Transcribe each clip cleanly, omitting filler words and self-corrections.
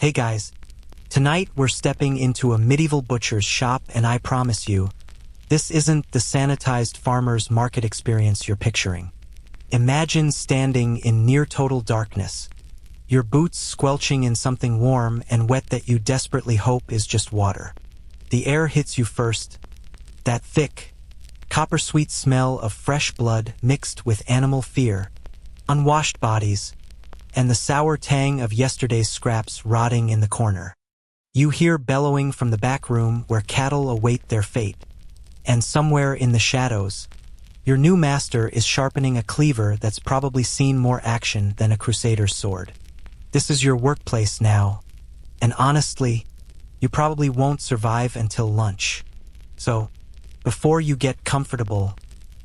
Hey guys, tonight we're stepping into a medieval butcher's shop, and I promise you, this isn't the sanitized farmer's market experience you're picturing. Imagine standing in near-total darkness, your boots squelching in something warm and wet that you desperately hope is just water. The air hits you first, that thick, copper-sweet smell of fresh blood mixed with animal fear, unwashed bodies, and the sour tang of yesterday's scraps rotting in the corner. You hear bellowing from the back room where cattle await their fate, and somewhere in the shadows, your new master is sharpening a cleaver that's probably seen more action than a crusader's sword. This is your workplace now, and honestly, you probably won't survive until lunch. So, before you get comfortable,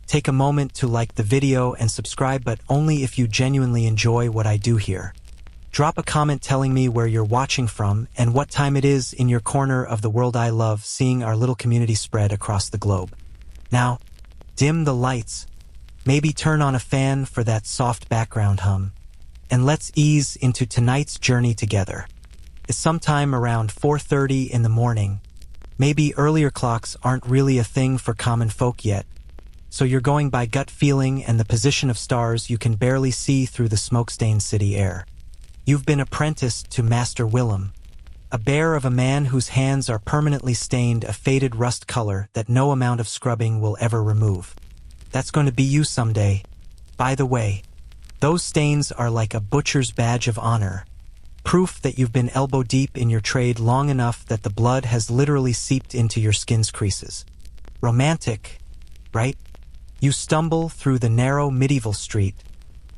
take a moment to like the video and subscribe, but only if you genuinely enjoy what I do here. Drop a comment telling me where you're watching from and what time it is in your corner of the world. I love seeing our little community spread across the globe. Now, dim the lights, maybe turn on a fan for that soft background hum, and let's ease into tonight's journey together. It's sometime around 4:30 in the morning. Maybe earlier clocks aren't really a thing for common folk yet, so you're going by gut feeling and the position of stars you can barely see through the smoke-stained city air. You've been apprenticed to Master Willem, a bear of a man whose hands are permanently stained a faded rust color that no amount of scrubbing will ever remove. That's going to be you someday. By the way, those stains are like a butcher's badge of honor, proof that you've been elbow-deep in your trade long enough that the blood has literally seeped into your skin's creases. Romantic, right? You stumble through the narrow medieval street,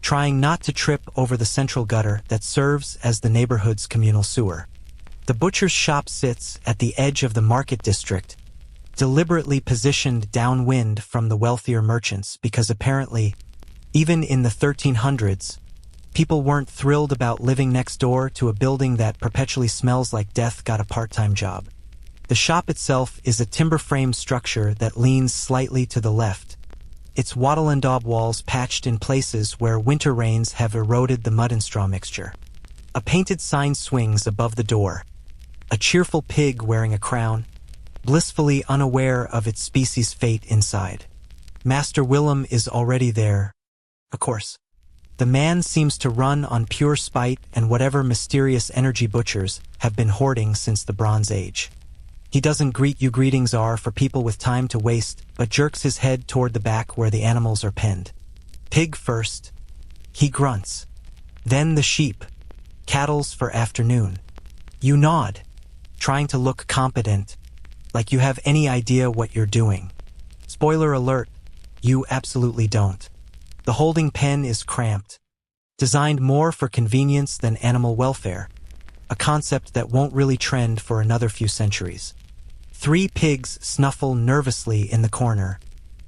trying not to trip over the central gutter that serves as the neighborhood's communal sewer. The butcher's shop sits at the edge of the market district, deliberately positioned downwind from the wealthier merchants because apparently, even in the 1300s, people weren't thrilled about living next door to a building that perpetually smells like death got a part-time job. The shop itself is a timber-frame structure that leans slightly to the left, its wattle and daub walls patched in places where winter rains have eroded the mud and straw mixture. A painted sign swings above the door, a cheerful pig wearing a crown, blissfully unaware of its species' fate inside. Master Willem is already there, of course. The man seems to run on pure spite and whatever mysterious energy butchers have been hoarding since the Bronze Age. He doesn't greet you. Greetings are for people with time to waste, but jerks his head toward the back where the animals are penned. Pig first. He grunts. Then the sheep. Cattle's for afternoon. You nod, trying to look competent, like you have any idea what you're doing. Spoiler alert, you absolutely don't. The holding pen is cramped, designed more for convenience than animal welfare, a concept that won't really trend for another few centuries. 3 pigs snuffle nervously in the corner,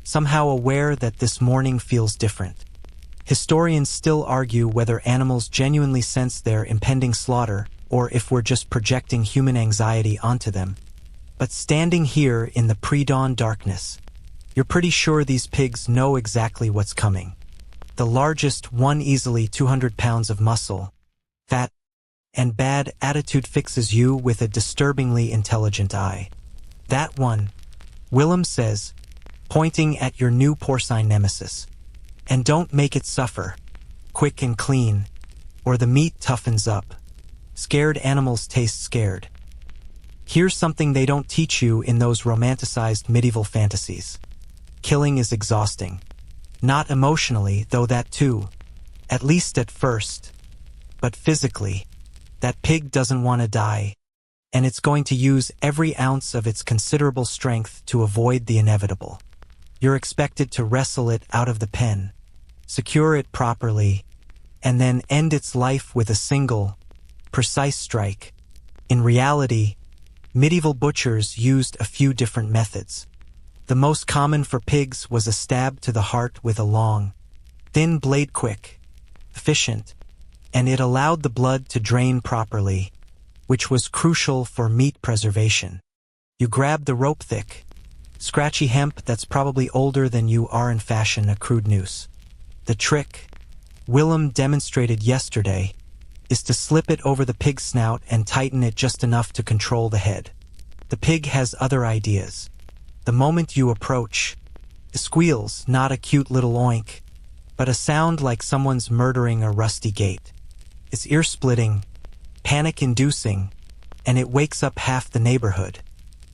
somehow aware that this morning feels different. Historians still argue whether animals genuinely sense their impending slaughter or if we're just projecting human anxiety onto them. But standing here in the pre-dawn darkness, you're pretty sure these pigs know exactly what's coming. The largest one easily 200 pounds of muscle, fat, and bad attitude fixes you with a disturbingly intelligent eye. That one, Willem says, pointing at your new porcine nemesis. And don't make it suffer, quick and clean, or the meat toughens up. Scared animals taste scared. Here's something they don't teach you in those romanticized medieval fantasies. Killing is exhausting. Not emotionally, though that too, at least at first, but physically. That pig doesn't want to die, and it's going to use every ounce of its considerable strength to avoid the inevitable. You're expected to wrestle it out of the pen, secure it properly, and then end its life with a single, precise strike. In reality, medieval butchers used a few different methods. The most common for pigs was a stab to the heart with a long, thin blade, quick, efficient, and it allowed the blood to drain properly, which was crucial for meat preservation. You grab the rope, thick, scratchy hemp that's probably older than you are, and fashion a crude noose. The trick, Willem demonstrated yesterday, is to slip it over the pig's snout and tighten it just enough to control the head. The pig has other ideas. The moment you approach, it squeals, not a cute little oink, but a sound like someone's murdering a rusty gate. It's ear-splitting, panic-inducing, and it wakes up half the neighborhood.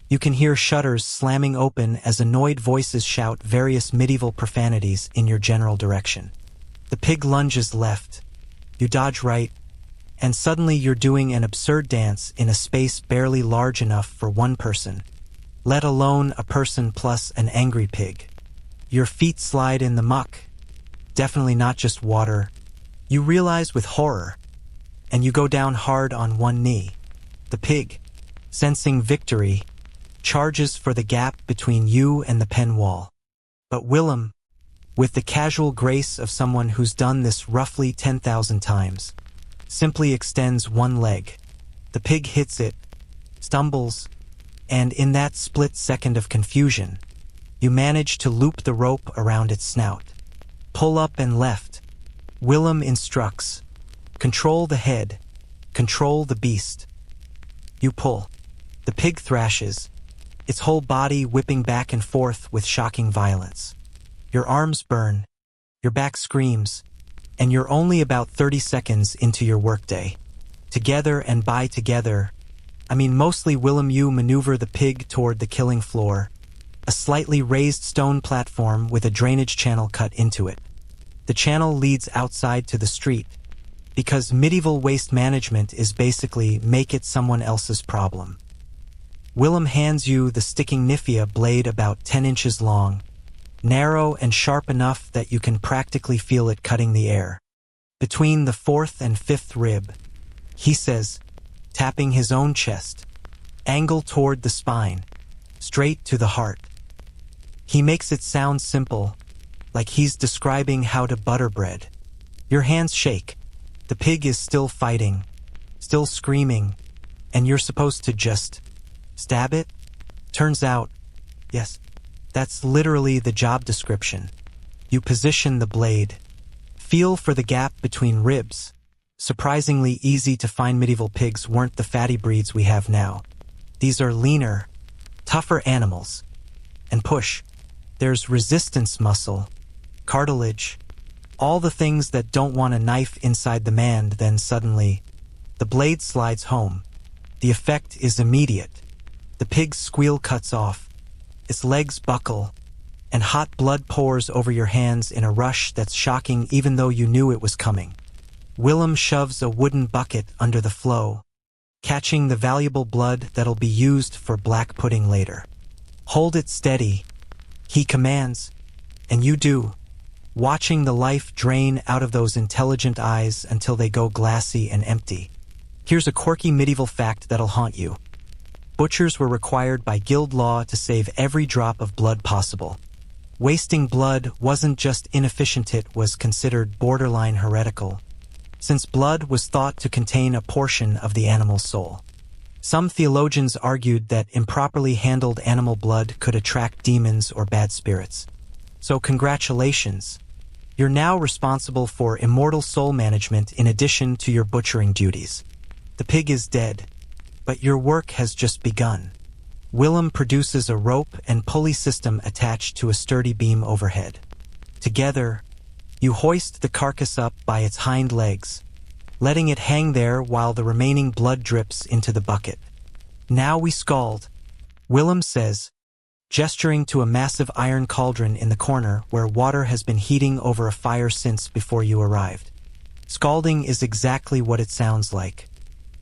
You can hear shutters slamming open as annoyed voices shout various medieval profanities in your general direction. The pig lunges left. You dodge right, and suddenly you're doing an absurd dance in a space barely large enough for one person, let alone a person plus an angry pig. Your feet slide in the muck. Definitely not just water. You realize with horror, and you go down hard on one knee. The pig, sensing victory, charges for the gap between you and the pen wall. But Willem, with the casual grace of someone who's done this roughly 10,000 times, simply extends one leg. The pig hits it, stumbles, and in that split second of confusion, you manage to loop the rope around its snout. Pull up and left. Willem instructs. Control the head. Control the beast. You pull. The pig thrashes, its whole body whipping back and forth with shocking violence. Your arms burn, your back screams, and you're only about 30 seconds into your workday. Together and by together, I mean mostly Willem, you maneuver the pig toward the killing floor, a slightly raised stone platform with a drainage channel cut into it. The channel leads outside to the street, because medieval waste management is basically make it someone else's problem. Willem hands you the sticking nifia blade about 10 inches long, narrow and sharp enough that you can practically feel it cutting the air. Between the fourth and fifth rib, he says, tapping his own chest, angle toward the spine, straight to the heart. He makes it sound simple, like he's describing how to butter bread. Your hands shake. The pig is still fighting, still screaming, and you're supposed to just stab it? Turns out, yes, that's literally the job description. You position the blade, feel for the gap between ribs. Surprisingly easy to find. Medieval pigs weren't the fatty breeds we have now. These are leaner, tougher animals. And push. There's resistance muscle, cartilage, all the things that don't want a knife inside the man. Then suddenly, the blade slides home. The effect is immediate. The pig's squeal cuts off, its legs buckle, and hot blood pours over your hands in a rush that's shocking even though you knew it was coming. Willem shoves a wooden bucket under the flow, catching the valuable blood that'll be used for black pudding later. Hold it steady, he commands, and you do, watching the life drain out of those intelligent eyes until they go glassy and empty. Here's a quirky medieval fact that'll haunt you. Butchers were required by guild law to save every drop of blood possible. Wasting blood wasn't just inefficient, it was considered borderline heretical, since blood was thought to contain a portion of the animal's soul. Some theologians argued that improperly handled animal blood could attract demons or bad spirits. So congratulations, you're now responsible for immortal soul management in addition to your butchering duties. The pig is dead, but your work has just begun. Willem produces a rope and pulley system attached to a sturdy beam overhead. Together, you hoist the carcass up by its hind legs, letting it hang there while the remaining blood drips into the bucket. Now we scald, Willem says, gesturing to a massive iron cauldron in the corner where water has been heating over a fire since before you arrived. Scalding is exactly what it sounds like.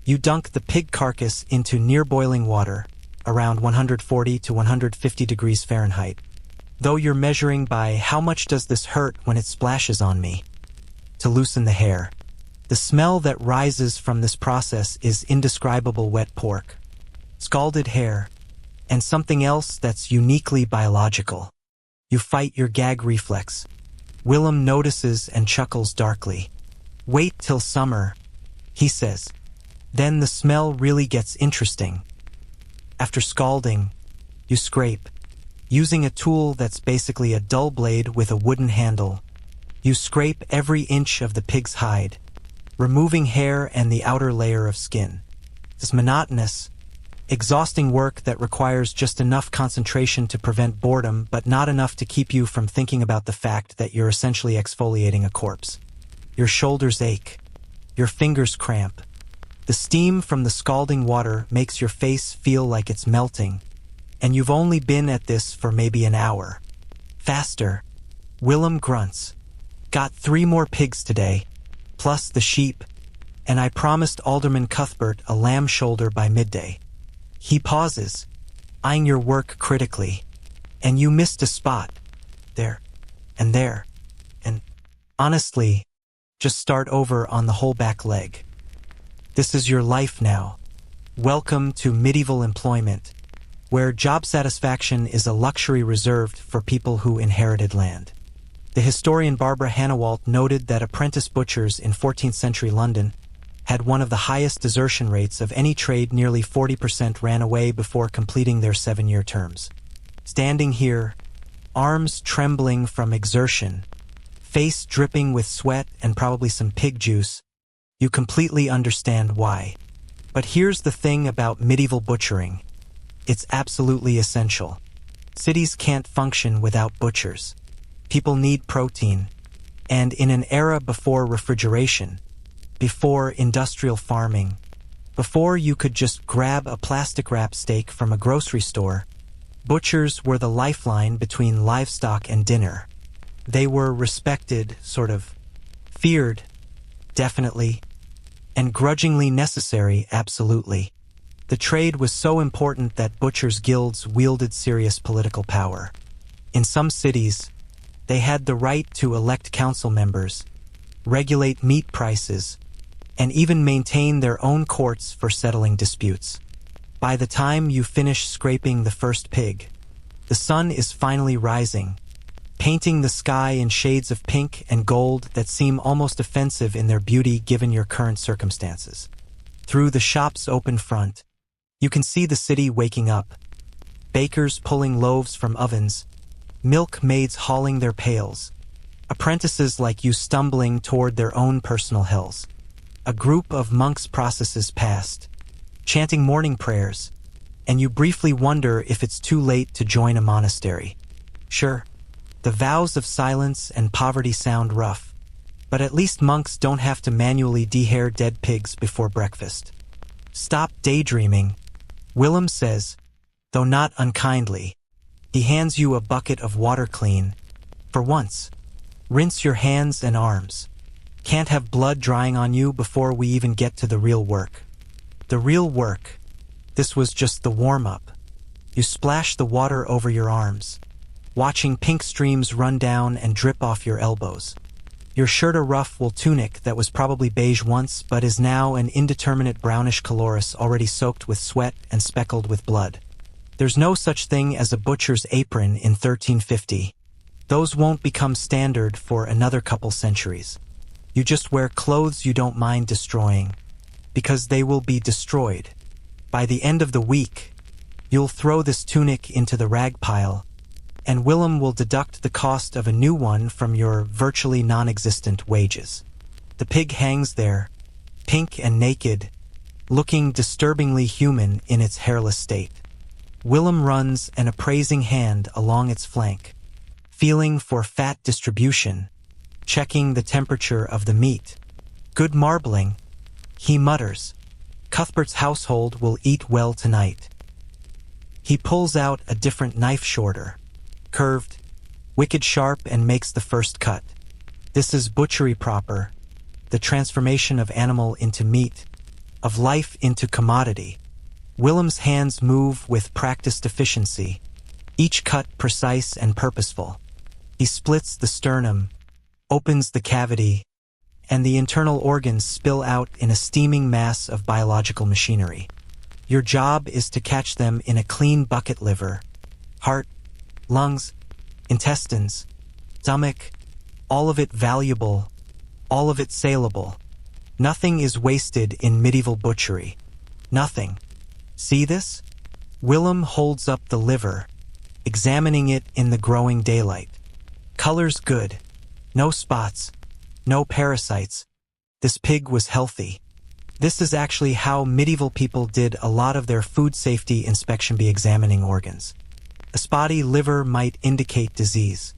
You dunk the pig carcass into near-boiling water, around 140 to 150 degrees Fahrenheit, though you're measuring by how much does this hurt when it splashes on me, to loosen the hair. The smell that rises from this process is indescribable: wet pork, scalded hair, and something else that's uniquely biological. You fight your gag reflex. Willem notices and chuckles darkly. Wait till summer, he says. Then the smell really gets interesting. After scalding, you scrape. Using a tool that's basically a dull blade with a wooden handle, you scrape every inch of the pig's hide, removing hair and the outer layer of skin. This monotonous, exhausting work that requires just enough concentration to prevent boredom, but not enough to keep you from thinking about the fact that you're essentially exfoliating a corpse. Your shoulders ache. Your fingers cramp. The steam from the scalding water makes your face feel like it's melting, and you've only been at this for maybe an hour. Faster. Willem grunts. Got 3 more pigs today, plus the sheep, and I promised Alderman Cuthbert a lamb shoulder by midday. He pauses, eyeing your work critically, and you missed a spot. There, and honestly, just start over on the whole back leg. This is your life now. Welcome to medieval employment, where job satisfaction is a luxury reserved for people who inherited land. The historian Barbara Hannawalt noted that apprentice butchers in 14th century London had one of the highest desertion rates of any trade. Nearly 40% ran away before completing their 7-year terms. Standing here, arms trembling from exertion, face dripping with sweat and probably some pig juice, you completely understand why. But here's the thing about medieval butchering. It's absolutely essential. Cities can't function without butchers. People need protein. And in an era before refrigeration, before industrial farming, before you could just grab a plastic-wrapped steak from a grocery store, butchers were the lifeline between livestock and dinner. They were respected, sort of, feared, definitely, and grudgingly necessary, absolutely. The trade was so important that butchers' guilds wielded serious political power. In some cities, they had the right to elect council members, regulate meat prices, and even maintain their own courts for settling disputes. By the time you finish scraping the first pig, the sun is finally rising, painting the sky in shades of pink and gold that seem almost offensive in their beauty given your current circumstances. Through the shop's open front, you can see the city waking up, bakers pulling loaves from ovens, milkmaids hauling their pails, apprentices like you stumbling toward their own personal hells. A group of monks processes past, chanting morning prayers, and you briefly wonder if it's too late to join a monastery. Sure, the vows of silence and poverty sound rough, but at least monks don't have to manually dehair dead pigs before breakfast. Stop daydreaming, Willem says, though not unkindly. He hands you a bucket of water clean. For once, rinse your hands and arms. Can't have blood drying on you before we even get to the real work. The real work. This was just the warm-up. You splash the water over your arms, watching pink streams run down and drip off your elbows. Your shirt a rough wool tunic that was probably beige once but is now an indeterminate brownish colorus already soaked with sweat and speckled with blood. There's no such thing as a butcher's apron in 1350. Those won't become standard for another couple centuries. You just wear clothes you don't mind destroying, because they will be destroyed. By the end of the week, you'll throw this tunic into the rag pile, and Willem will deduct the cost of a new one from your virtually non-existent wages. The pig hangs there, pink and naked, looking disturbingly human in its hairless state. Willem runs an appraising hand along its flank, feeling for fat distribution, checking the temperature of the meat. Good marbling, he mutters. Cuthbert's household will eat well tonight. He pulls out a different knife, shorter, curved, wicked sharp, and makes the first cut. This is butchery proper, the transformation of animal into meat, of life into commodity. Willem's hands move with practiced efficiency, each cut precise and purposeful. He splits the sternum, opens the cavity, and the internal organs spill out in a steaming mass of biological machinery. Your job is to catch them in a clean bucket: liver, heart, lungs, intestines, stomach, all of it valuable, all of it saleable. Nothing is wasted in medieval butchery. Nothing. See this? Willem holds up the liver, examining it in the growing daylight. Color's good. No spots. No parasites. This pig was healthy. This is actually how medieval people did a lot of their food safety inspection by examining organs. A spotty liver might indicate disease.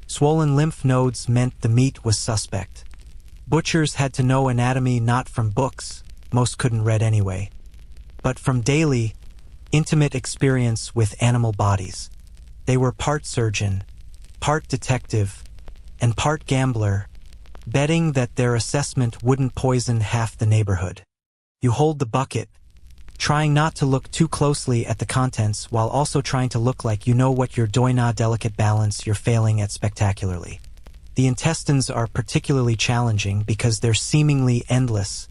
Swollen lymph nodes meant the meat was suspect. Butchers had to know anatomy not from books, most couldn't read anyway, but from daily, intimate experience with animal bodies. They were part surgeon, part detective, and part gambler, betting that their assessment wouldn't poison half the neighborhood. You hold the bucket, trying not to look too closely at the contents while also trying to look like you know what you're doing. A delicate balance you're failing at spectacularly. The intestines are particularly challenging because they're seemingly endless,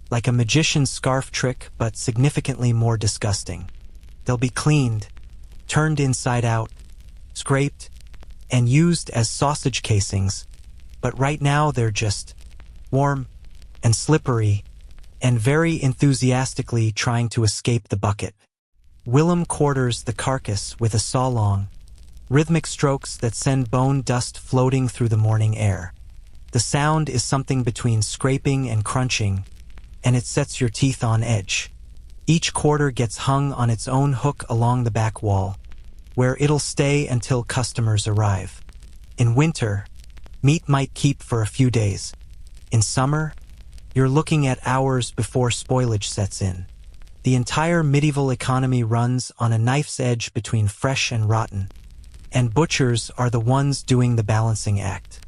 like a magician's scarf trick but significantly more disgusting. They'll be cleaned, turned inside out, scraped, and used as sausage casings, but right now they're just warm and slippery and very enthusiastically trying to escape the bucket. Willem quarters the carcass with a sawlong, rhythmic strokes that send bone dust floating through the morning air. The sound is something between scraping and crunching, and it sets your teeth on edge. Each quarter gets hung on its own hook along the back wall, where it'll stay until customers arrive. In winter, meat might keep for a few days. In summer, you're looking at hours before spoilage sets in. The entire medieval economy runs on a knife's edge between fresh and rotten, and butchers are the ones doing the balancing act.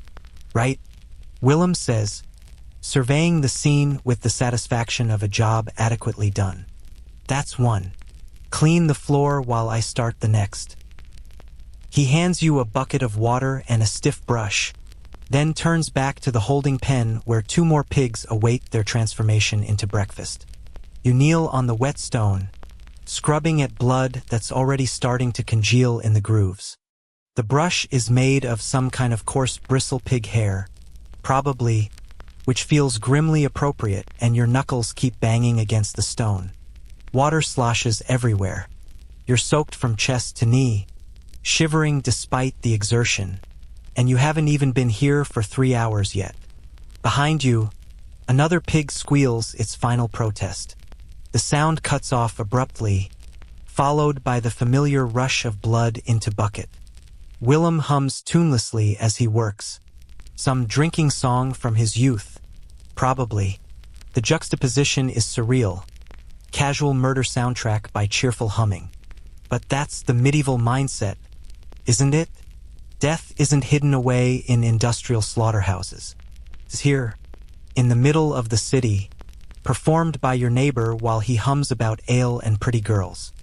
Right? Willem says, surveying the scene with the satisfaction of a job adequately done. That's one. Clean the floor while I start the next. He hands you a bucket of water and a stiff brush, then turns back to the holding pen where two more pigs await their transformation into breakfast. You kneel on the wet stone, scrubbing at blood that's already starting to congeal in the grooves. The brush is made of some kind of coarse bristle pig hair, probably, which feels grimly appropriate, and your knuckles keep banging against the stone. Water sloshes everywhere. You're soaked from chest to knee, shivering despite the exertion, and you haven't even been here for 3 hours yet. Behind you, another pig squeals its final protest. The sound cuts off abruptly, followed by the familiar rush of blood into bucket. Willem hums tunelessly as he works, some drinking song from his youth, probably. The juxtaposition is surreal. Casual murder soundtrack by cheerful humming. But that's the medieval mindset, isn't it? Death isn't hidden away in industrial slaughterhouses. It's here, in the middle of the city, performed by your neighbor while he hums about ale and pretty girls.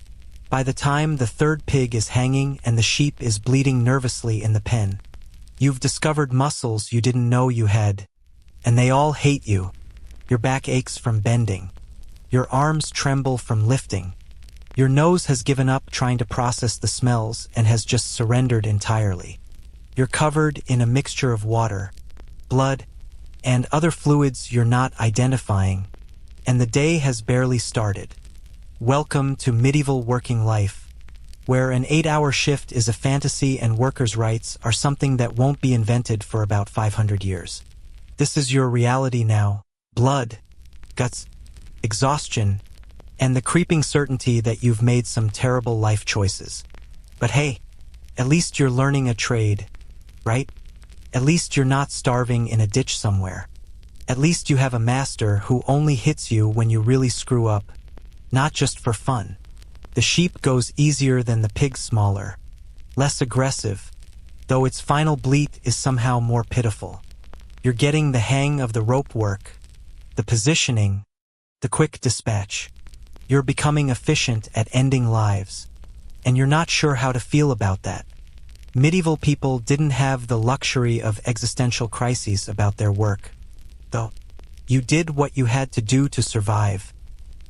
By the time the third pig is hanging and the sheep is bleeding nervously in the pen, you've discovered muscles you didn't know you had, and they all hate you. Your back aches from bending. Your arms tremble from lifting. Your nose has given up trying to process the smells and has just surrendered entirely. You're covered in a mixture of water, blood, and other fluids you're not identifying, and the day has barely started. Welcome to medieval working life, where an 8-hour shift is a fantasy and workers' rights are something that won't be invented for about 500 years. This is your reality now. Blood, guts, exhaustion, and the creeping certainty that you've made some terrible life choices. But hey, at least you're learning a trade, right? At least you're not starving in a ditch somewhere. At least you have a master who only hits you when you really screw up, not just for fun. The sheep goes easier than the pig, smaller, less aggressive, though its final bleat is somehow more pitiful. You're getting the hang of the rope work, the positioning, the quick dispatch. You're becoming efficient at ending lives, and you're not sure how to feel about that. Medieval people didn't have the luxury of existential crises about their work, though. You did what you had to do to survive,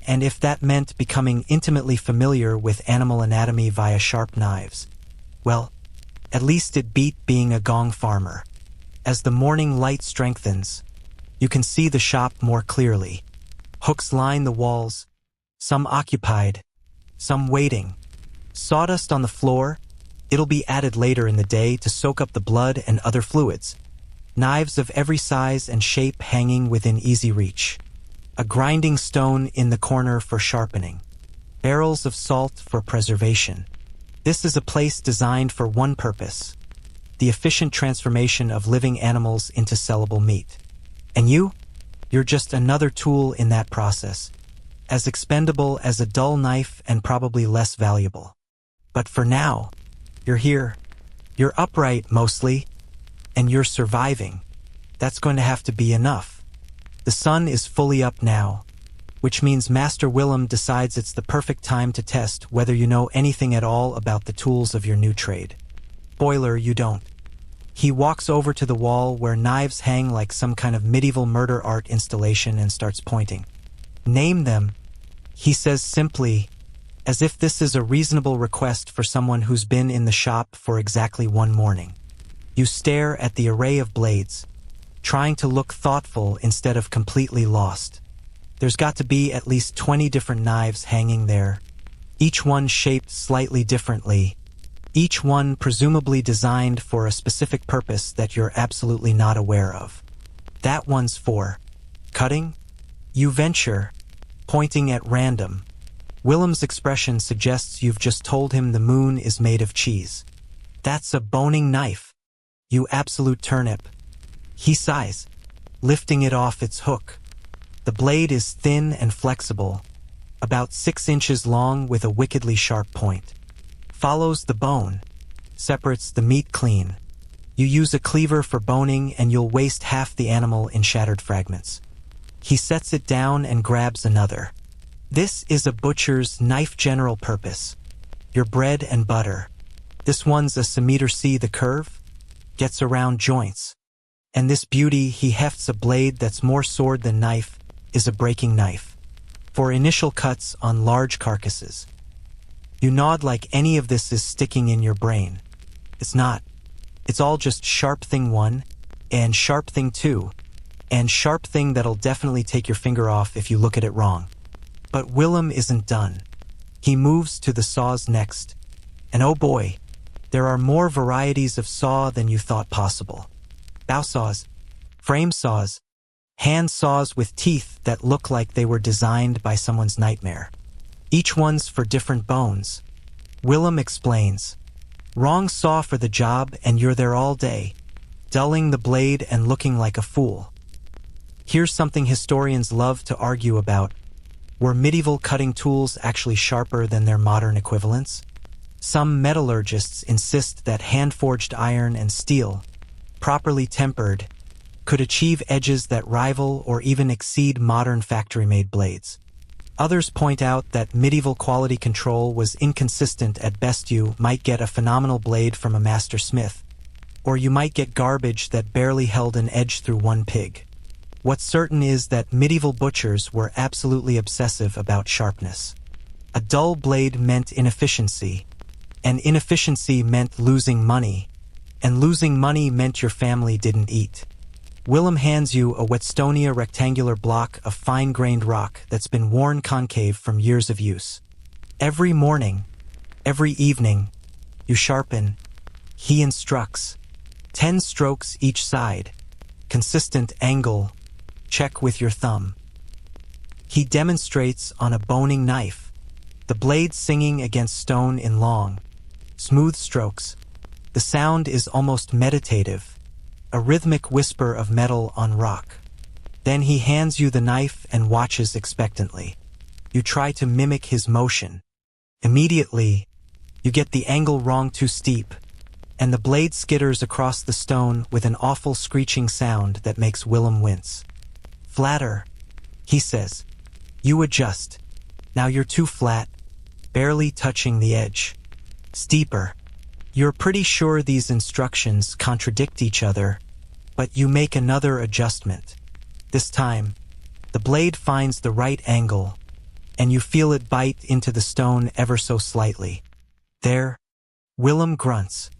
and if that meant becoming intimately familiar with animal anatomy via sharp knives, well, at least it beat being a gong farmer. As the morning light strengthens, you can see the shop more clearly. Hooks line the walls, some occupied, some waiting. Sawdust on the floor, it'll be added later in the day to soak up the blood and other fluids. Knives of every size and shape hanging within easy reach. A grinding stone in the corner for sharpening. Barrels of salt for preservation. This is a place designed for one purpose: the efficient transformation of living animals into sellable meat. And you're just another tool in that process, as expendable as a dull knife and probably less valuable. But for now, you're here. You're upright, mostly, and you're surviving. That's going to have to be enough. The sun is fully up now, which means Master Willem decides it's the perfect time to test whether you know anything at all about the tools of your new trade. Spoiler, you don't. He walks over to the wall where knives hang like some kind of medieval murder art installation and starts pointing. Name them, he says simply, as if this is a reasonable request for someone who's been in the shop for exactly one morning. You stare at the array of blades, trying to look thoughtful instead of completely lost. There's got to be at least 20 different knives hanging there, each one shaped slightly differently, each one presumably designed for a specific purpose that you're absolutely not aware of. That one's for cutting? You venture, pointing at random. Willem's expression suggests you've just told him the moon is made of cheese. That's a boning knife, you absolute turnip. He sighs, lifting it off its hook. The blade is thin and flexible, about 6 inches long with a wickedly sharp point. Follows the bone, separates the meat clean. You use a cleaver for boning and you'll waste half the animal in shattered fragments. He sets it down and grabs another. This is a butcher's knife general purpose. Your bread and butter. This one's a scimitar. See the curve? Gets around joints. And this beauty, he hefts a blade that's more sword than knife, is a breaking knife. For initial cuts on large carcasses. You nod like any of this is sticking in your brain. It's not. It's all just sharp thing 1, and sharp thing 2, and sharp thing that'll definitely take your finger off if you look at it wrong. But Willem isn't done. He moves to the saws next. And oh boy, there are more varieties of saw than you thought possible. Bow saws, frame saws, hand saws with teeth that look like they were designed by someone's nightmare. Each one's for different bones. Willem explains. Wrong saw for the job and you're there all day, dulling the blade and looking like a fool. Here's something historians love to argue about. Were medieval cutting tools actually sharper than their modern equivalents? Some metallurgists insist that hand-forged iron and steel, properly tempered, could achieve edges that rival or even exceed modern factory-made blades. Others point out that medieval quality control was inconsistent. At best you might get a phenomenal blade from a master smith, or you might get garbage that barely held an edge through one pig. What's certain is that medieval butchers were absolutely obsessive about sharpness. A dull blade meant inefficiency, and inefficiency meant losing money, and losing money meant your family didn't eat. Willem hands you a Whetstonia rectangular block of fine-grained rock that's been worn concave from years of use. Every morning, every evening, you sharpen. He instructs. 10 strokes each side. Consistent angle. Check with your thumb. He demonstrates on a boning knife, the blade singing against stone in long, smooth strokes. The sound is almost meditative, a rhythmic whisper of metal on rock. Then he hands you the knife and watches expectantly. You try to mimic his motion. Immediately, you get the angle wrong, too steep, and the blade skitters across the stone with an awful screeching sound that makes Willem wince. Flatter, he says. You adjust. Now you're too flat, barely touching the edge. Steeper. You're pretty sure these instructions contradict each other, but you make another adjustment. This time, the blade finds the right angle, and you feel it bite into the stone ever so slightly. There, Willem grunts.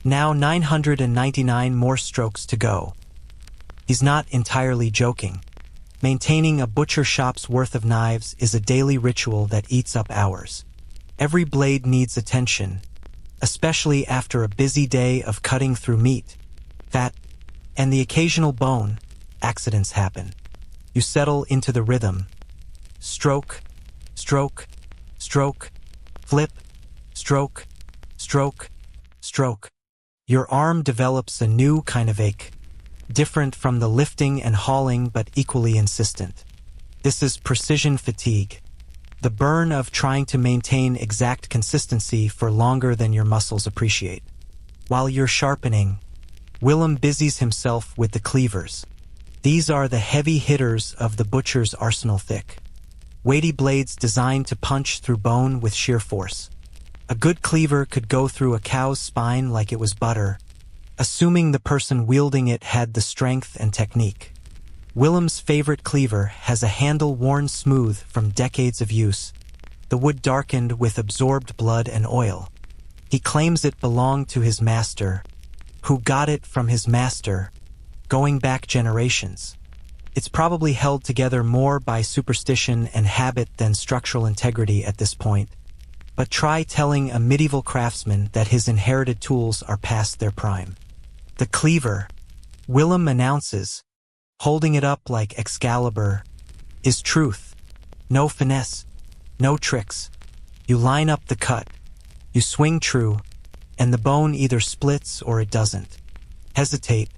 Now 999 more strokes to go. He's not entirely joking. Maintaining a butcher shop's worth of knives is a daily ritual that eats up hours. Every blade needs attention, especially after a busy day of cutting through meat. Fat, And the occasional bone, accidents happen. You settle into the rhythm. Stroke, stroke, stroke, flip, stroke, stroke, stroke. Your arm develops a new kind of ache, different from the lifting and hauling but equally insistent. This is precision fatigue, the burn of trying to maintain exact consistency for longer than your muscles appreciate. While you're sharpening, Willem busies himself with the cleavers. These are the heavy hitters of the butcher's arsenal, thick, weighty blades designed to punch through bone with sheer force. A good cleaver could go through a cow's spine like it was butter, assuming the person wielding it had the strength and technique. Willem's favorite cleaver has a handle worn smooth from decades of use, the wood darkened with absorbed blood and oil. He claims it belonged to his master, who got it from his master, going back generations. It's probably held together more by superstition and habit than structural integrity at this point. But try telling a medieval craftsman that his inherited tools are past their prime. The cleaver, Willem announces, holding it up like Excalibur, is truth. No finesse, no tricks. You line up the cut, you swing true, and the bone either splits or it doesn't. Hesitate,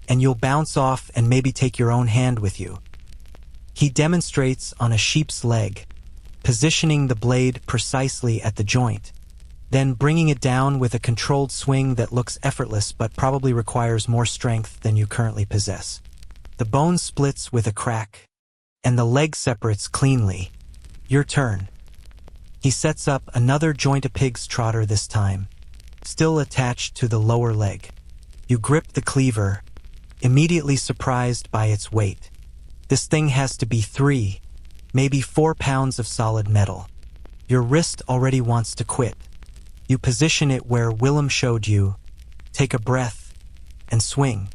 and you'll bounce off and maybe take your own hand with you. He demonstrates on a sheep's leg, positioning the blade precisely at the joint, then bringing it down with a controlled swing that looks effortless but probably requires more strength than you currently possess. The bone splits with a crack, and the leg separates cleanly. Your turn. He sets up another joint, a pig's trotter this time, still attached to the lower leg. You grip the cleaver, immediately surprised by its weight. This thing has to be 3, maybe 4 pounds of solid metal. Your wrist already wants to quit. You position it where Willem showed you, take a breath, and swing.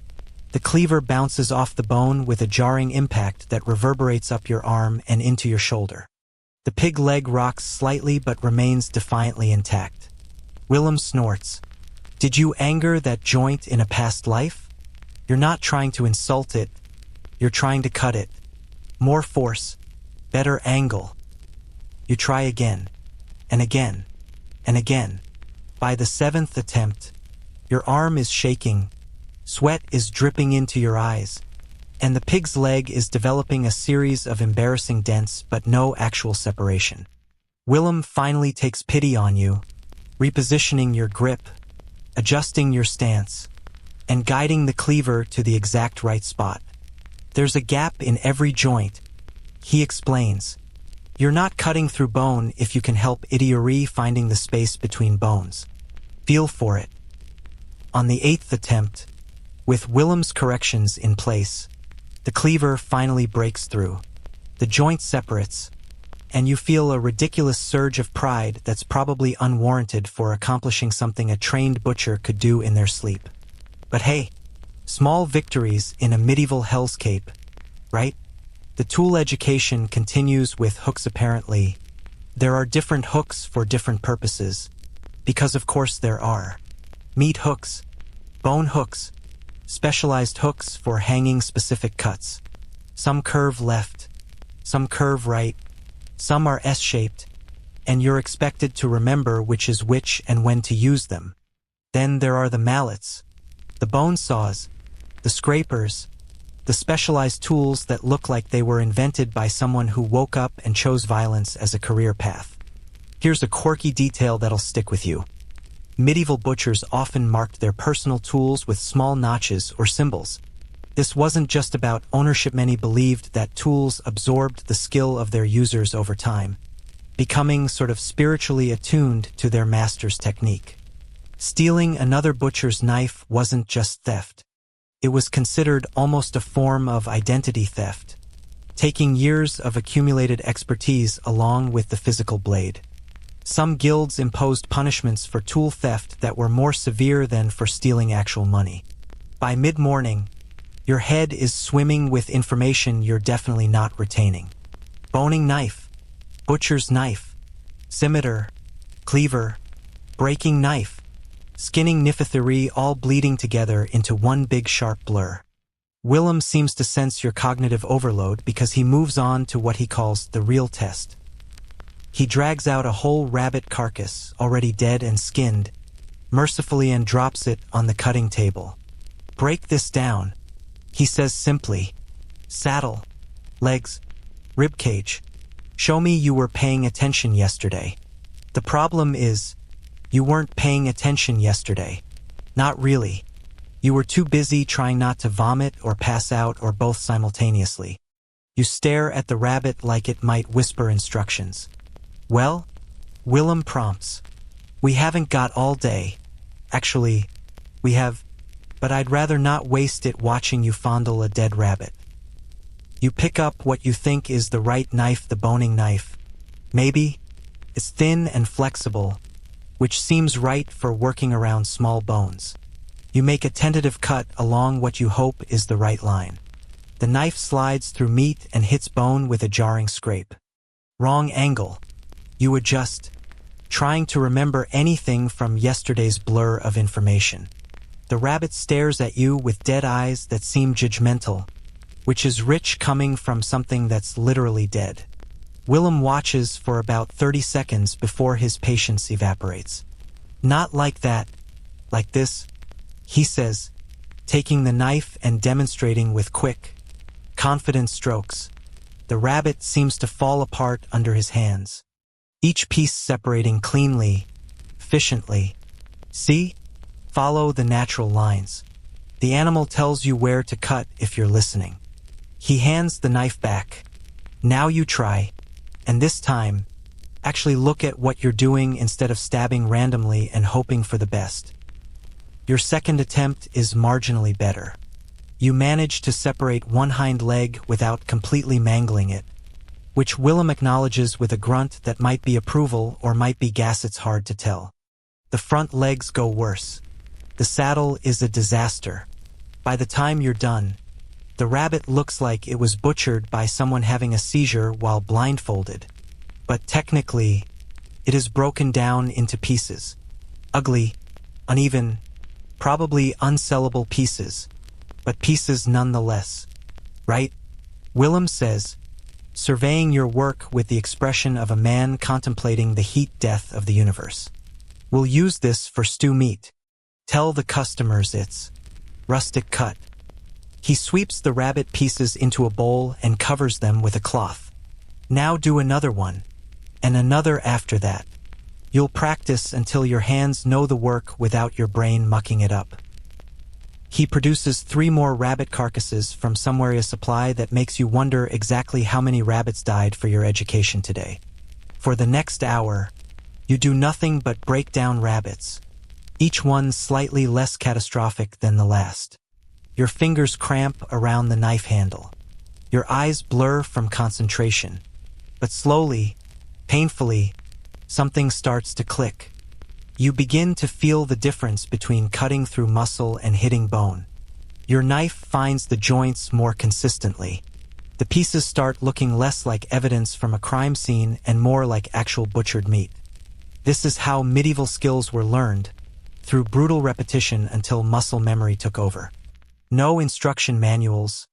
The cleaver bounces off the bone with a jarring impact that reverberates up your arm and into your shoulder. The pig leg rocks slightly but remains defiantly intact. Willem snorts. Did you anger that joint in a past life? You're not trying to insult it, you're trying to cut it. More force, better angle. You try again, and again, and again. By the 7th attempt, your arm is shaking, sweat is dripping into your eyes, and the pig's leg is developing a series of embarrassing dents but no actual separation. Willem finally takes pity on you, repositioning your grip, adjusting your stance, and guiding the cleaver to the exact right spot. There's a gap in every joint, he explains. You're not cutting through bone if you can help idiory finding the space between bones. Feel for it. On the 8th attempt, with Willem's corrections in place, the cleaver finally breaks through. The joint separates, and you feel a ridiculous surge of pride that's probably unwarranted for accomplishing something a trained butcher could do in their sleep. But hey, small victories in a medieval hellscape, right? The tool education continues with hooks apparently. There are different hooks for different purposes, because of course there are. Meat hooks, bone hooks, specialized hooks for hanging specific cuts. Some curve left, some curve right, some are S-shaped, and you're expected to remember which is which and when to use them. Then there are the mallets, the bone saws, the scrapers, the specialized tools that look like they were invented by someone who woke up and chose violence as a career path. Here's a quirky detail that'll stick with you. Medieval butchers often marked their personal tools with small notches or symbols. This wasn't just about ownership. Many believed that tools absorbed the skill of their users over time, becoming sort of spiritually attuned to their master's technique. Stealing another butcher's knife wasn't just theft. It was considered almost a form of identity theft, taking years of accumulated expertise along with the physical blade. Some guilds imposed punishments for tool theft that were more severe than for stealing actual money. By mid-morning, your head is swimming with information you're definitely not retaining. Boning knife, butcher's knife, scimitar, cleaver, breaking knife, skinning Nifithiri all bleeding together into one big sharp blur. Willem seems to sense your cognitive overload because he moves on to what he calls the real test. He drags out a whole rabbit carcass, already dead and skinned, mercifully, and drops it on the cutting table. "Break this down," he says simply. "Saddle, legs, ribcage. Show me you were paying attention yesterday." The problem is, you weren't paying attention yesterday. Not really. You were too busy trying not to vomit or pass out, or both simultaneously. You stare at the rabbit like it might whisper instructions. "Well?" Willem prompts. "We haven't got all day. Actually, we have, but I'd rather not waste it watching you fondle a dead rabbit." You pick up what you think is the right knife, the boning knife. Maybe. It's thin and flexible, which seems right for working around small bones. You make a tentative cut along what you hope is the right line. The knife slides through meat and hits bone with a jarring scrape. Wrong angle. You adjust, trying to remember anything from yesterday's blur of information. The rabbit stares at you with dead eyes that seem judgmental, which is rich coming from something that's literally dead. Willem watches for about 30 seconds before his patience evaporates. "Not like that. Like this," he says, taking the knife and demonstrating with quick, confident strokes. The rabbit seems to fall apart under his hands, each piece separating cleanly, efficiently. "See? Follow the natural lines. The animal tells you where to cut if you're listening." He hands the knife back. "Now you try. And this time, actually look at what you're doing instead of stabbing randomly and hoping for the best." Your second attempt is marginally better. You manage to separate one hind leg without completely mangling it, which Willem acknowledges with a grunt that might be approval or might be gas. It's hard to tell. The front legs go worse. The saddle is a disaster. By the time you're done, the rabbit looks like it was butchered by someone having a seizure while blindfolded. But technically, it is broken down into pieces. Ugly, uneven, probably unsellable pieces, but pieces nonetheless. Right? Willem says, surveying your work with the expression of a man contemplating the heat death of the universe. "We'll use this for stew meat. Tell the customers it's rustic cut." He sweeps the rabbit pieces into a bowl and covers them with a cloth. "Now do another one, and another after that. You'll practice until your hands know the work without your brain mucking it up." He produces 3 more rabbit carcasses from somewhere, a supply that makes you wonder exactly how many rabbits died for your education today. For the next hour, you do nothing but break down rabbits, each one slightly less catastrophic than the last. Your fingers cramp around the knife handle. Your eyes blur from concentration. But slowly, painfully, something starts to click. You begin to feel the difference between cutting through muscle and hitting bone. Your knife finds the joints more consistently. The pieces start looking less like evidence from a crime scene and more like actual butchered meat. This is how medieval skills were learned, through brutal repetition until muscle memory took over. No instruction manuals,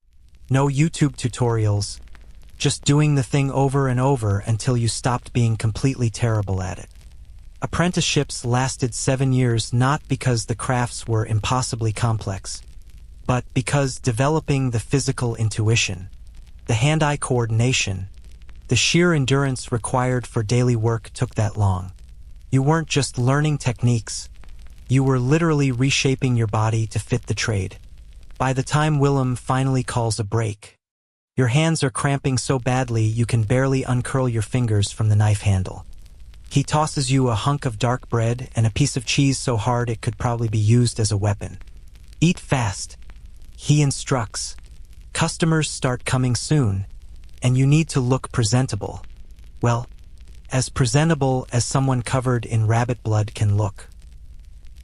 no YouTube tutorials, just doing the thing over and over until you stopped being completely terrible at it. Apprenticeships lasted 7 years not because the crafts were impossibly complex, but because developing the physical intuition, the hand-eye coordination, the sheer endurance required for daily work took that long. You weren't just learning techniques, you were literally reshaping your body to fit the trade. By the time Willem finally calls a break, your hands are cramping so badly you can barely uncurl your fingers from the knife handle. He tosses you a hunk of dark bread and a piece of cheese so hard it could probably be used as a weapon. "Eat fast," he instructs. "Customers start coming soon, and you need to look presentable. Well, as presentable as someone covered in rabbit blood can look."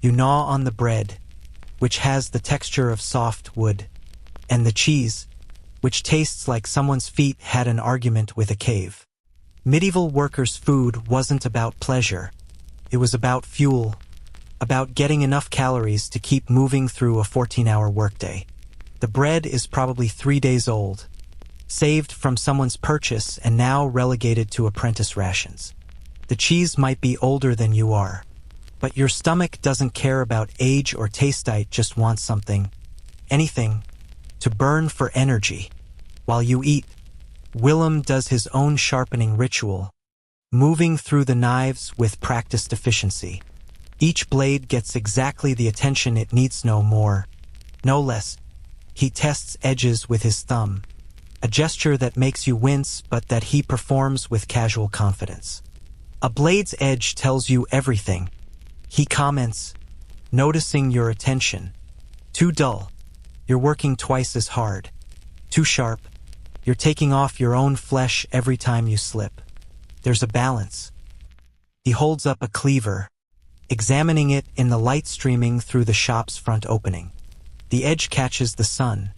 You gnaw on the bread, which has the texture of soft wood, and the cheese, which tastes like someone's feet had an argument with a cave. Medieval workers' food wasn't about pleasure. It was about fuel, about getting enough calories to keep moving through a 14-hour workday. The bread is probably 3 days old, saved from someone's purchase and now relegated to apprentice rations. The cheese might be older than you are, but your stomach doesn't care about age or taste. It just wants something, anything, to burn for energy. While you eat, Willem does his own sharpening ritual, moving through the knives with practiced efficiency. Each blade gets exactly the attention it needs, no more, no less. He tests edges with his thumb, a gesture that makes you wince but that he performs with casual confidence. A blade's edge tells you everything, he comments, noticing your attention. Too dull, you're working twice as hard. Too sharp, you're taking off your own flesh every time you slip. There's a balance. He holds up a cleaver, examining it in the light streaming through the shop's front opening. The edge catches the sun,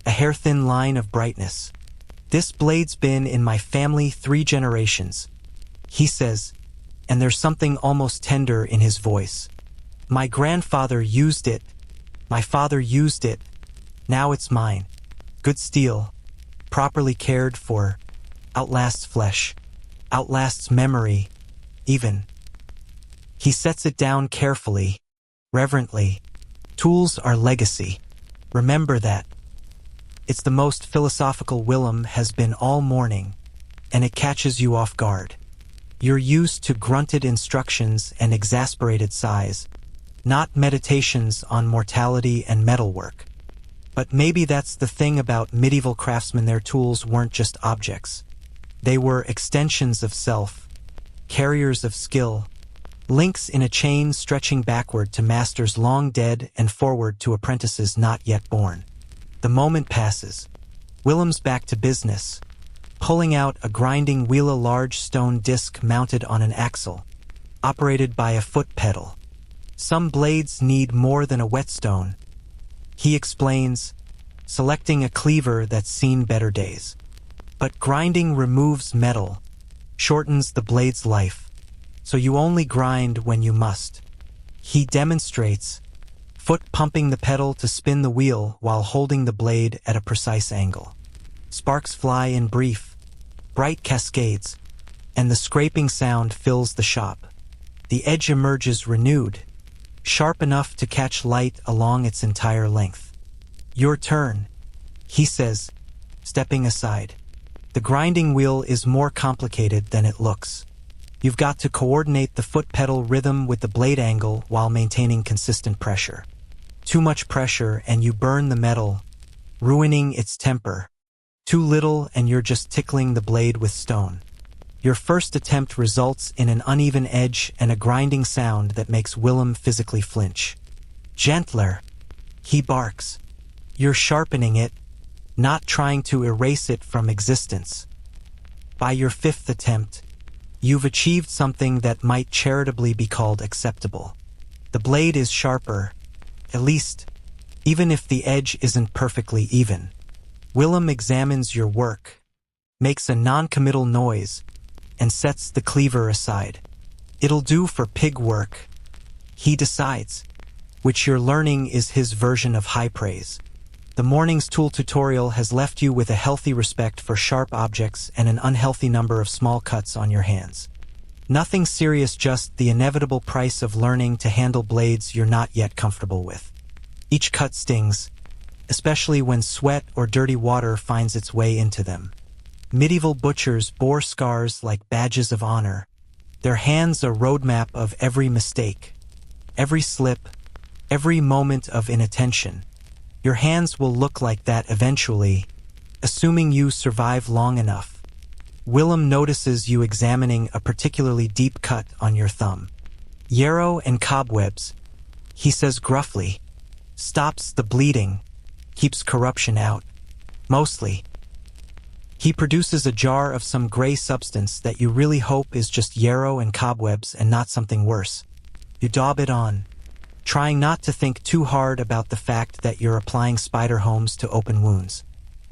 a hair-thin line of brightness. This blade's been in my family 3 generations, he says, and there's something almost tender in his voice. My grandfather used it. My father used it. Now it's mine. Good steel, properly cared for, outlasts flesh, outlasts memory, even. He sets it down carefully, reverently. Tools are legacy. Remember that. It's the most philosophical Willem has been all morning, and it catches you off guard. You're used to grunted instructions and exasperated sighs, not meditations on mortality and metalwork. But maybe that's the thing about medieval craftsmen. Their tools weren't just objects. They were extensions of self, carriers of skill, links in a chain stretching backward to masters long dead and forward to apprentices not yet born. The moment passes. Willem's back to business, pulling out a grinding wheel, a large stone disc mounted on an axle, operated by a foot pedal. Some blades need more than a whetstone, he explains, selecting a cleaver that's seen better days. But grinding removes metal, shortens the blade's life, so you only grind when you must. He demonstrates, foot pumping the pedal to spin the wheel while holding the blade at a precise angle. Sparks fly in brief, bright cascades, and the scraping sound fills the shop. The edge emerges renewed, sharp enough to catch light along its entire length. Your turn, he says, stepping aside. The grinding wheel is more complicated than it looks. You've got to coordinate the foot pedal rhythm with the blade angle while maintaining consistent pressure. Too much pressure and you burn the metal, ruining its temper. Too little and you're just tickling the blade with stone. Your first attempt results in an uneven edge and a grinding sound that makes Willem physically flinch. Gentler, he barks. You're sharpening it, not trying to erase it from existence. By your 5th attempt, you've achieved something that might charitably be called acceptable. The blade is sharper, at least, even if the edge isn't perfectly even. Willem examines your work, makes a non-committal noise, and sets the cleaver aside. It'll do for pig work, he decides, which you're learning is his version of high praise. The morning's tool tutorial has left you with a healthy respect for sharp objects and an unhealthy number of small cuts on your hands. Nothing serious, just the inevitable price of learning to handle blades you're not yet comfortable with. Each cut stings, especially when sweat or dirty water finds its way into them. Medieval butchers bore scars like badges of honor, their hands a roadmap of every mistake, every slip, every moment of inattention. Your hands will look like that eventually, assuming you survive long enough. Willem notices you examining a particularly deep cut on your thumb. Yarrow and cobwebs, he says gruffly, stops the bleeding, keeps corruption out. Mostly. He produces a jar of some gray substance that you really hope is just yarrow and cobwebs and not something worse. You daub it on, trying not to think too hard about the fact that you're applying spider homes to open wounds.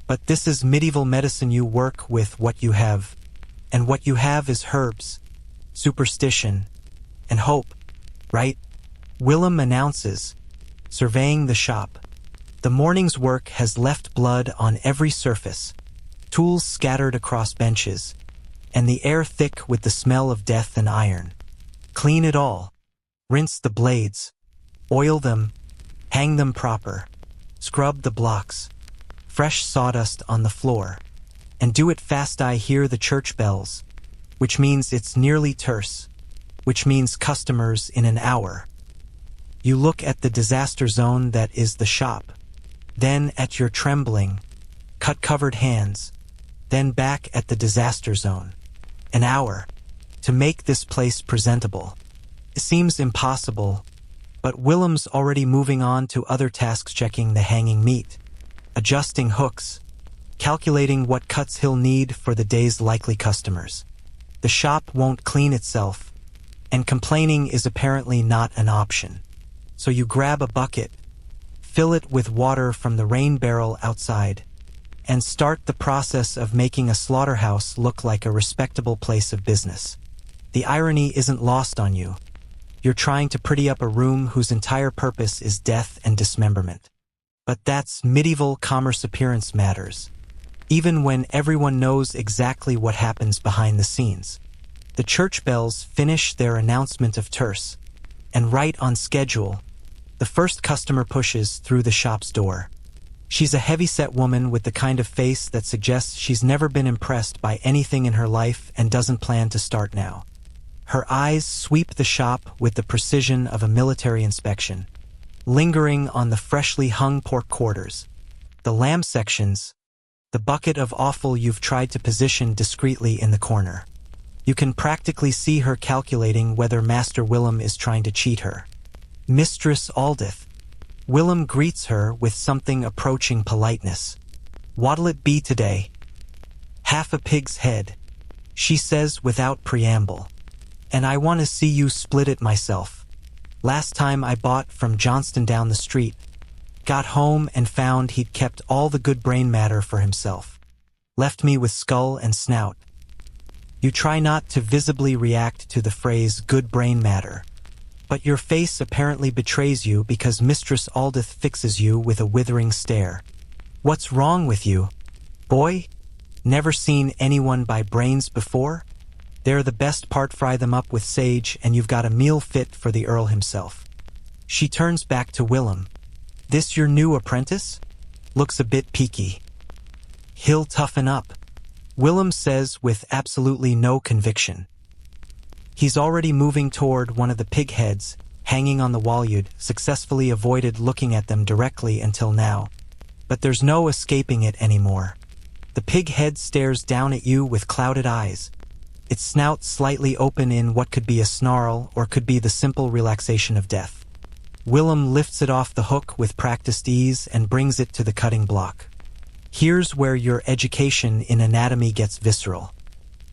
But this is medieval medicine. You work with what you have, and what you have is herbs, superstition, and hope, right? Willem announces, surveying the shop. The morning's work has left blood on every surface, tools scattered across benches, and the air thick with the smell of death and iron. Clean it all. Rinse the blades. Oil them. Hang them proper. Scrub the blocks. Fresh sawdust on the floor. And do it fast. I hear the church bells, which means it's nearly terse, which means customers in an hour. You look at the disaster zone that is the shop, then at your trembling, cut-covered hands, then back at the disaster zone. An hour to make this place presentable. It seems impossible, but Willem's already moving on to other tasks, checking the hanging meat, adjusting hooks, calculating what cuts he'll need for the day's likely customers. The shop won't clean itself, and complaining is apparently not an option. So you grab a bucket, fill it with water from the rain barrel outside, and start the process of making a slaughterhouse look like a respectable place of business. The irony isn't lost on you. You're trying to pretty up a room whose entire purpose is death and dismemberment. But that's medieval commerce. Appearance matters, even when everyone knows exactly what happens behind the scenes. The church bells finish their announcement of terse, and right on schedule, the first customer pushes through the shop's door. She's a heavy-set woman with the kind of face that suggests she's never been impressed by anything in her life and doesn't plan to start now. Her eyes sweep the shop with the precision of a military inspection, lingering on the freshly hung pork quarters, the lamb sections, the bucket of offal you've tried to position discreetly in the corner. You can practically see her calculating whether Master Willem is trying to cheat her. Mistress Aldith. Willem greets her with something approaching politeness. What'll it be today? Half a pig's head, she says without preamble. And I want to see you split it myself. Last time I bought from Johnston down the street, got home and found he'd kept all the good brain matter for himself. Left me with skull and snout. You try not to visibly react to the phrase good brain matter, but your face apparently betrays you because Mistress Aldith fixes you with a withering stare. What's wrong with you, boy? Never seen anyone buy brains before? They're the best part. Fry them up with sage and you've got a meal fit for the Earl himself. She turns back to Willem. This your new apprentice? Looks a bit peaky. He'll toughen up, Willem says with absolutely no conviction. He's already moving toward one of the pig heads, hanging on the wall. You'd successfully avoided looking at them directly until now, but there's no escaping it anymore. The pig head stares down at you with clouded eyes, its snout slightly open in what could be a snarl or could be the simple relaxation of death. Willem lifts it off the hook with practiced ease and brings it to the cutting block. Here's where your education in anatomy gets visceral.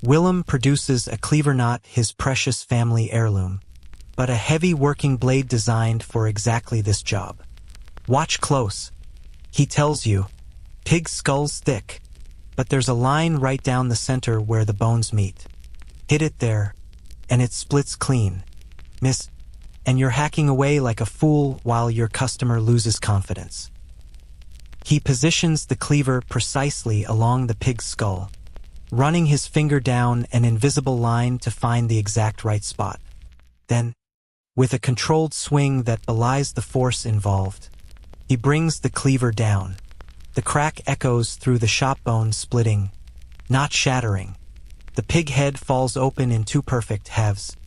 Willem produces a cleaver, not his precious family heirloom, but a heavy working blade designed for exactly this job. Watch close, he tells you. Pig skull's thick, but there's a line right down the center where the bones meet. Hit it there, and it splits clean. Miss, and you're hacking away like a fool while your customer loses confidence. He positions the cleaver precisely along the pig's skull, running his finger down an invisible line to find the exact right spot. Then, with a controlled swing that belies the force involved, he brings the cleaver down. The crack echoes through the shop bone, splitting, not shattering. The pig head falls open in two perfect halves,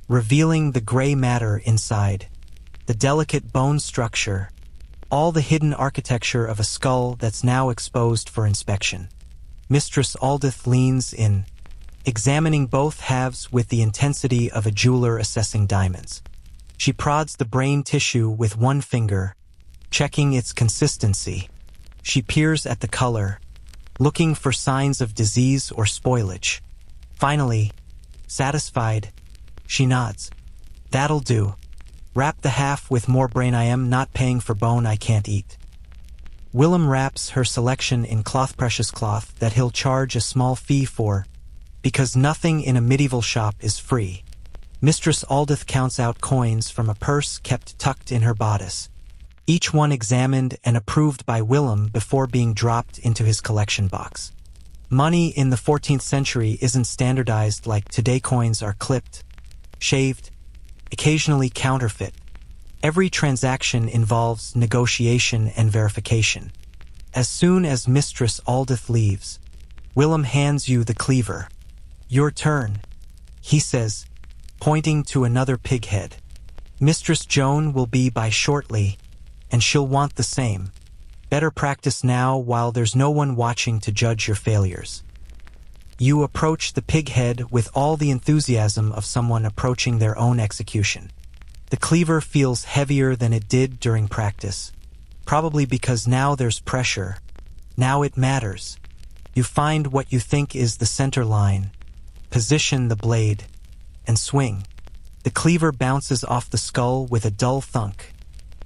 revealing the gray matter inside, the delicate bone structure, all the hidden architecture of a skull that's now exposed for inspection. Mistress Aldith leans in, examining both halves with the intensity of a jeweler assessing diamonds. She prods the brain tissue with one finger, checking its consistency. She peers at the color, looking for signs of disease or spoilage. Finally, satisfied, she nods. That'll do. Wrap the half with more brain. I am not paying for bone I can't eat. Willem wraps her selection in cloth, precious cloth that he'll charge a small fee for, because nothing in a medieval shop is free. Mistress Aldith counts out coins from a purse kept tucked in her bodice, each one examined and approved by Willem before being dropped into his collection box. Money in the 14th century isn't standardized like today. Coins are clipped, shaved, occasionally counterfeit. Every transaction involves negotiation and verification. As soon as Mistress Aldith leaves, Willem hands you the cleaver. "Your turn," he says, pointing to another pig head. "Mistress Joan will be by shortly, and she'll want the same. Better practice now while there's no one watching to judge your failures." You approach the pig head with all the enthusiasm of someone approaching their own execution. The cleaver feels heavier than it did during practice, probably because now there's pressure. Now it matters. You find what you think is the center line, position the blade, and swing. The cleaver bounces off the skull with a dull thunk,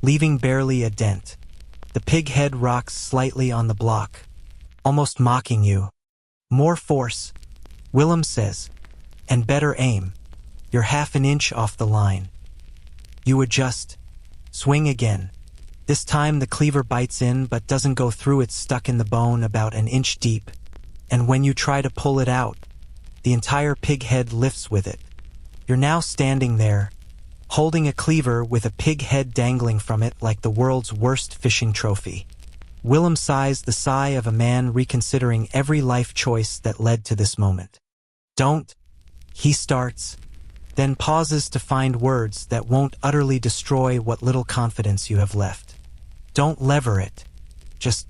leaving barely a dent. The pig head rocks slightly on the block, almost mocking you. "More force," Willem says, "and better aim. You're half an inch off the line." You adjust. Swing again. This time the cleaver bites in but doesn't go through. It's stuck in the bone about an inch deep, and when you try to pull it out, the entire pig head lifts with it. You're now standing there, holding a cleaver with a pig head dangling from it like the world's worst fishing trophy. Willem sighs the sigh of a man reconsidering every life choice that led to this moment. "Don't," he starts, then pauses to find words that won't utterly destroy what little confidence you have left. "Don't lever it. Just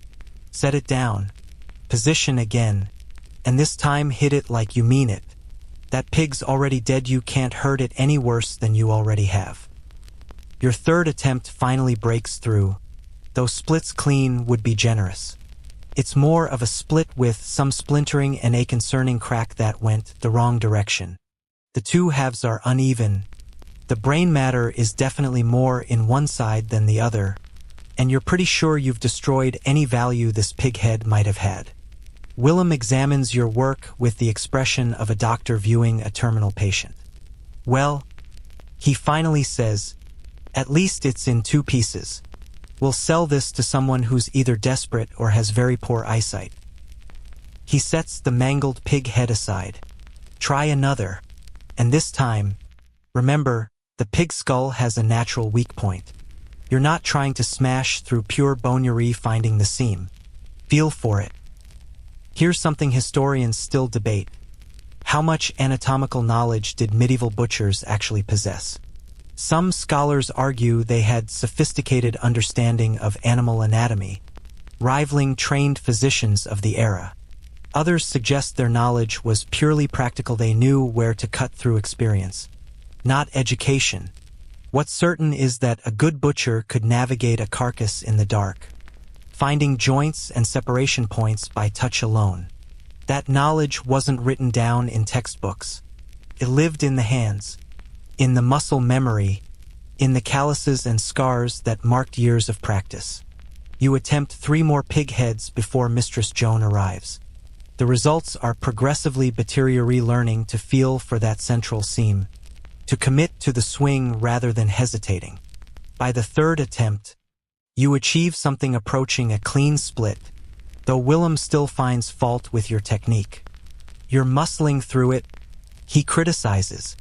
set it down. Position again, and this time hit it like you mean it. That pig's already dead. You can't hurt it any worse than you already have." Your third attempt finally breaks through, though splits clean would be generous. It's more of a split with some splintering and a concerning crack that went the wrong direction. The two halves are uneven. The brain matter is definitely more in one side than the other, and you're pretty sure you've destroyed any value this pig head might have had. Willem examines your work with the expression of a doctor viewing a terminal patient. "Well," he finally says, "at least it's in two pieces. We'll sell this to someone who's either desperate or has very poor eyesight." He sets the mangled pig head aside. "Try another. And this time, remember, the pig skull has a natural weak point. You're not trying to smash through pure bonery finding the seam. Feel for it." Here's something historians still debate. How much anatomical knowledge did medieval butchers actually possess? Some scholars argue they had sophisticated understanding of animal anatomy, rivaling trained physicians of the era. Others suggest their knowledge was purely practical. They knew where to cut through experience, not education. What's certain is that a good butcher could navigate a carcass in the dark, finding joints and separation points by touch alone. That knowledge wasn't written down in textbooks. It lived in the hands, in the muscle memory, in the calluses and scars that marked years of practice. You attempt 3 more pig heads before Mistress Joan arrives. The results are progressively learning to feel for that central seam, to commit to the swing rather than hesitating. By the third attempt, you achieve something approaching a clean split, though Willem still finds fault with your technique. "You're muscling through it," he criticizes.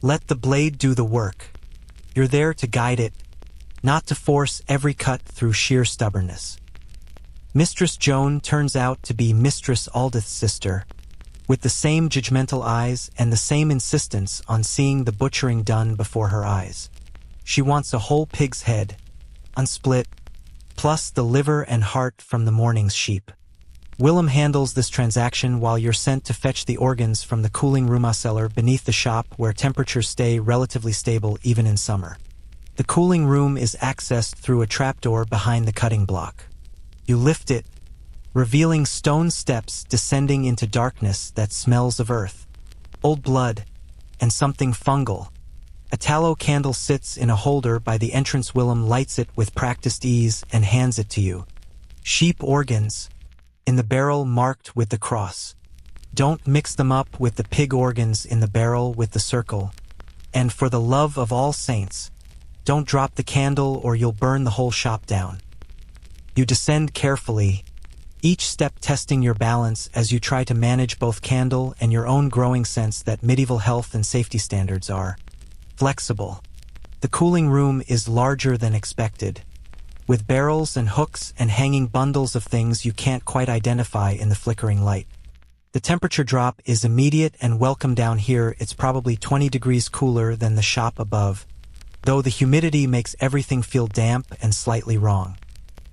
"Let the blade do the work. You're there to guide it, not to force every cut through sheer stubbornness." Mistress Joan turns out to be Mistress Aldith's sister, with the same judgmental eyes and the same insistence on seeing the butchering done before her eyes. She wants a whole pig's head, unsplit, plus the liver and heart from the morning's sheep. Willem handles this transaction while you're sent to fetch the organs from the cooling room cellar beneath the shop where temperatures stay relatively stable even in summer. The cooling room is accessed through a trapdoor behind the cutting block. You lift it, revealing stone steps descending into darkness that smells of earth, old blood, and something fungal. A tallow candle sits in a holder by the entrance. Willem lights it with practiced ease and hands it to you. Sheep organs, in the barrel marked with the cross. Don't mix them up with the pig organs in the barrel with the circle. And for the love of all saints, don't drop the candle or you'll burn the whole shop down. You descend carefully, each step testing your balance as you try to manage both candle and your own growing sense that medieval health and safety standards are flexible. The cooling room is larger than expected, with barrels and hooks and hanging bundles of things you can't quite identify in the flickering light. The temperature drop is immediate and welcome. Down here. It's probably 20 degrees cooler than the shop above, though the humidity makes everything feel damp and slightly wrong.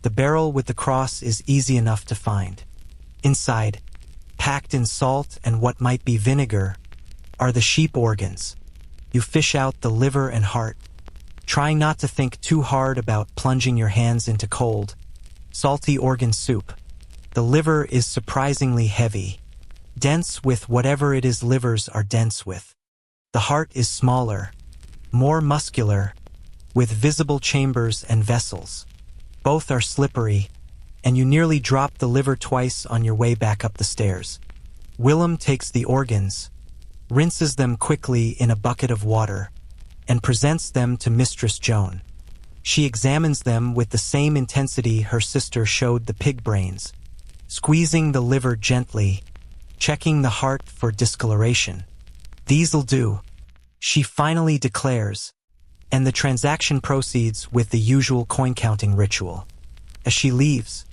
The barrel with the cross is easy enough to find. Inside, packed in salt and what might be vinegar, are the sheep organs. You fish out the liver and heart, trying not to think too hard about plunging your hands into cold, salty organ soup. The liver is surprisingly heavy, dense with whatever it is livers are dense with. The heart is smaller, more muscular, with visible chambers and vessels. Both are slippery, and you nearly drop the liver twice on your way back up the stairs. Willem takes the organs, rinses them quickly in a bucket of water, and presents them to Mistress Joan. She examines them with the same intensity her sister showed the pig brains, squeezing the liver gently, checking the heart for discoloration. "These'll do," she finally declares, and the transaction proceeds with the usual coin-counting ritual. As she leaves,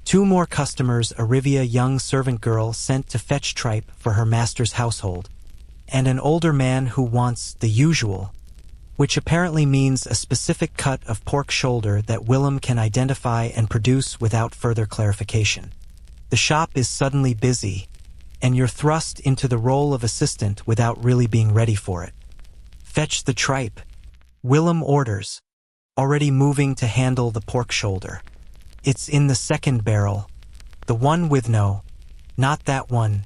2 more customers arrive: a young servant girl sent to fetch tripe for her master's household, and an older man who wants the usual, which apparently means a specific cut of pork shoulder that Willem can identify and produce without further clarification. The shop is suddenly busy, and you're thrust into the role of assistant without really being ready for it. "Fetch the tripe," Willem orders, already moving to handle the pork shoulder. It's in the second barrel, the one with not that one,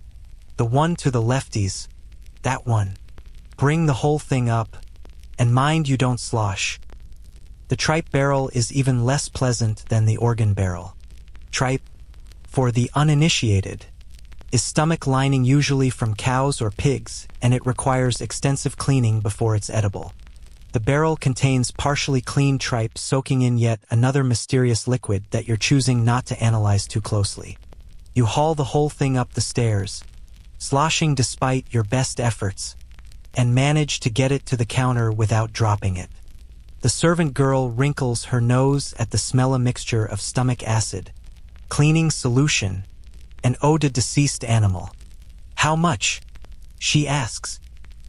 the one to the lefties, that one. Bring the whole thing up, and mind you don't slosh. The tripe barrel is even less pleasant than the organ barrel. Tripe, for the uninitiated, is stomach lining usually from cows or pigs, and it requires extensive cleaning before it's edible. The barrel contains partially cleaned tripe soaking in yet another mysterious liquid that you're choosing not to analyze too closely. You haul the whole thing up the stairs, sloshing despite your best efforts, and manage to get it to the counter without dropping it. The servant girl wrinkles her nose at the smell: a mixture of stomach acid, cleaning solution, and eau de deceased animal. "How much?" she asks,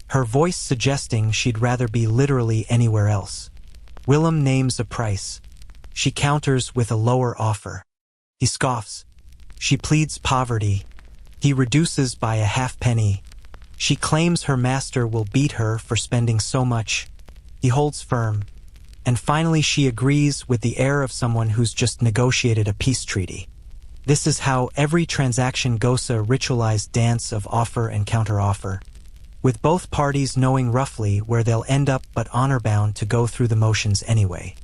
her voice suggesting she'd rather be literally anywhere else. Willem names a price. She counters with a lower offer. He scoffs. She pleads poverty. He reduces by a halfpenny. She claims her master will beat her for spending so much. He holds firm. And finally she agrees with the air of someone who's just negotiated a peace treaty. This is how every transaction goes: a ritualized dance of offer and counteroffer, with both parties knowing roughly where they'll end up but honor-bound to go through the motions anyway.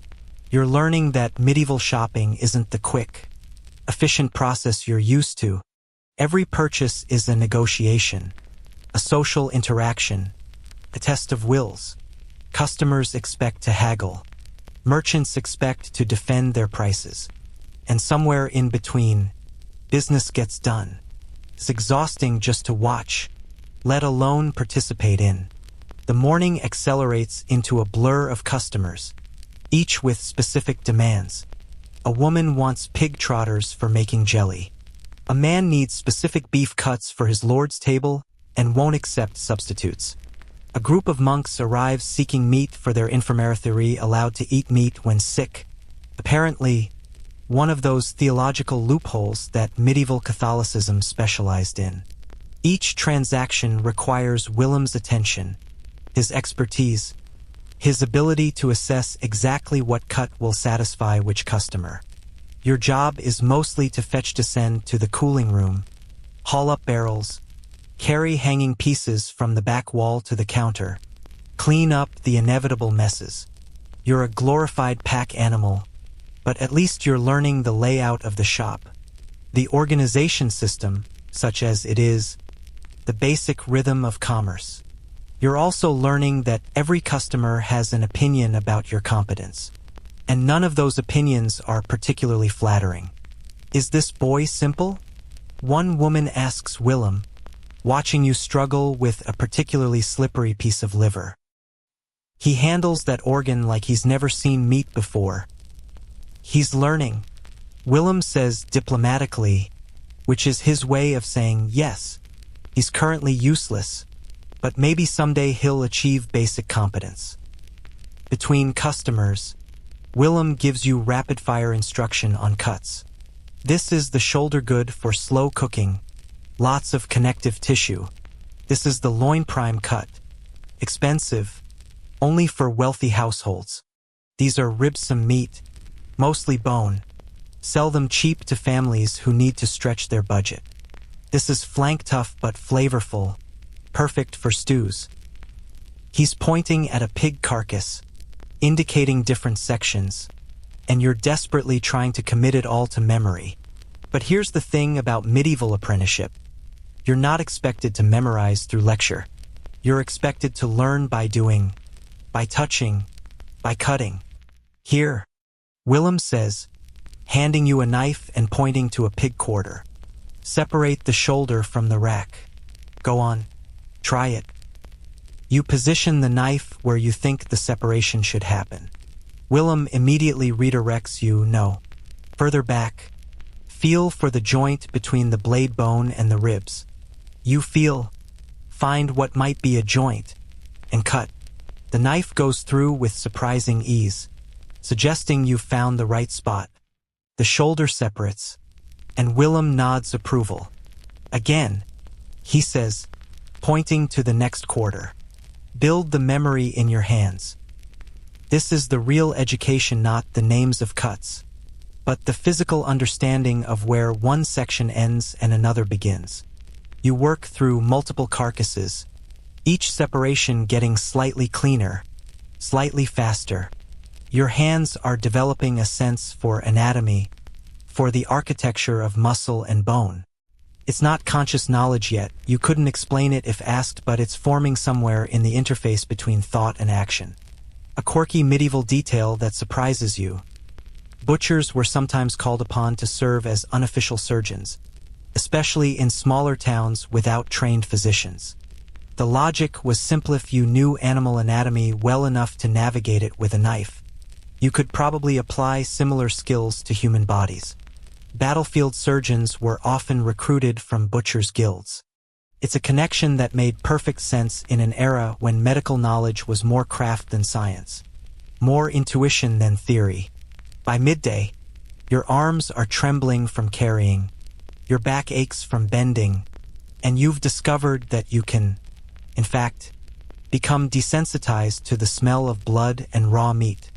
You're learning that medieval shopping isn't the quick, efficient process you're used to. Every purchase is a negotiation, a social interaction, a test of wills. Customers expect to haggle. Merchants expect to defend their prices. And somewhere in between, business gets done. It's exhausting just to watch, let alone participate in. The morning accelerates into a blur of customers, each with specific demands. A woman wants pig trotters for making jelly. A man needs specific beef cuts for his lord's table and won't accept substitutes. A group of monks arrives seeking meat for their infirmary, allowed to eat meat when sick. Apparently, one of those theological loopholes that medieval Catholicism specialized in. Each transaction requires Willem's attention, his expertise, his ability to assess exactly what cut will satisfy which customer. Your job is mostly to descend to the cooling room, haul up barrels, carry hanging pieces from the back wall to the counter, clean up the inevitable messes. You're a glorified pack animal, but at least you're learning the layout of the shop, the organization system, such as it is, the basic rhythm of commerce. You're also learning that every customer has an opinion about your competence. And none of those opinions are particularly flattering. Is this boy simple? One woman asks Willem, watching you struggle with a particularly slippery piece of liver. He handles that organ like he's never seen meat before. He's learning, Willem says diplomatically, which is his way of saying yes, he's currently useless, but maybe someday he'll achieve basic competence. Between customers, Willem gives you rapid-fire instruction on cuts. This is the shoulder good for slow cooking, lots of connective tissue. This is the loin prime cut, expensive, only for wealthy households. These are ribsome meat, mostly bone. Sell them cheap to families who need to stretch their budget. This is flank tough but flavorful, perfect for stews. He's pointing at a pig carcass, indicating different sections, and you're desperately trying to commit it all to memory. But here's the thing about medieval apprenticeship. You're not expected to memorize through lecture. You're expected to learn by doing, by touching, by cutting. Here, Willem says, handing you a knife and pointing to a pig quarter. Separate the shoulder from the rack. Go on, try it. You position the knife where you think the separation should happen. Willem immediately redirects you, no. Further back. Feel for the joint between the blade bone and the ribs. You feel, find what might be a joint, and cut. The knife goes through with surprising ease, suggesting you've found the right spot. The shoulder separates, and Willem nods approval. Again, he says, pointing to the next quarter. Build the memory in your hands. This is the real education, not the names of cuts, but the physical understanding of where one section ends and another begins. You work through multiple carcasses, each separation getting slightly cleaner, slightly faster. Your hands are developing a sense for anatomy, for the architecture of muscle and bone. It's not conscious knowledge yet, you couldn't explain it if asked, but it's forming somewhere in the interface between thought and action. A quirky medieval detail that surprises you. Butchers were sometimes called upon to serve as unofficial surgeons, especially in smaller towns without trained physicians. The logic was simple: if you knew animal anatomy well enough to navigate it with a knife, you could probably apply similar skills to human bodies. Battlefield surgeons were often recruited from butchers' guilds. It's a connection that made perfect sense in an era when medical knowledge was more craft than science, more intuition than theory. By midday, your arms are trembling from carrying, your back aches from bending, and you've discovered that you can, in fact, become desensitized to the smell of blood and raw meat.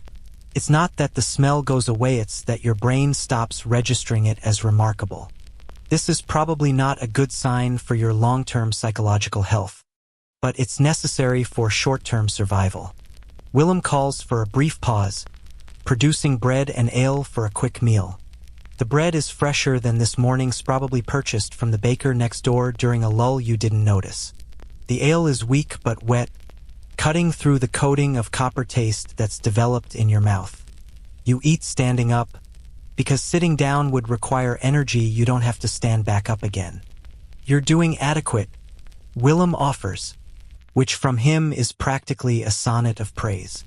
It's not that the smell goes away, it's that your brain stops registering it as remarkable. This is probably not a good sign for your long-term psychological health, but it's necessary for short-term survival. Willem calls for a brief pause, producing bread and ale for a quick meal. The bread is fresher than this morning's, probably purchased from the baker next door during a lull you didn't notice. The ale is weak but wet, cutting through the coating of copper taste that's developed in your mouth. You eat standing up, because sitting down would require energy you don't have to stand back up again. You're doing adequate, Willem offers, which from him is practically a sonnet of praise.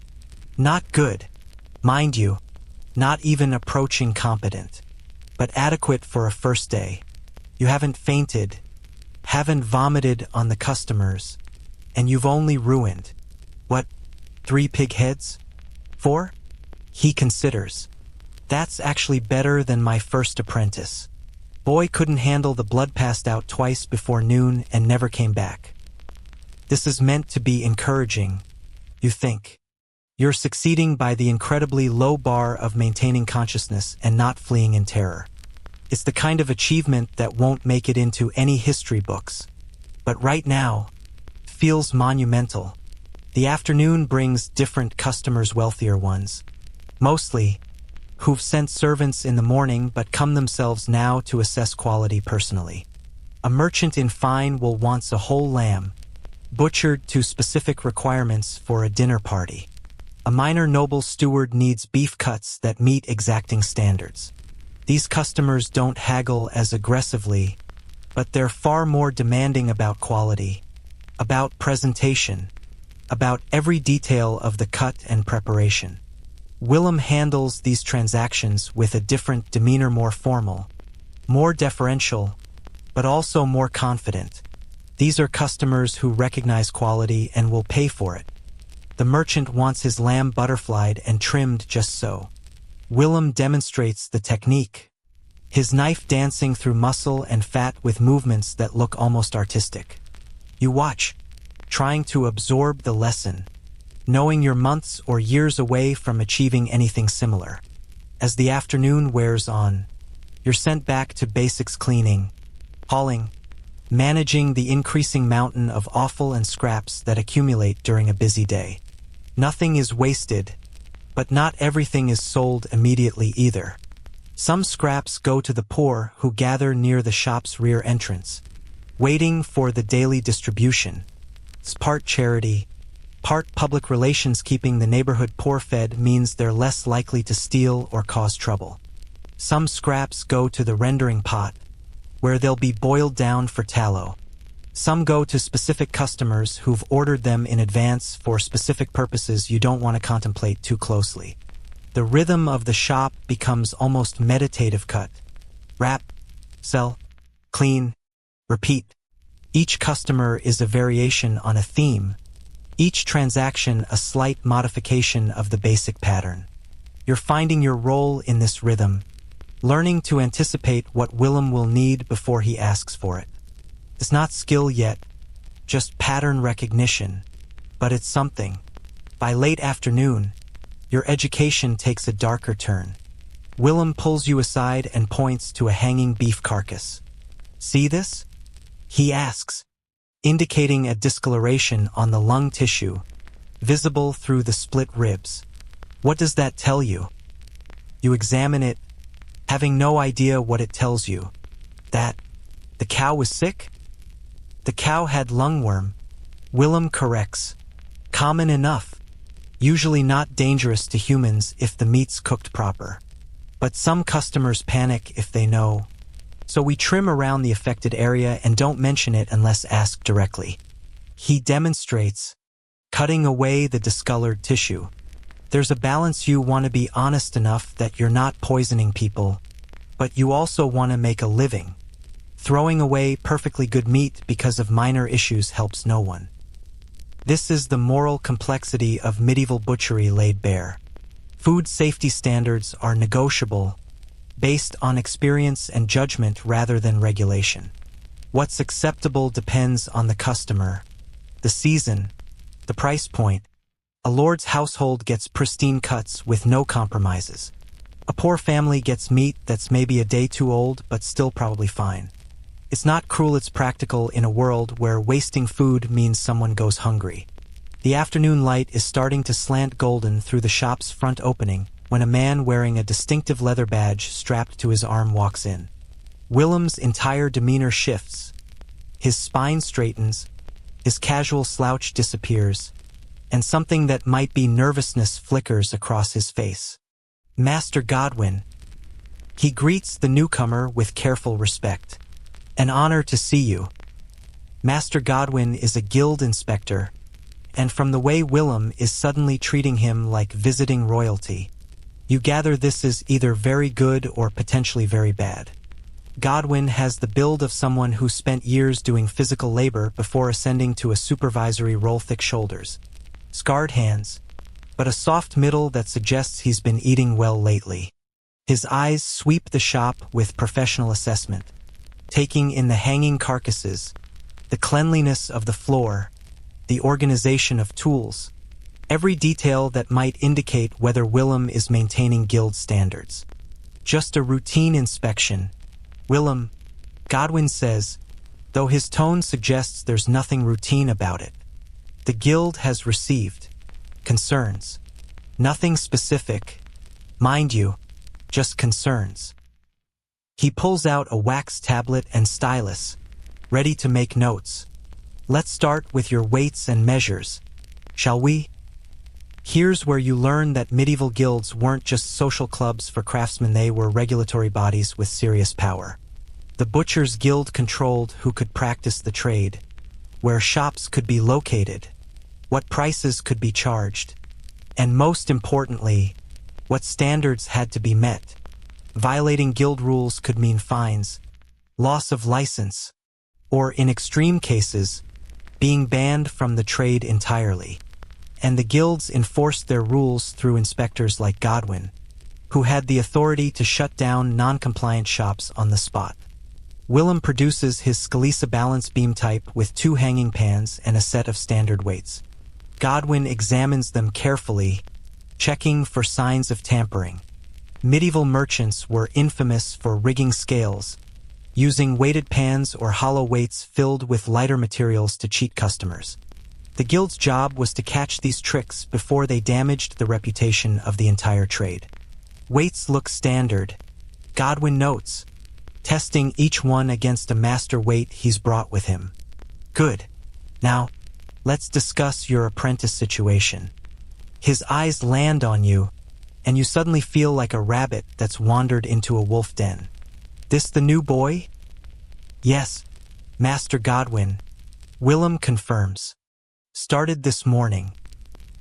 Not good, mind you, not even approaching competent, but adequate for a first day. You haven't fainted, haven't vomited on the customers, and you've only ruined, what, 3 pig heads? 4? He considers. That's actually better than my first apprentice. Boy couldn't handle the blood, passed out twice before noon and never came back. This is meant to be encouraging, you think. You're succeeding by the incredibly low bar of maintaining consciousness and not fleeing in terror. It's the kind of achievement that won't make it into any history books. But right now, feels monumental. The afternoon brings different customers, wealthier ones, mostly, who've sent servants in the morning but come themselves now to assess quality personally. A merchant in fine wool wants a whole lamb, butchered to specific requirements for a dinner party. A minor noble steward needs beef cuts that meet exacting standards. These customers don't haggle as aggressively, but they're far more demanding about quality, about presentation, about every detail of the cut and preparation. Willem handles these transactions with a different demeanor, more formal, more deferential, but also more confident. These are customers who recognize quality and will pay for it. The merchant wants his lamb butterflied and trimmed just so. Willem demonstrates the technique, his knife dancing through muscle and fat with movements that look almost artistic. You watch, trying to absorb the lesson, knowing you're months or years away from achieving anything similar. As the afternoon wears on, you're sent back to basics: cleaning, hauling, managing the increasing mountain of offal and scraps that accumulate during a busy day. Nothing is wasted, but not everything is sold immediately either. Some scraps go to the poor who gather near the shop's rear entrance, waiting for the daily distribution. It's part charity, part public relations. Keeping the neighborhood poor fed means they're less likely to steal or cause trouble. Some scraps go to the rendering pot, where they'll be boiled down for tallow. Some go to specific customers who've ordered them in advance for specific purposes you don't want to contemplate too closely. The rhythm of the shop becomes almost meditative: cut, wrap, sell, clean, repeat. Each customer is a variation on a theme, each transaction a slight modification of the basic pattern. You're finding your role in this rhythm, learning to anticipate what Willem will need before he asks for it. It's not skill yet, just pattern recognition, but it's something. By late afternoon, your education takes a darker turn. Willem pulls you aside and points to a hanging beef carcass. "See this?" he asks, indicating a discoloration on the lung tissue, visible through the split ribs. "What does that tell you?" You examine it, having no idea what it tells you. That the cow was sick? The cow had lungworm. Willem corrects. Common enough. Usually not dangerous to humans if the meat's cooked proper. But some customers panic if they know. So we trim around the affected area and don't mention it unless asked directly. He demonstrates, cutting away the discolored tissue. There's a balance. You want to be honest enough that you're not poisoning people, but you also want to make a living. Throwing away perfectly good meat because of minor issues helps no one. This is the moral complexity of medieval butchery laid bare. Food safety standards are negotiable, based on experience and judgment rather than regulation. What's acceptable depends on the customer, the season, the price point. A lord's household gets pristine cuts with no compromises. A poor family gets meat that's maybe a day too old but still probably fine. It's not cruel, it's practical in a world where wasting food means someone goes hungry. The afternoon light is starting to slant golden through the shop's front opening when a man wearing a distinctive leather badge strapped to his arm walks in. Willem's entire demeanor shifts. His spine straightens, his casual slouch disappears, and something that might be nervousness flickers across his face. "Master Godwin." He greets the newcomer with careful respect. "An honor to see you." Master Godwin is a guild inspector, and from the way Willem is suddenly treating him like visiting royalty, you gather this is either very good or potentially very bad. Godwin has the build of someone who spent years doing physical labor before ascending to a supervisory role. Thick shoulders, scarred hands, but a soft middle that suggests he's been eating well lately. His eyes sweep the shop with professional assessment, taking in the hanging carcasses, the cleanliness of the floor, the organization of tools, every detail that might indicate whether Willem is maintaining guild standards. "Just a routine inspection, Willem," Godwin says, though his tone suggests there's nothing routine about it. "The guild has received concerns. Nothing specific, mind you, just concerns." He pulls out a wax tablet and stylus, ready to make notes. Let's start with your weights and measures, shall we? Here's where you learn that medieval guilds weren't just social clubs for craftsmen, they were regulatory bodies with serious power. The Butchers' Guild controlled who could practice the trade, where shops could be located, what prices could be charged, and most importantly, what standards had to be met. Violating guild rules could mean fines, loss of license, or in extreme cases, being banned from the trade entirely. And the guilds enforced their rules through inspectors like Godwin, who had the authority to shut down non-compliant shops on the spot. Willem produces his Scalisa balance beam type with 2 hanging pans and a set of standard weights. Godwin examines them carefully, checking for signs of tampering. Medieval merchants were infamous for rigging scales, using weighted pans or hollow weights filled with lighter materials to cheat customers. The guild's job was to catch these tricks before they damaged the reputation of the entire trade. Weights look standard, Godwin notes, testing each one against a master weight he's brought with him. Good. Now, let's discuss your apprentice situation. His eyes land on you, and you suddenly feel like a rabbit that's wandered into a wolf den. This the new boy? Yes, Master Godwin. Willem confirms. Started this morning.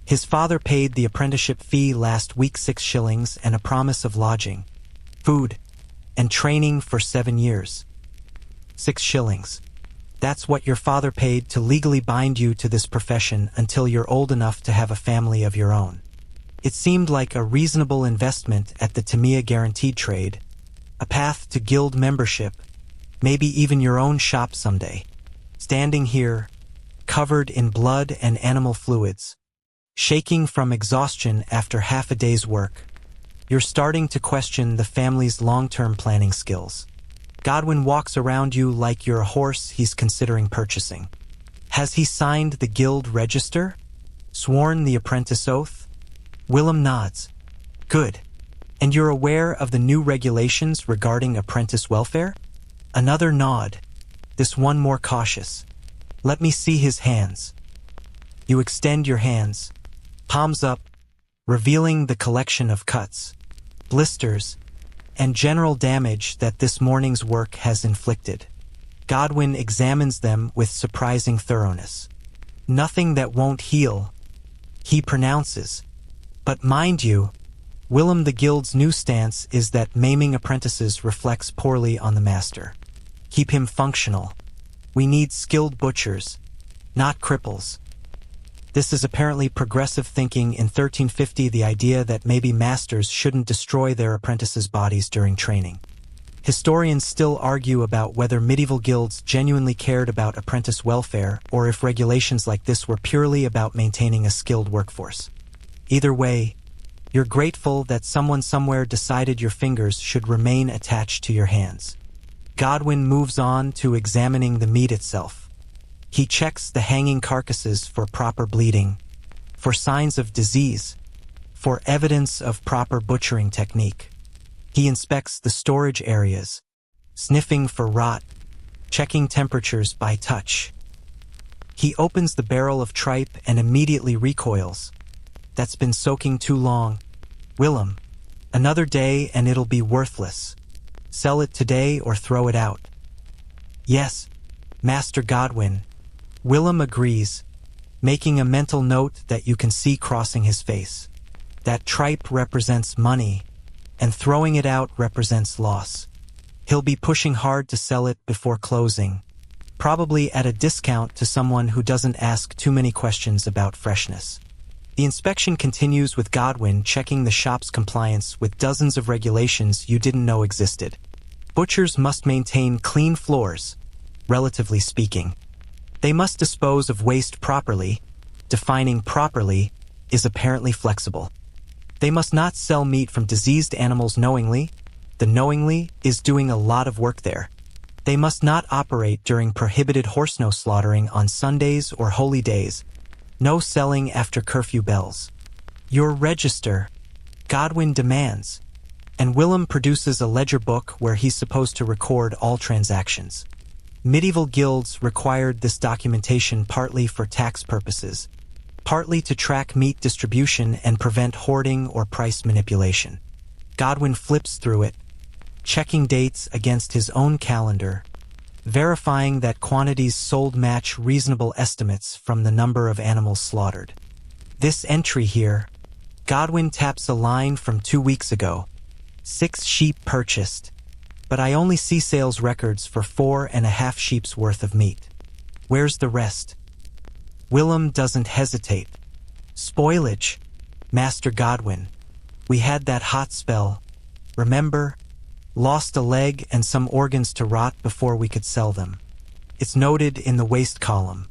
His father paid the apprenticeship fee last week, 6 shillings, and a promise of lodging, food, and training for 7 years. 6 shillings. That's what your father paid to legally bind you to this profession until you're old enough to have a family of your own. It seemed like a reasonable investment at the Tamiya guaranteed trade, a path to guild membership, maybe even your own shop someday. Standing here, covered in blood and animal fluids, shaking from exhaustion after half a day's work, you're starting to question the family's long-term planning skills. Godwin walks around you like you're a horse he's considering purchasing. Has he signed the guild register? Sworn the apprentice oath? Willem nods. Good. And you're aware of the new regulations regarding apprentice welfare? Another nod, this one more cautious. Let me see his hands. You extend your hands, palms up, revealing the collection of cuts, blisters, and general damage that this morning's work has inflicted. Godwin examines them with surprising thoroughness. Nothing that won't heal, he pronounces. But mind you, Willem the Guild's new stance is that maiming apprentices reflects poorly on the master. Keep him functional. We need skilled butchers, not cripples. This is apparently progressive thinking in 1350, the idea that maybe masters shouldn't destroy their apprentices' bodies during training. Historians still argue about whether medieval guilds genuinely cared about apprentice welfare or if regulations like this were purely about maintaining a skilled workforce. Either way, you're grateful that someone somewhere decided your fingers should remain attached to your hands. Godwin moves on to examining the meat itself. He checks the hanging carcasses for proper bleeding, for signs of disease, for evidence of proper butchering technique. He inspects the storage areas, sniffing for rot, checking temperatures by touch. He opens the barrel of tripe and immediately recoils. That's been soaking too long. Willem, another day and it'll be worthless. Sell it today or throw it out. Yes, Master Godwin. Willem agrees, making a mental note that you can see crossing his face. That tripe represents money, and throwing it out represents loss. He'll be pushing hard to sell it before closing, probably at a discount to someone who doesn't ask too many questions about freshness. The inspection continues with Godwin checking the shop's compliance with dozens of regulations you didn't know existed. Butchers must maintain clean floors, relatively speaking. They must dispose of waste properly. Defining properly is apparently flexible. They must not sell meat from diseased animals knowingly. The knowingly is doing a lot of work there. They must not operate during prohibited horse nose slaughtering on Sundays or holy days. No selling after curfew bells. Your register, Godwin demands, and Willem produces a ledger book where he's supposed to record all transactions. Medieval guilds required this documentation partly for tax purposes, partly to track meat distribution and prevent hoarding or price manipulation. Godwin flips through it, checking dates against his own calendar, verifying that quantities sold match reasonable estimates from the number of animals slaughtered. This entry here, Godwin taps a line from 2 weeks ago. 6 sheep purchased, but I only see sales records for 4.5 sheep's worth of meat. Where's the rest? Willem doesn't hesitate. Spoilage, Master Godwin. We had that hot spell, remember? Lost a leg and some organs to rot before we could sell them. It's noted in the waste column.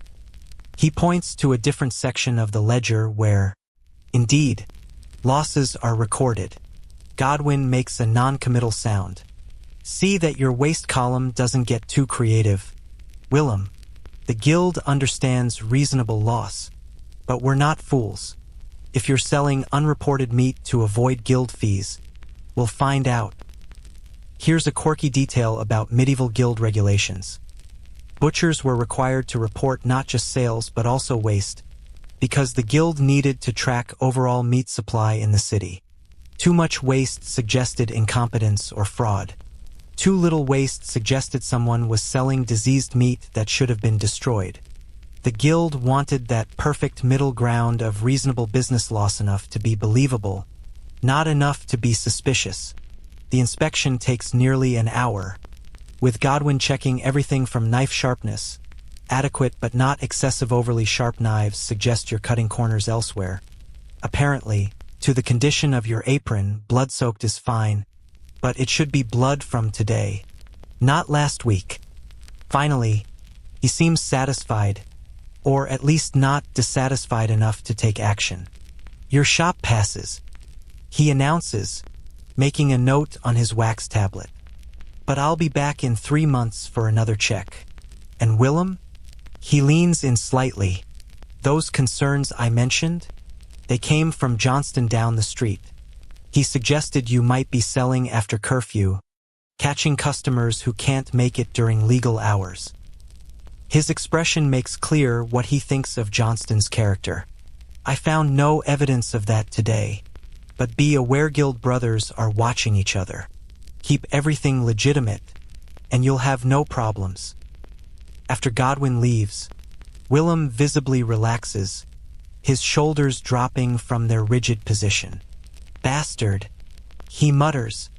He points to a different section of the ledger where, indeed, losses are recorded. Godwin makes a non-committal sound. See that your waste column doesn't get too creative. Willem, the guild understands reasonable loss, but we're not fools. If you're selling unreported meat to avoid guild fees, we'll find out. Here's a quirky detail about medieval guild regulations. Butchers were required to report not just sales but also waste, because the guild needed to track overall meat supply in the city. Too much waste suggested incompetence or fraud. Too little waste suggested someone was selling diseased meat that should have been destroyed. The guild wanted that perfect middle ground of reasonable business loss enough to be believable, not enough to be suspicious. The inspection takes nearly an hour, with Godwin checking everything from knife sharpness. Adequate but not excessive overly sharp knives suggest you're cutting corners elsewhere. Apparently, to the condition of your apron, blood-soaked is fine, but it should be blood from today, not last week. Finally, he seems satisfied, or at least not dissatisfied enough to take action. Your shop passes, he announces, making a note on his wax tablet. But I'll be back in 3 months for another check. And Willem? He leans in slightly. Those concerns I mentioned? They came from Johnston down the street. He suggested you might be selling after curfew, catching customers who can't make it during legal hours. His expression makes clear what he thinks of Johnston's character. I found no evidence of that today. But be aware guild brothers are watching each other. Keep everything legitimate, and you'll have no problems. After Godwin leaves, Willem visibly relaxes, his shoulders dropping from their rigid position. Bastard, he mutters,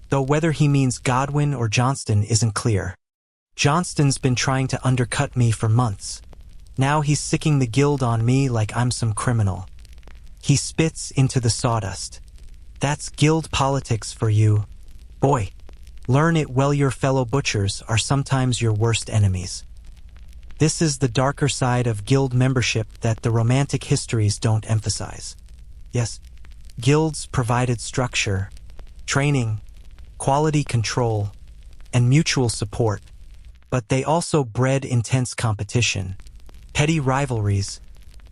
though whether he means Godwin or Johnston isn't clear. Johnston's been trying to undercut me for months. Now he's sicking the guild on me like I'm some criminal. He spits into the sawdust. That's guild politics for you. Boy, learn it well. Your fellow butchers are sometimes your worst enemies. This is the darker side of guild membership that the romantic histories don't emphasize. Yes, guilds provided structure, training, quality control, and mutual support, but they also bred intense competition, petty rivalries,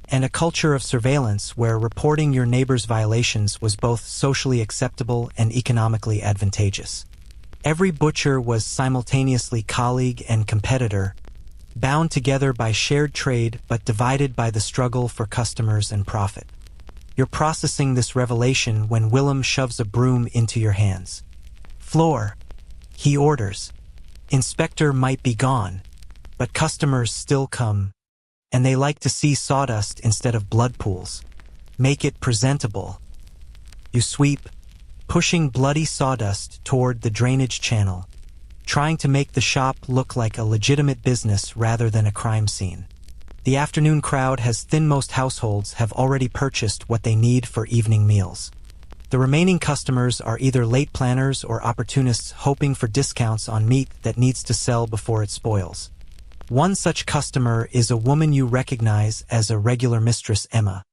and a culture of surveillance where reporting your neighbor's violations was both socially acceptable and economically advantageous. Every butcher was simultaneously colleague and competitor, bound together by shared trade but divided by the struggle for customers and profit. You're processing this revelation when Willem shoves a broom into your hands. Floor, he orders. Inspector might be gone, but customers still come, and they like to see sawdust instead of blood pools. Make it presentable. You sweep, pushing bloody sawdust toward the drainage channel, trying to make the shop look like a legitimate business rather than a crime scene. The afternoon crowd has thin. Most households have already purchased what they need for evening meals. The remaining customers are either late planners or opportunists hoping for discounts on meat that needs to sell before it spoils. One such customer is a woman you recognize as a regular Mistress Emma,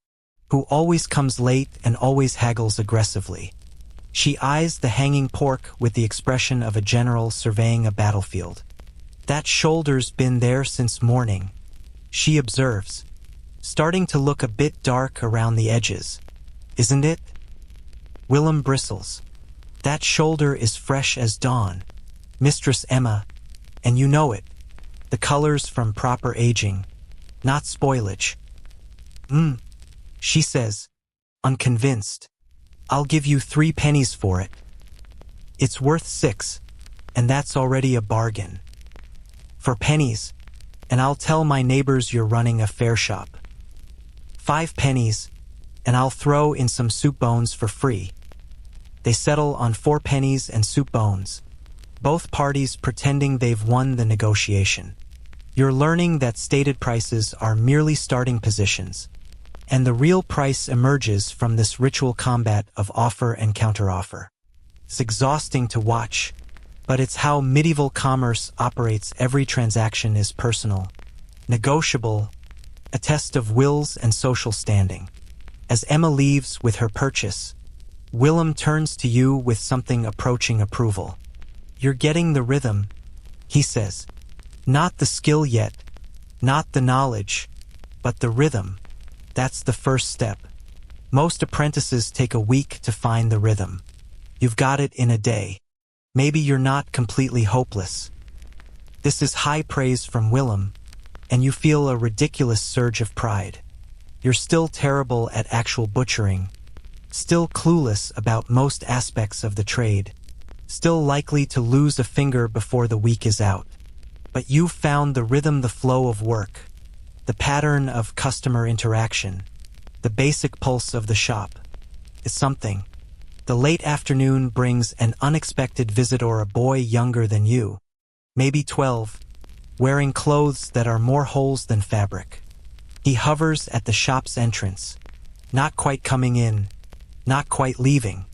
who always comes late and always haggles aggressively. She eyes the hanging pork with the expression of a general surveying a battlefield. That shoulder's been there since morning, she observes, starting to look a bit dark around the edges. Isn't it? Willem bristles. That shoulder is fresh as dawn, Mistress Emma, and you know it. the colors from proper aging, not spoilage. She says, unconvinced. I'll give you 3 pennies for it. It's worth 6, and that's already a bargain. For pennies, and I'll tell my neighbors you're running a fair shop. 5 pennies, and I'll throw in some soup bones for free. They settle on 4 pennies and soup bones, both parties pretending they've won the negotiation. You're learning that stated prices are merely starting positions, and the real price emerges from this ritual combat of offer and counteroffer. It's exhausting to watch, but it's how medieval commerce operates. Every transaction is personal, negotiable, a test of wills and social standing. As Emma leaves with her purchase, Willem turns to you with something approaching approval. You're getting the rhythm, he says. Not the skill yet, not the knowledge, but the rhythm. That's the first step. Most apprentices take a week to find the rhythm. You've got it in a day. Maybe you're not completely hopeless. This is high praise from Willem, and you feel a ridiculous surge of pride. You're still terrible at actual butchering, still clueless about most aspects of the trade, still likely to lose a finger before the week is out. But you've found the rhythm, the flow of work, the pattern of customer interaction, the basic pulse of the shop. It's something. The late afternoon brings an unexpected visitor, a boy younger than you, maybe 12, wearing clothes that are more holes than fabric. He hovers at the shop's entrance, not quite coming in, not quite leaving.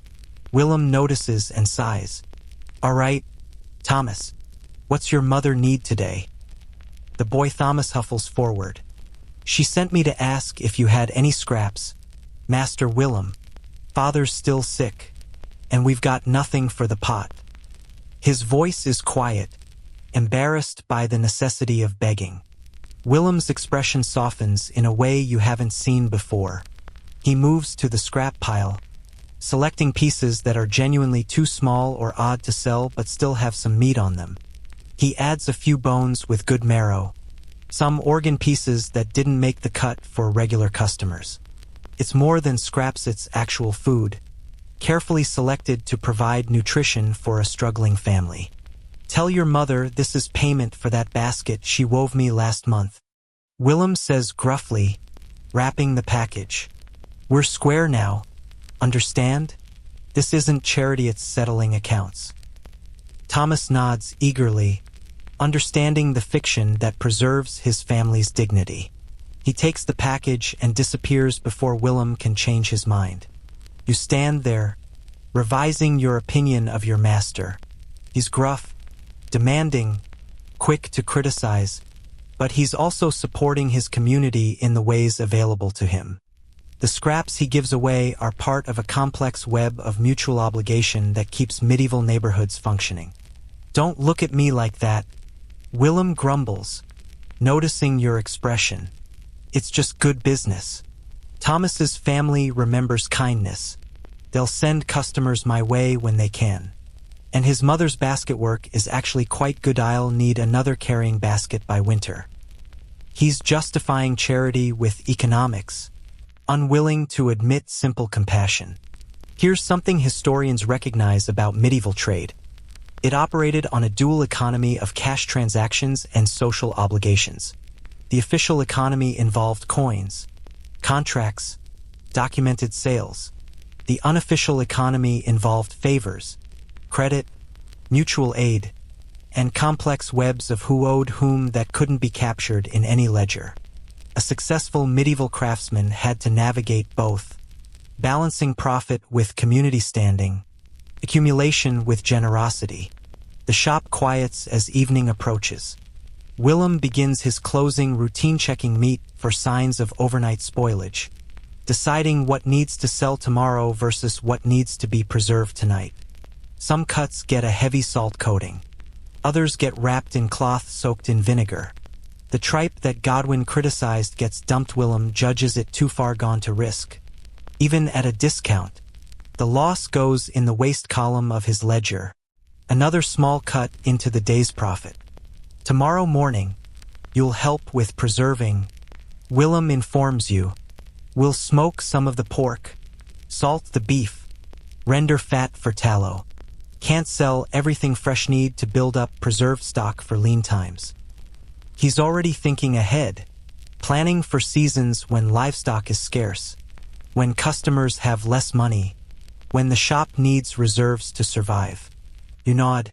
Willem notices and sighs. All right, Thomas, what's your mother need today? The boy Thomas huffles forward. She sent me to ask if you had any scraps, Master Willem. Father's still sick, and we've got nothing for the pot. His voice is quiet, embarrassed by the necessity of begging. Willem's expression softens in a way you haven't seen before. He moves to the scrap pile, selecting pieces that are genuinely too small or odd to sell but still have some meat on them. He adds a few bones with good marrow, some organ pieces that didn't make the cut for regular customers. It's more than scraps, it's actual food, carefully selected to provide nutrition for a struggling family. Tell your mother this is payment for that basket she wove me last month, Willem says gruffly, wrapping the package. We're square now, understand? This isn't charity, it's settling accounts. Thomas nods eagerly, understanding the fiction that preserves his family's dignity. He takes the package and disappears before Willem can change his mind. You stand there, revising your opinion of your master. He's gruff, demanding, quick to criticize, but he's also supporting his community in the ways available to him. The scraps he gives away are part of a complex web of mutual obligation that keeps medieval neighborhoods functioning. Don't look at me like that, Willem grumbles, noticing your expression. It's just good business. Thomas's family remembers kindness. They'll send customers my way when they can. And his mother's basket work is actually quite good. I'll need another carrying basket by winter. He's justifying charity with economics, unwilling to admit simple compassion. Here's something historians recognize about medieval trade. It operated on a dual economy of cash transactions and social obligations. The official economy involved coins, contracts, documented sales. The unofficial economy involved favors, credit, mutual aid, and complex webs of who owed whom that couldn't be captured in any ledger. A successful medieval craftsman had to navigate both, balancing profit with community standing, accumulation with generosity. The shop quiets as evening approaches. Willem begins his closing routine, checking meat for signs of overnight spoilage, deciding what needs to sell tomorrow versus what needs to be preserved tonight. Some cuts get a heavy salt coating. Others get wrapped in cloth soaked in vinegar. The tripe that Godwin criticized gets dumped. Willem judges it too far gone to risk. Even at a discount, the loss goes in the waste column of his ledger. Another small cut into the day's profit. Tomorrow morning, You'll help with preserving. Willem informs you. We'll smoke some of the pork, salt the beef, render fat for tallow. Can't sell everything fresh, need to build up preserved stock for lean times. He's already thinking ahead, planning for seasons when livestock is scarce, when customers have less money, when the shop needs reserves to survive. You nod,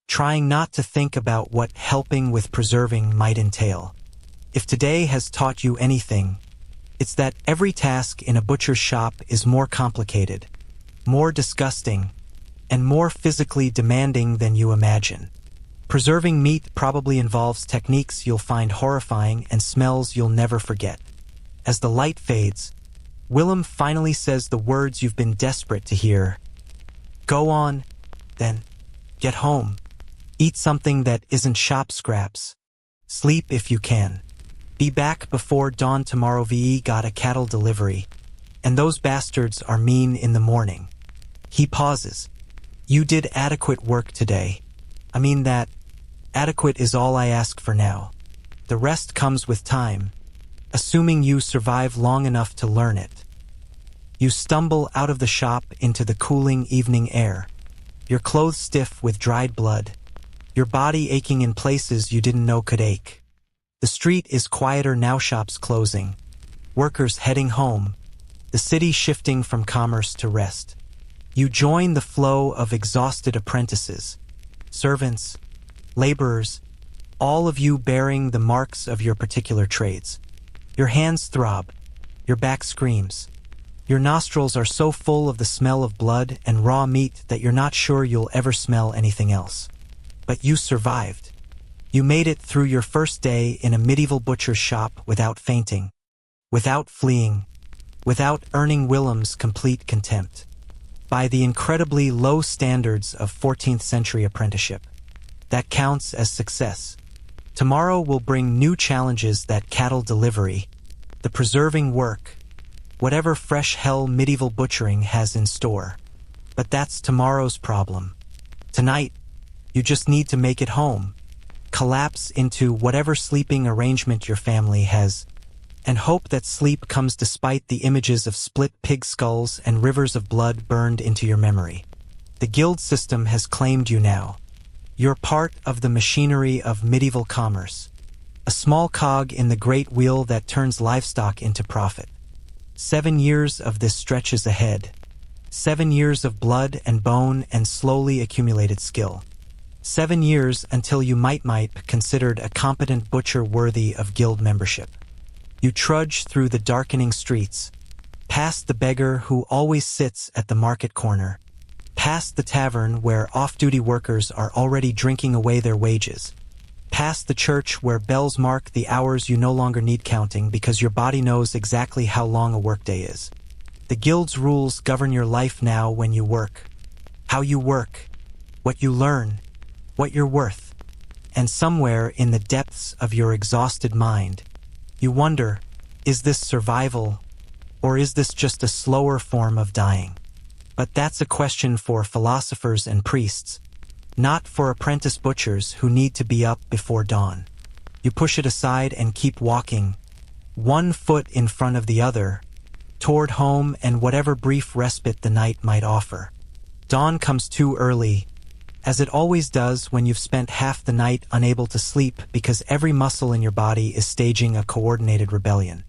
trying not to think about what helping with preserving might entail. If today has taught you anything, it's that every task in a butcher's shop is more complicated, more disgusting, and more physically demanding than you imagine. Preserving meat probably involves techniques you'll find horrifying and smells you'll never forget. As the light fades, Willem finally says the words you've been desperate to hear. Go on, then. Get home. Eat something that isn't shop scraps. Sleep if you can. Be back before dawn tomorrow. VE got a cattle delivery, and those bastards are mean in the morning. He pauses. You did adequate work today. I mean that. Adequate is all I ask for now. The rest comes with time, assuming you survive long enough to learn it. You stumble out of the shop into the cooling evening air, your clothes stiff with dried blood, your body aching in places you didn't know could ache. The street is quieter now, shops closing, workers heading home, the city shifting from commerce to rest. You join the flow of exhausted apprentices, servants, laborers, all of you bearing the marks of your particular trades. Your hands throb, your back screams. Your nostrils are so full of the smell of blood and raw meat that you're not sure you'll ever smell anything else. But you survived. You made it through your first day in a medieval butcher's shop without fainting, without fleeing, without earning Willem's complete contempt. By the incredibly low standards of 14th century apprenticeship. That counts as success. Tomorrow will bring new challenges, that cattle delivery, the preserving work, whatever fresh hell medieval butchering has in store. But that's tomorrow's problem. Tonight, you just need to make it home, collapse into whatever sleeping arrangement your family has, and hope that sleep comes despite the images of split pig skulls and rivers of blood burned into your memory. The guild system has claimed you now. You're part of the machinery of medieval commerce, a small cog in the great wheel that turns livestock into profit. 7 years of this stretches ahead. 7 years of blood and bone and slowly accumulated skill. 7 years until you might considered a competent butcher worthy of guild membership. You trudge through the darkening streets, past the beggar who always sits at the market corner, past the tavern where off-duty workers are already drinking away their wages, past the church where bells mark the hours you no longer need counting because your body knows exactly how long a workday is. The guild's rules govern your life now when you work. How you work, what you learn, what you're worth, and somewhere in the depths of your exhausted mind, you wonder, is this survival, or is this just a slower form of dying? But that's a question for philosophers and priests, not for apprentice butchers who need to be up before dawn. You push it aside and keep walking, one foot in front of the other, toward home and whatever brief respite the night might offer. Dawn comes too early, as it always does when you've spent half the night unable to sleep because every muscle in your body is staging a coordinated rebellion.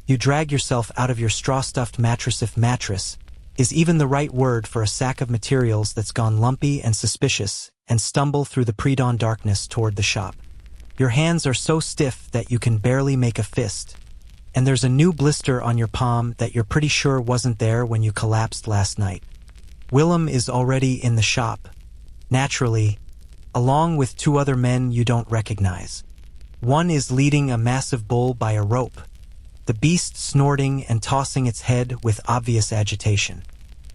You drag yourself out of your straw-stuffed mattress, if mattress is even the right word for a sack of materials that's gone lumpy and suspicious, and stumble through the pre-dawn darkness toward the shop. Your hands are so stiff that you can barely make a fist, and there's a new blister on your palm that you're pretty sure wasn't there when you collapsed last night. Willem is already in the shop, naturally, along with 2 other men you don't recognize. One is leading a massive bull by a rope, the beast snorting and tossing its head with obvious agitation.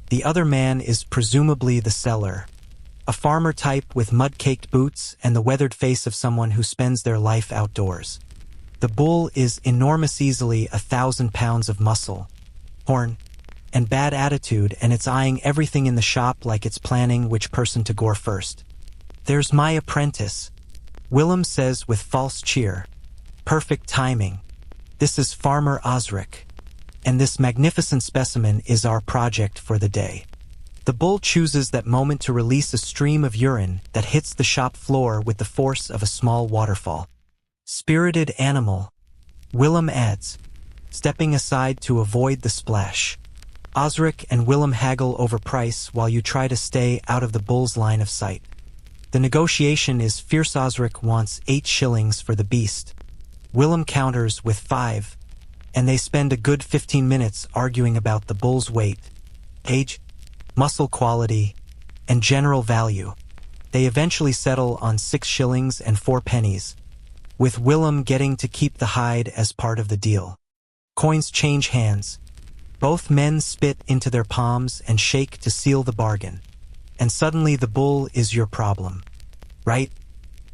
The other man is presumably the seller, a farmer type with mud-caked boots and the weathered face of someone who spends their life outdoors. The bull is enormous, easily 1,000 pounds of muscle, horn, and bad attitude, and it's eyeing everything in the shop like it's planning which person to gore first. There's my apprentice, Willem says with false cheer. perfect timing. This is Farmer Osric, and this magnificent specimen is our project for the day. The bull chooses that moment to release a stream of urine that hits the shop floor with the force of a small waterfall. Spirited animal, Willem adds, stepping aside to avoid the splash. Osric and Willem haggle over price while you try to stay out of the bull's line of sight. The negotiation is fierce. Osric wants 8 shillings for the beast. Willem counters with 5, and they spend a good 15 minutes arguing about the bull's weight, age, muscle quality, and general value. They eventually settle on 6 shillings and 4 pennies, with Willem getting to keep the hide as part of the deal. Coins change hands. Both men spit into their palms and shake to seal the bargain. And suddenly the bull is your problem. Right?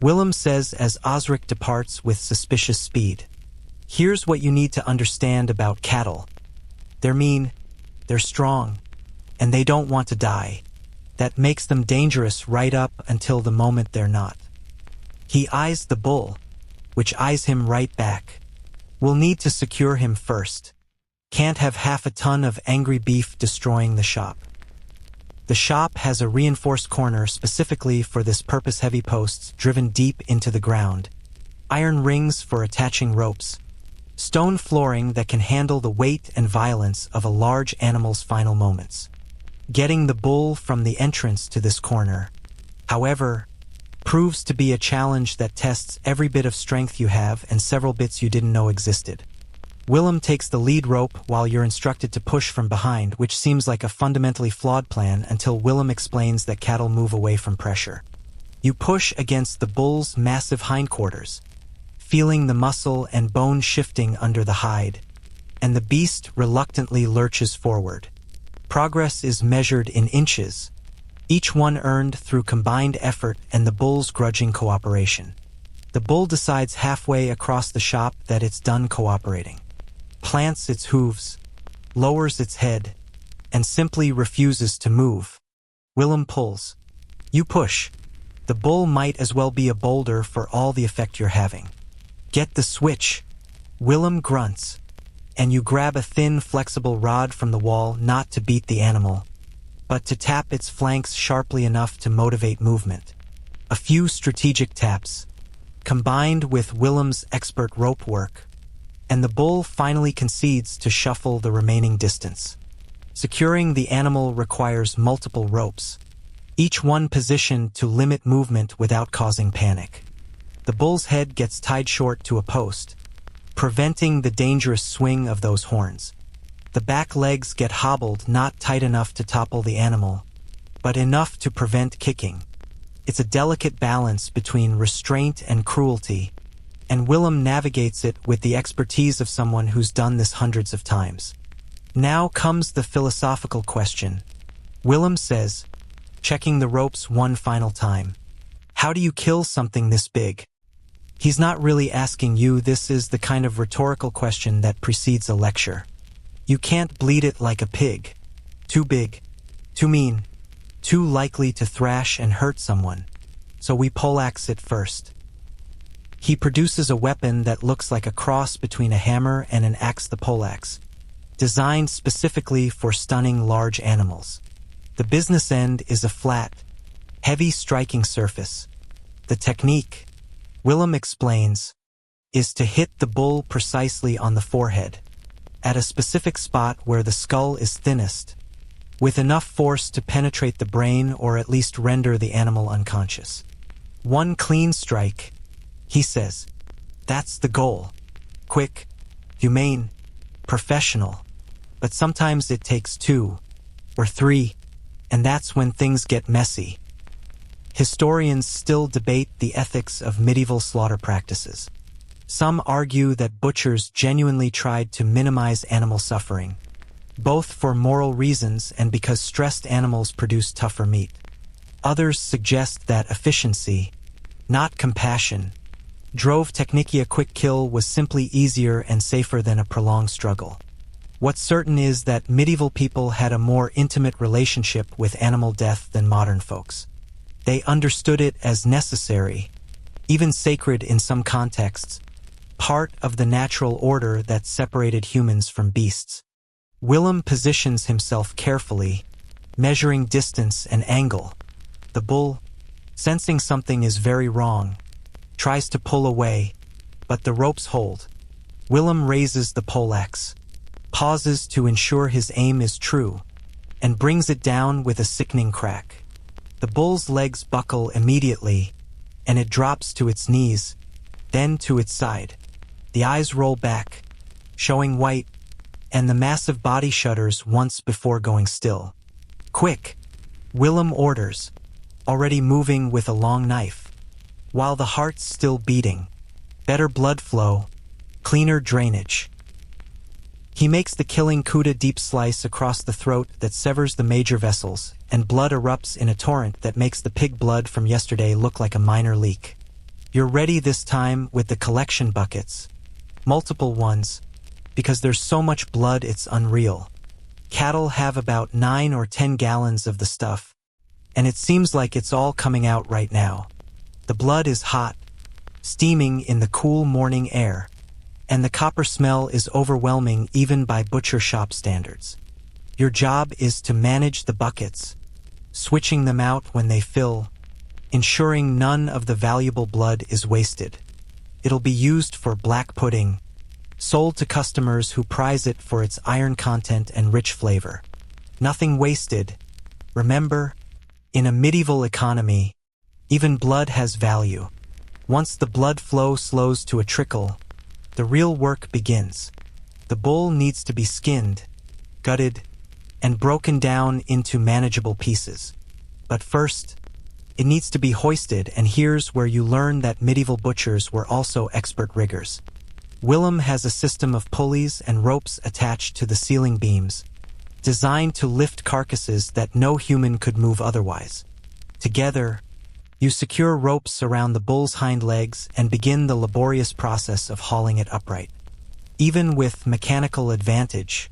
Willem says as Osric departs with suspicious speed. Here's what you need to understand about cattle. They're mean, they're strong, and they don't want to die. That makes them dangerous right up until the moment they're not. He eyes the bull, which eyes him right back. We'll need to secure him first. Can't have half a ton of angry beef destroying the shop. The shop has a reinforced corner specifically for this purpose, heavy posts driven deep into the ground, iron rings for attaching ropes, stone flooring that can handle the weight and violence of a large animal's final moments. Getting the bull from the entrance to this corner, however, proves to be a challenge that tests every bit of strength you have and several bits you didn't know existed. Willem takes the lead rope while you're instructed to push from behind, which seems like a fundamentally flawed plan until Willem explains that cattle move away from pressure. You push against the bull's massive hindquarters, feeling the muscle and bone shifting under the hide, and the beast reluctantly lurches forward. Progress is measured in inches, each one earned through combined effort and the bull's grudging cooperation. The bull decides halfway across the shop that it's done cooperating, plants its hooves, lowers its head, and simply refuses to move. Willem pulls. You push. The bull might as well be a boulder for all the effect you're having. Get the switch. Willem grunts, and you grab a thin, flexible rod from the wall, not to beat the animal, but to tap its flanks sharply enough to motivate movement. A few strategic taps, combined with Willem's expert rope work, and the bull finally concedes to shuffle the remaining distance. Securing the animal requires multiple ropes, each one positioned to limit movement without causing panic. The bull's head gets tied short to a post, preventing the dangerous swing of those horns. The back legs get hobbled, not tight enough to topple the animal, but enough to prevent kicking. It's a delicate balance between restraint and cruelty, and Willem navigates it with the expertise of someone who's done this hundreds of times. Now comes the philosophical question. Willem says, checking the ropes one final time. How do you kill something this big? He's not really asking you. This is the kind of rhetorical question that precedes a lecture. You can't bleed it like a pig. Too big, too mean, too likely to thrash and hurt someone. So we poleaxe it first. He produces a weapon that looks like a cross between a hammer and an axe, the poleaxe, designed specifically for stunning large animals. The business end is a flat, heavy striking surface. The technique, Willem explains, is to hit the bull precisely on the forehead, at a specific spot where the skull is thinnest, with enough force to penetrate the brain or at least render the animal unconscious. One clean strike, he says. That's the goal. Quick, humane, professional. But sometimes it takes 2 or 3, and that's when things get messy. Historians still debate the ethics of medieval slaughter practices. Some argue that butchers genuinely tried to minimize animal suffering, both for moral reasons and because stressed animals produce tougher meat. Others suggest that efficiency, not compassion, drove technique. A quick kill was simply easier and safer than a prolonged struggle. What's certain is that medieval people had a more intimate relationship with animal death than modern folks. They understood it as necessary, even sacred in some contexts, part of the natural order that separated humans from beasts. Willem positions himself carefully, measuring distance and angle. The bull, sensing something is very wrong, tries to pull away, but the ropes hold. Willem raises the poleaxe, pauses to ensure his aim is true, and brings it down with a sickening crack. The bull's legs buckle immediately, and it drops to its knees, then to its side. The eyes roll back, showing white, and the massive body shudders once before going still. "Quick!" Willem orders, already moving with a long knife. While the heart's still beating. Better blood flow, cleaner drainage. He makes the killing Kuda deep slice across the throat that severs the major vessels, and blood erupts in a torrent that makes the pig blood from yesterday look like a minor leak. You're ready this time with the collection buckets. Multiple ones, because there's so much blood it's unreal. Cattle have about 9 or 10 gallons of the stuff, and it seems like it's all coming out right now. The blood is hot, steaming in the cool morning air, and the copper smell is overwhelming even by butcher shop standards. Your job is to manage the buckets, switching them out when they fill, ensuring none of the valuable blood is wasted. It'll be used for black pudding, sold to customers who prize it for its iron content and rich flavor. Nothing wasted. Remember, in a medieval economy, even blood has value. Once the blood flow slows to a trickle, the real work begins. The bull needs to be skinned, gutted, and broken down into manageable pieces. But first, it needs to be hoisted, and here's where you learn that medieval butchers were also expert riggers. Willem has a system of pulleys and ropes attached to the ceiling beams, designed to lift carcasses that no human could move otherwise. Together, you secure ropes around the bull's hind legs and begin the laborious process of hauling it upright. Even with mechanical advantage,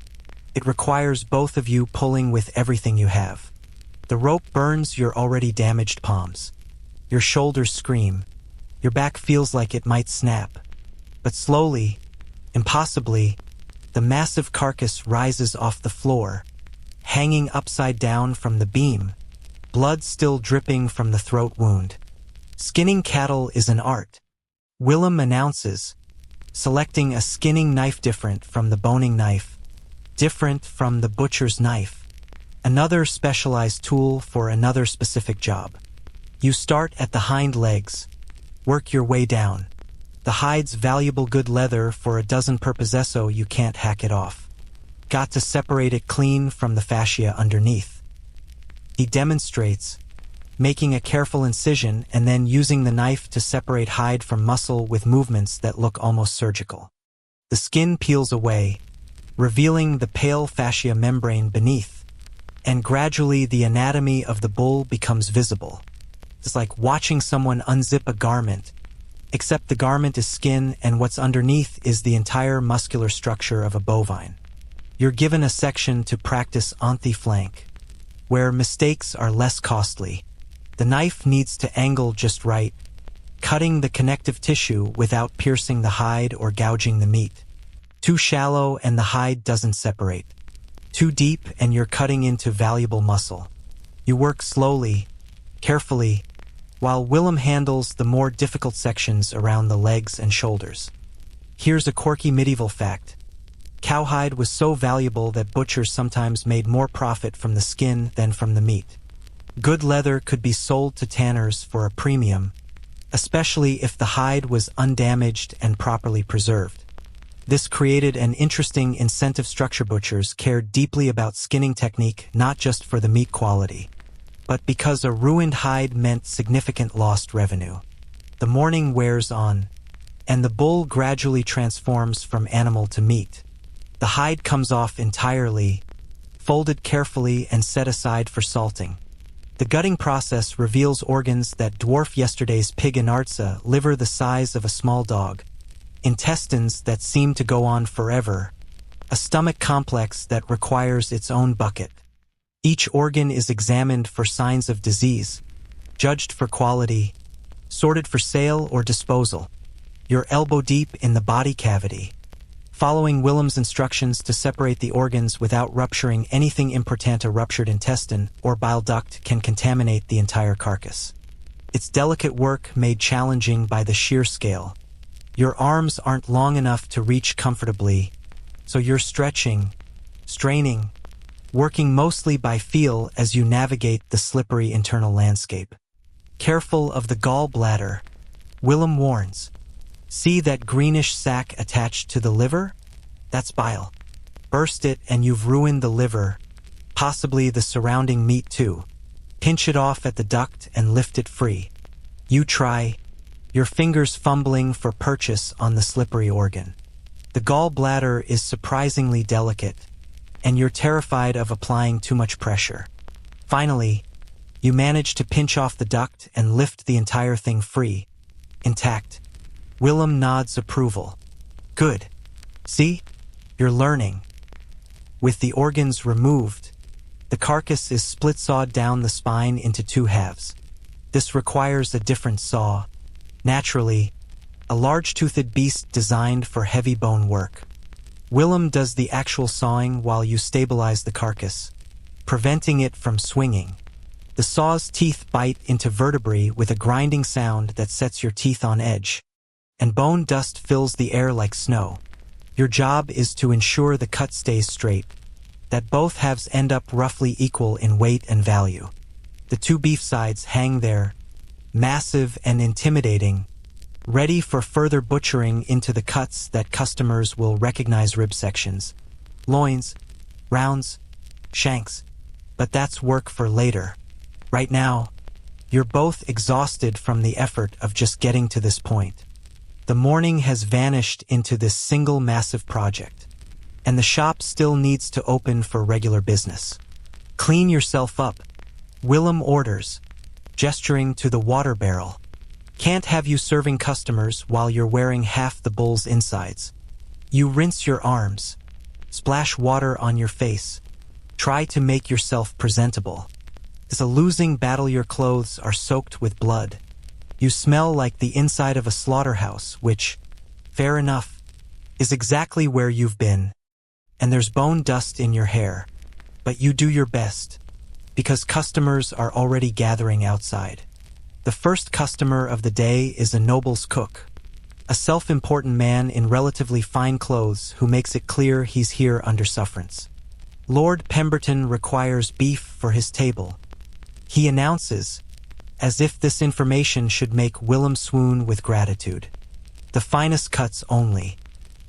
it requires both of you pulling with everything you have. The rope burns your already damaged palms. Your shoulders scream. Your back feels like it might snap. But slowly, impossibly, the massive carcass rises off the floor, hanging upside down from the beam, blood still dripping from the throat wound. Skinning cattle is an art, Willem announces, selecting a skinning knife different from the boning knife, different from the butcher's knife, another specialized tool for another specific job. You start at the hind legs, work your way down. The hide's valuable good leather for a dozen purposesso, you can't hack it off. Got to separate it clean from the fascia underneath. He demonstrates, making a careful incision and then using the knife to separate hide from muscle with movements that look almost surgical. The skin peels away, revealing the pale fascia membrane beneath, and gradually the anatomy of the bull becomes visible. It's like watching someone unzip a garment, except the garment is skin and what's underneath is the entire muscular structure of a bovine. You're given a section to practice anti-flank, where mistakes are less costly. The knife needs to angle just right, cutting the connective tissue without piercing the hide or gouging the meat. Too shallow and the hide doesn't separate. Too deep and you're cutting into valuable muscle. You work slowly, carefully, while Willem handles the more difficult sections around the legs and shoulders. Here's a quirky medieval fact. Cowhide was so valuable that butchers sometimes made more profit from the skin than from the meat. Good leather could be sold to tanners for a premium, especially if the hide was undamaged and properly preserved. This created an interesting incentive structure. Butchers cared deeply about skinning technique, not just for the meat quality, but because a ruined hide meant significant lost revenue. The morning wears on, and the bull gradually transforms from animal to meat. The hide comes off entirely, folded carefully and set aside for salting. The gutting process reveals organs that dwarf yesterday's pig inarza, liver the size of a small dog, intestines that seem to go on forever, a stomach complex that requires its own bucket. Each organ is examined for signs of disease, judged for quality, sorted for sale or disposal. You're elbow deep in the body cavity, following Willem's instructions to separate the organs without rupturing anything important. A ruptured intestine or bile duct can contaminate the entire carcass. It's delicate work made challenging by the sheer scale. Your arms aren't long enough to reach comfortably, so you're stretching, straining, working mostly by feel as you navigate the slippery internal landscape. Careful of the gallbladder, Willem warns. See that greenish sac attached to the liver? That's bile. Burst it and you've ruined the liver, possibly the surrounding meat too. Pinch it off at the duct and lift it free. You try, your fingers fumbling for purchase on the slippery organ. The gallbladder is surprisingly delicate, and you're terrified of applying too much pressure. Finally, you manage to pinch off the duct and lift the entire thing free, intact. Willem nods approval. Good. See? You're learning. With the organs removed, the carcass is split-sawed down the spine into two halves. This requires a different saw. Naturally, a large-toothed beast designed for heavy bone work. Willem does the actual sawing while you stabilize the carcass, preventing it from swinging. The saw's teeth bite into vertebrae with a grinding sound that sets your teeth on edge, and bone dust fills the air like snow. Your job is to ensure the cut stays straight, that both halves end up roughly equal in weight and value. The two beef sides hang there, massive and intimidating, ready for further butchering into the cuts that customers will recognize: rib sections, loins, rounds, shanks. But that's work for later. Right now, you're both exhausted from the effort of just getting to this point. The morning has vanished into this single massive project, and the shop still needs to open for regular business. Clean yourself up, Willem orders, gesturing to the water barrel. Can't have you serving customers while you're wearing half the bull's insides. You rinse your arms, splash water on your face, try to make yourself presentable. It's a losing battle. Your clothes are soaked with blood. You smell like the inside of a slaughterhouse, which, fair enough, is exactly where you've been. And there's bone dust in your hair. But you do your best, because customers are already gathering outside. The first customer of the day is a noble's cook, a self-important man in relatively fine clothes who makes it clear he's here under sufferance. Lord Pemberton requires beef for his table, he announces, as if this information should make Willem swoon with gratitude. The finest cuts only.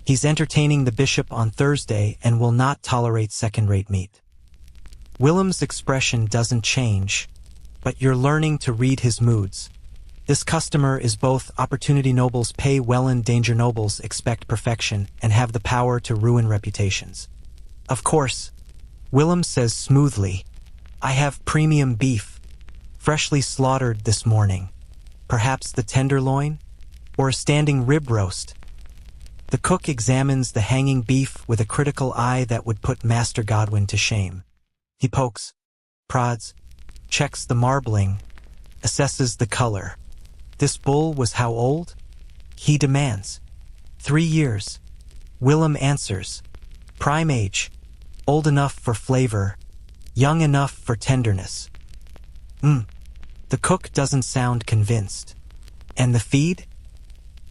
He's entertaining the bishop on Thursday and will not tolerate second-rate meat. Willem's expression doesn't change, but you're learning to read his moods. This customer is both opportunity. Nobles pay well and danger. Nobles expect perfection and have the power to ruin reputations. Of course, Willem says smoothly, I have premium beef, freshly slaughtered this morning. Perhaps the tenderloin? Or a standing rib roast? The cook examines the hanging beef with a critical eye that would put Master Godwin to shame. He pokes, prods, checks the marbling, assesses the color. This bull was how old? He demands. 3 years. Willem answers. Prime age. Old enough for flavor. Young enough for tenderness. The cook doesn't sound convinced. And the feed?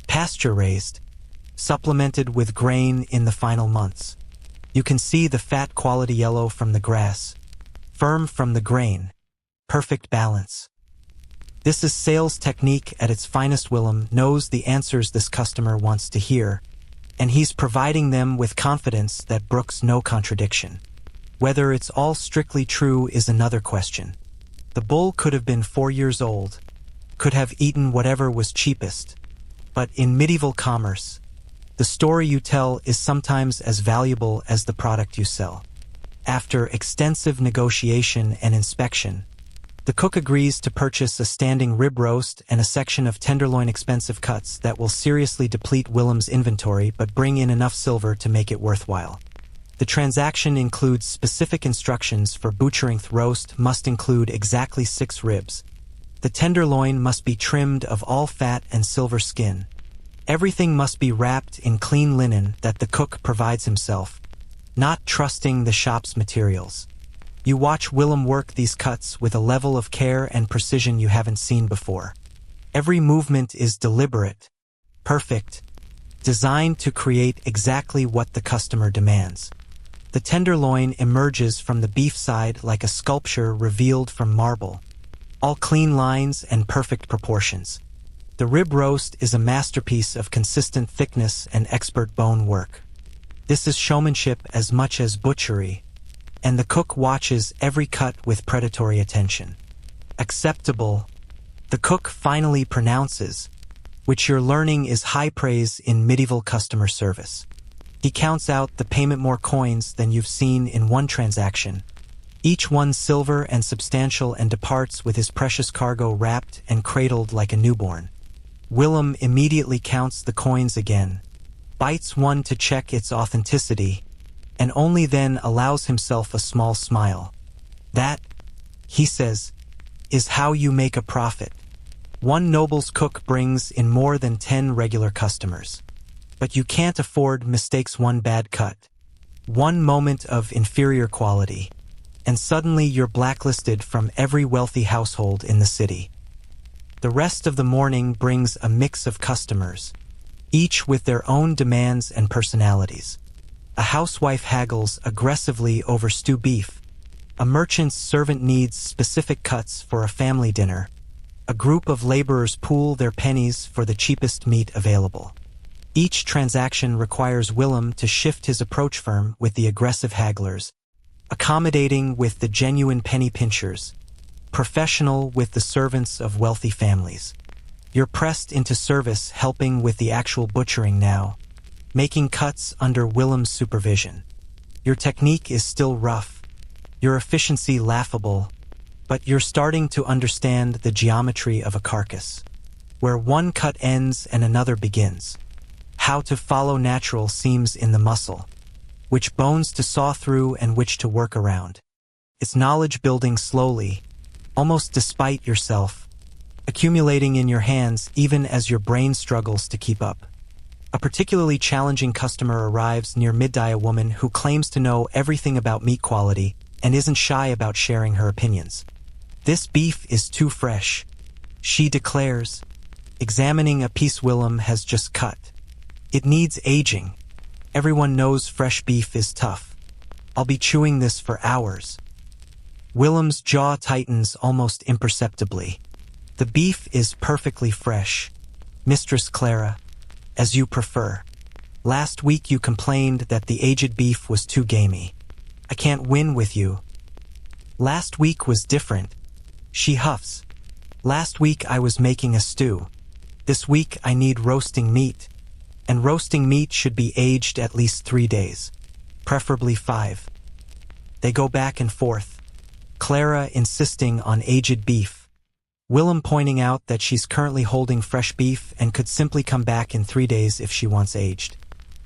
Pasture-raised, supplemented with grain in the final months. You can see the fat quality yellow from the grass, firm from the grain, perfect balance. This is sales technique at its finest. Willem knows the answers this customer wants to hear, and he's providing them with confidence that brooks no contradiction. Whether it's all strictly true is another question. The bull could have been 4 years old, could have eaten whatever was cheapest, but in medieval commerce, the story you tell is sometimes as valuable as the product you sell. After extensive negotiation and inspection, the cook agrees to purchase a standing rib roast and a section of tenderloin, expensive cuts that will seriously deplete Willem's inventory but bring in enough silver to make it worthwhile. The transaction includes specific instructions for butchering. The roast must include exactly 6 ribs. The tenderloin must be trimmed of all fat and silver skin, Everything must be wrapped in clean linen that the cook provides himself, not trusting the shop's materials. You watch Willem work these cuts with a level of care and precision you haven't seen before. Every movement is deliberate, perfect, designed to create exactly what the customer demands. The tenderloin emerges from the beef side like a sculpture revealed from marble, all clean lines and perfect proportions. The rib roast is a masterpiece of consistent thickness and expert bone work. This is showmanship as much as butchery, and the cook watches every cut with predatory attention. Acceptable, the cook finally pronounces, which you're learning is high praise in medieval customer service. He counts out the payment more coins than you've seen in one transaction, each one silver and substantial, and departs with his precious cargo wrapped and cradled like a newborn. Willem immediately counts the coins again, bites one to check its authenticity, and only then allows himself a small smile. That, he says, is how you make a profit. One noble's cook brings in more than 10 regular customers. But you can't afford mistakes. One bad cut, one moment of inferior quality, and suddenly you're blacklisted from every wealthy household in the city. The rest of the morning brings a mix of customers, each with their own demands and personalities. A housewife haggles aggressively over stew beef. A merchant's servant needs specific cuts for a family dinner. A group of laborers pool their pennies for the cheapest meat available. Each transaction requires Willem to shift his approach, firm with the aggressive hagglers, accommodating with the genuine penny pinchers, professional with the servants of wealthy families. You're pressed into service, helping with the actual butchering now, making cuts under Willem's supervision. Your technique is still rough, your efficiency laughable, but you're starting to understand the geometry of a carcass, where one cut ends and another begins. How to follow natural seams in the muscle, which bones to saw through and which to work around. It's knowledge building slowly, almost despite yourself, accumulating in your hands even as your brain struggles to keep up. A particularly challenging customer arrives near midday, a woman who claims to know everything about meat quality and isn't shy about sharing her opinions. This beef is too fresh, she declares, examining a piece Willem has just cut. It needs aging. Everyone knows fresh beef is tough. I'll be chewing this for hours. Willem's jaw tightens almost imperceptibly. The beef is perfectly fresh, Mistress Clara, as you prefer. Last week you complained that the aged beef was too gamey. I can't win with you. Last week was different, she huffs. Last week I was making a stew. This week I need roasting meat. And roasting meat should be aged at least 3 days, preferably 5. They go back and forth, Clara insisting on aged beef, Willem pointing out that she's currently holding fresh beef and could simply come back in 3 days if she wants aged.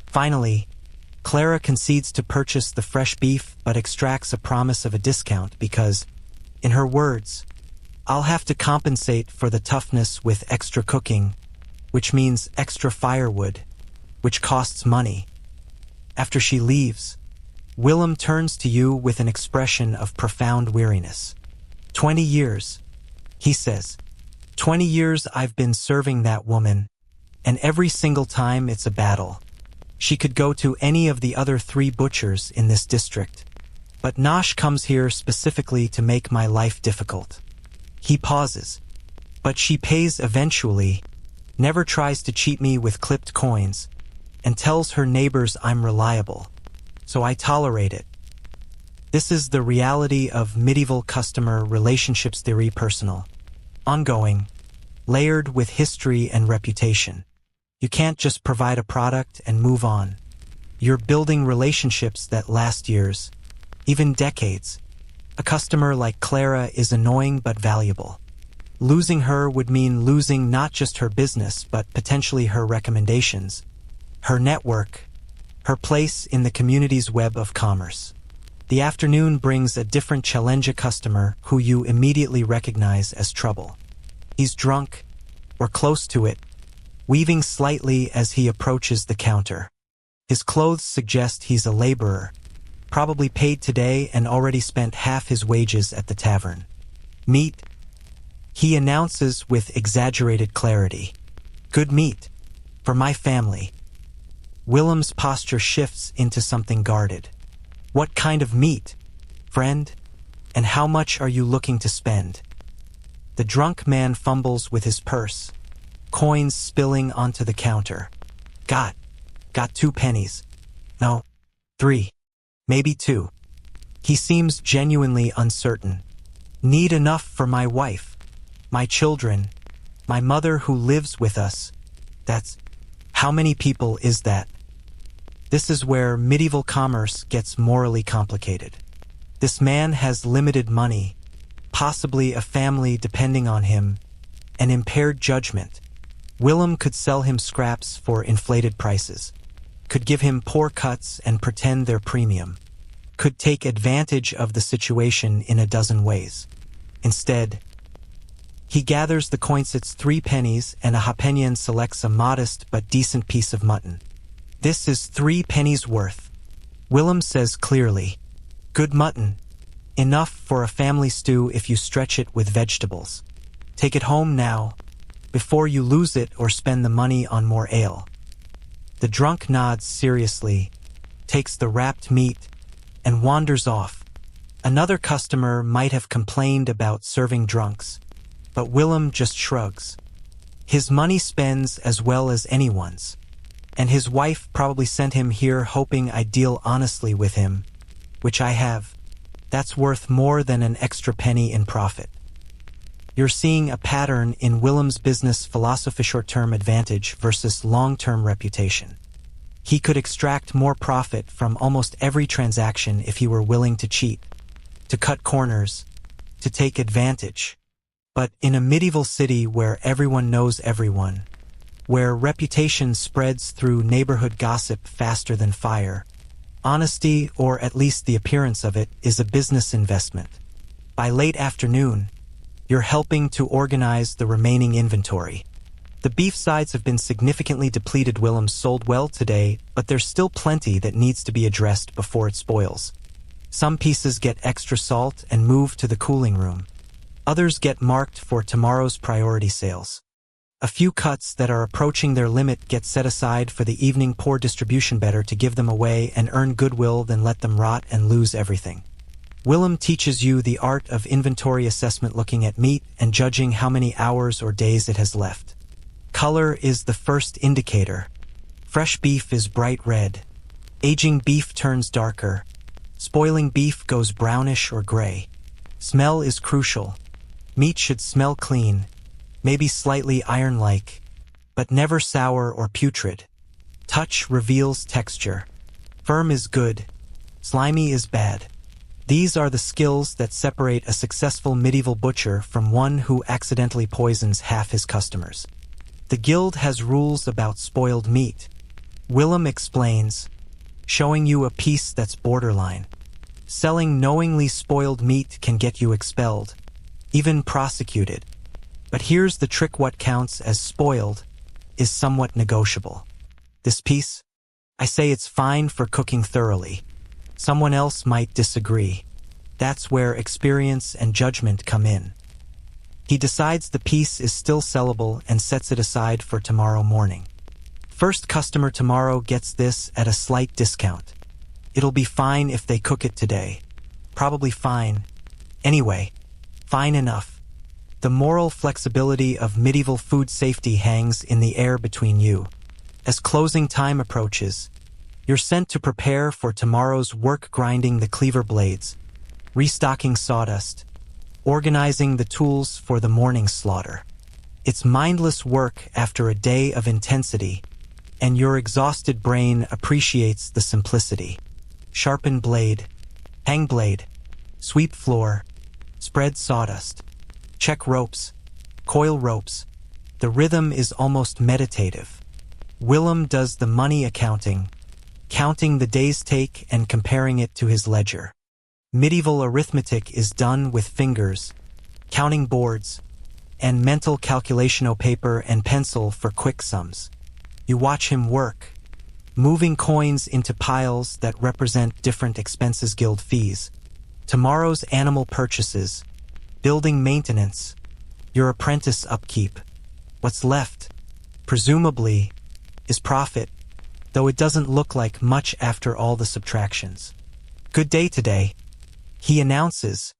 Finally, Clara concedes to purchase the fresh beef but extracts a promise of a discount because, in her words, I'll have to compensate for the toughness with extra cooking, which means extra firewood, which costs money. After she leaves, Willem turns to you with an expression of profound weariness. 20 years, he says. 20 years I've been serving that woman, and every single time it's a battle. She could go to any of the other 3 butchers in this district, but Nosh comes here specifically to make my life difficult. He pauses, but she pays eventually, never tries to cheat me with clipped coins, and tells her neighbors I'm reliable, so I tolerate it. This is the reality of medieval customer relationships theory, personal, ongoing, layered with history and reputation. You can't just provide a product and move on. You're building relationships that last years, even decades. A customer like Clara is annoying but valuable. Losing her would mean losing not just her business but potentially her recommendations, her network, her place in the community's web of commerce. The afternoon brings a different challenge, customer who you immediately recognize as trouble. He's drunk, or close to it, weaving slightly as he approaches the counter. His clothes suggest he's a laborer, probably paid today and already spent half his wages at the tavern. Meat, he announces with exaggerated clarity. Good meat, for my family. Willem's posture shifts into something guarded. What kind of meat, friend? And how much are you looking to spend? The drunk man fumbles with his purse, coins spilling onto the counter. Got 2 pennies. No, 3. Maybe 2. He seems genuinely uncertain. Need enough for my wife, my children, my mother who lives with us. That's... How many people is that? This is where medieval commerce gets morally complicated. This man has limited money, possibly a family depending on him, and impaired judgment. Willem could sell him scraps for inflated prices, could give him poor cuts and pretend they're premium, could take advantage of the situation in a dozen ways. Instead, he gathers the coinsets 3 pennies and a halfpenny and selects a modest but decent piece of mutton. This is 3 pennies worth. Willem says clearly, good mutton, enough for a family stew if you stretch it with vegetables. Take it home now, before you lose it or spend the money on more ale. The drunk nods seriously, takes the wrapped meat, and wanders off. Another customer might have complained about serving drunks, but Willem just shrugs. His money spends as well as anyone's, and his wife probably sent him here hoping I'd deal honestly with him, which I have. That's worth more than an extra penny in profit. You're seeing a pattern in Willem's business philosophy: short-term advantage versus long-term reputation. He could extract more profit from almost every transaction if he were willing to cheat, to cut corners, to take advantage. But in a medieval city where everyone knows everyone, where reputation spreads through neighborhood gossip faster than fire, honesty, or at least the appearance of it, is a business investment. By late afternoon, you're helping to organize the remaining inventory. The beef sides have been significantly depleted. Willem sold well today, but there's still plenty that needs to be addressed before it spoils. Some pieces get extra salt and moved to the cooling room. Others get marked for tomorrow's priority sales. A few cuts that are approaching their limit get set aside for the evening. Poor distribution, better to give them away and earn goodwill than let them rot and lose everything. Willem teaches you the art of inventory assessment, looking at meat and judging how many hours or days it has left. Color is the first indicator. Fresh beef is bright red. Aging beef turns darker. Spoiling beef goes brownish or gray. Smell is crucial. Meat should smell clean, maybe slightly iron-like, but never sour or putrid. Touch reveals texture. Firm is good. Slimy is bad. These are the skills that separate a successful medieval butcher from one who accidentally poisons half his customers. The guild has rules about spoiled meat. Willem explains, showing you a piece that's borderline. Selling knowingly spoiled meat can get you expelled, even prosecuted. But here's the trick: what counts as spoiled is somewhat negotiable. This piece, I say it's fine for cooking thoroughly. Someone else might disagree. That's where experience and judgment come in. He decides the piece is still sellable and sets it aside for tomorrow morning. First customer tomorrow gets this at a slight discount. It'll be fine if they cook it today. Probably fine. Anyway, fine enough. The moral flexibility of medieval food safety hangs in the air between you. As closing time approaches, you're sent to prepare for tomorrow's work: grinding the cleaver blades, restocking sawdust, organizing the tools for the morning slaughter. It's mindless work after a day of intensity, and your exhausted brain appreciates the simplicity. Sharpen blade, hang blade, sweep floor, spread sawdust, check ropes, coil ropes. The rhythm is almost meditative. Willem does the money accounting, counting the day's take and comparing it to his ledger. Medieval arithmetic is done with fingers, counting boards, and mental calculation o paper and pencil for quick sums. You watch him work, moving coins into piles that represent different expenses, guild fees, tomorrow's animal purchases, building maintenance, your apprentice upkeep. What's left, presumably, is profit, though it doesn't look like much after all the subtractions. Good day today, he announces,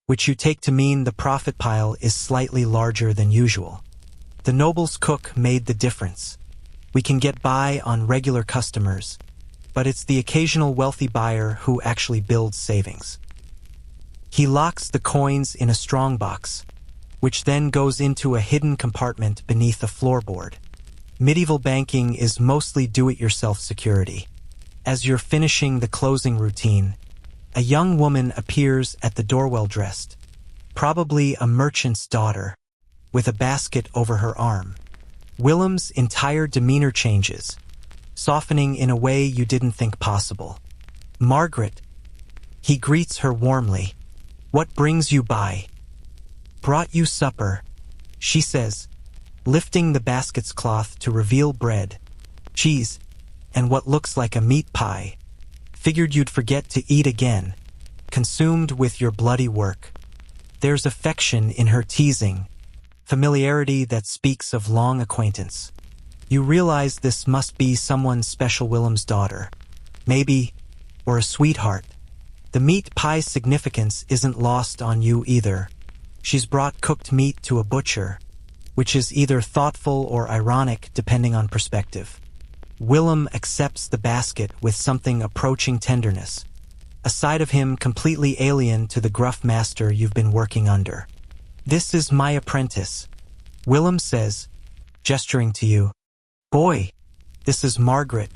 which you take to mean the profit pile is slightly larger than usual. The noble's cook made the difference. We can get by on regular customers, but it's the occasional wealthy buyer who actually builds savings. He locks the coins in a strongbox, which then goes into a hidden compartment beneath a floorboard. Medieval banking is mostly do-it-yourself security. As you're finishing the closing routine, a young woman appears at the door well-dressed, probably a merchant's daughter, with a basket over her arm. Willem's entire demeanor changes, softening in a way you didn't think possible. Margaret, he greets her warmly. What brings you by? Brought you supper, she says, lifting the basket's cloth to reveal bread, cheese, and what looks like a meat pie. Figured you'd forget to eat again, consumed with your bloody work. There's affection in her teasing, familiarity that speaks of long acquaintance. You realize this must be someone special, Willem's daughter. Maybe, or a sweetheart. The meat pie's significance isn't lost on you either. She's brought cooked meat to a butcher, which is either thoughtful or ironic depending on perspective. Willem accepts the basket with something approaching tenderness, a side of him completely alien to the gruff master you've been working under. This is my apprentice, Willem says, gesturing to you. Boy, this is Margaret,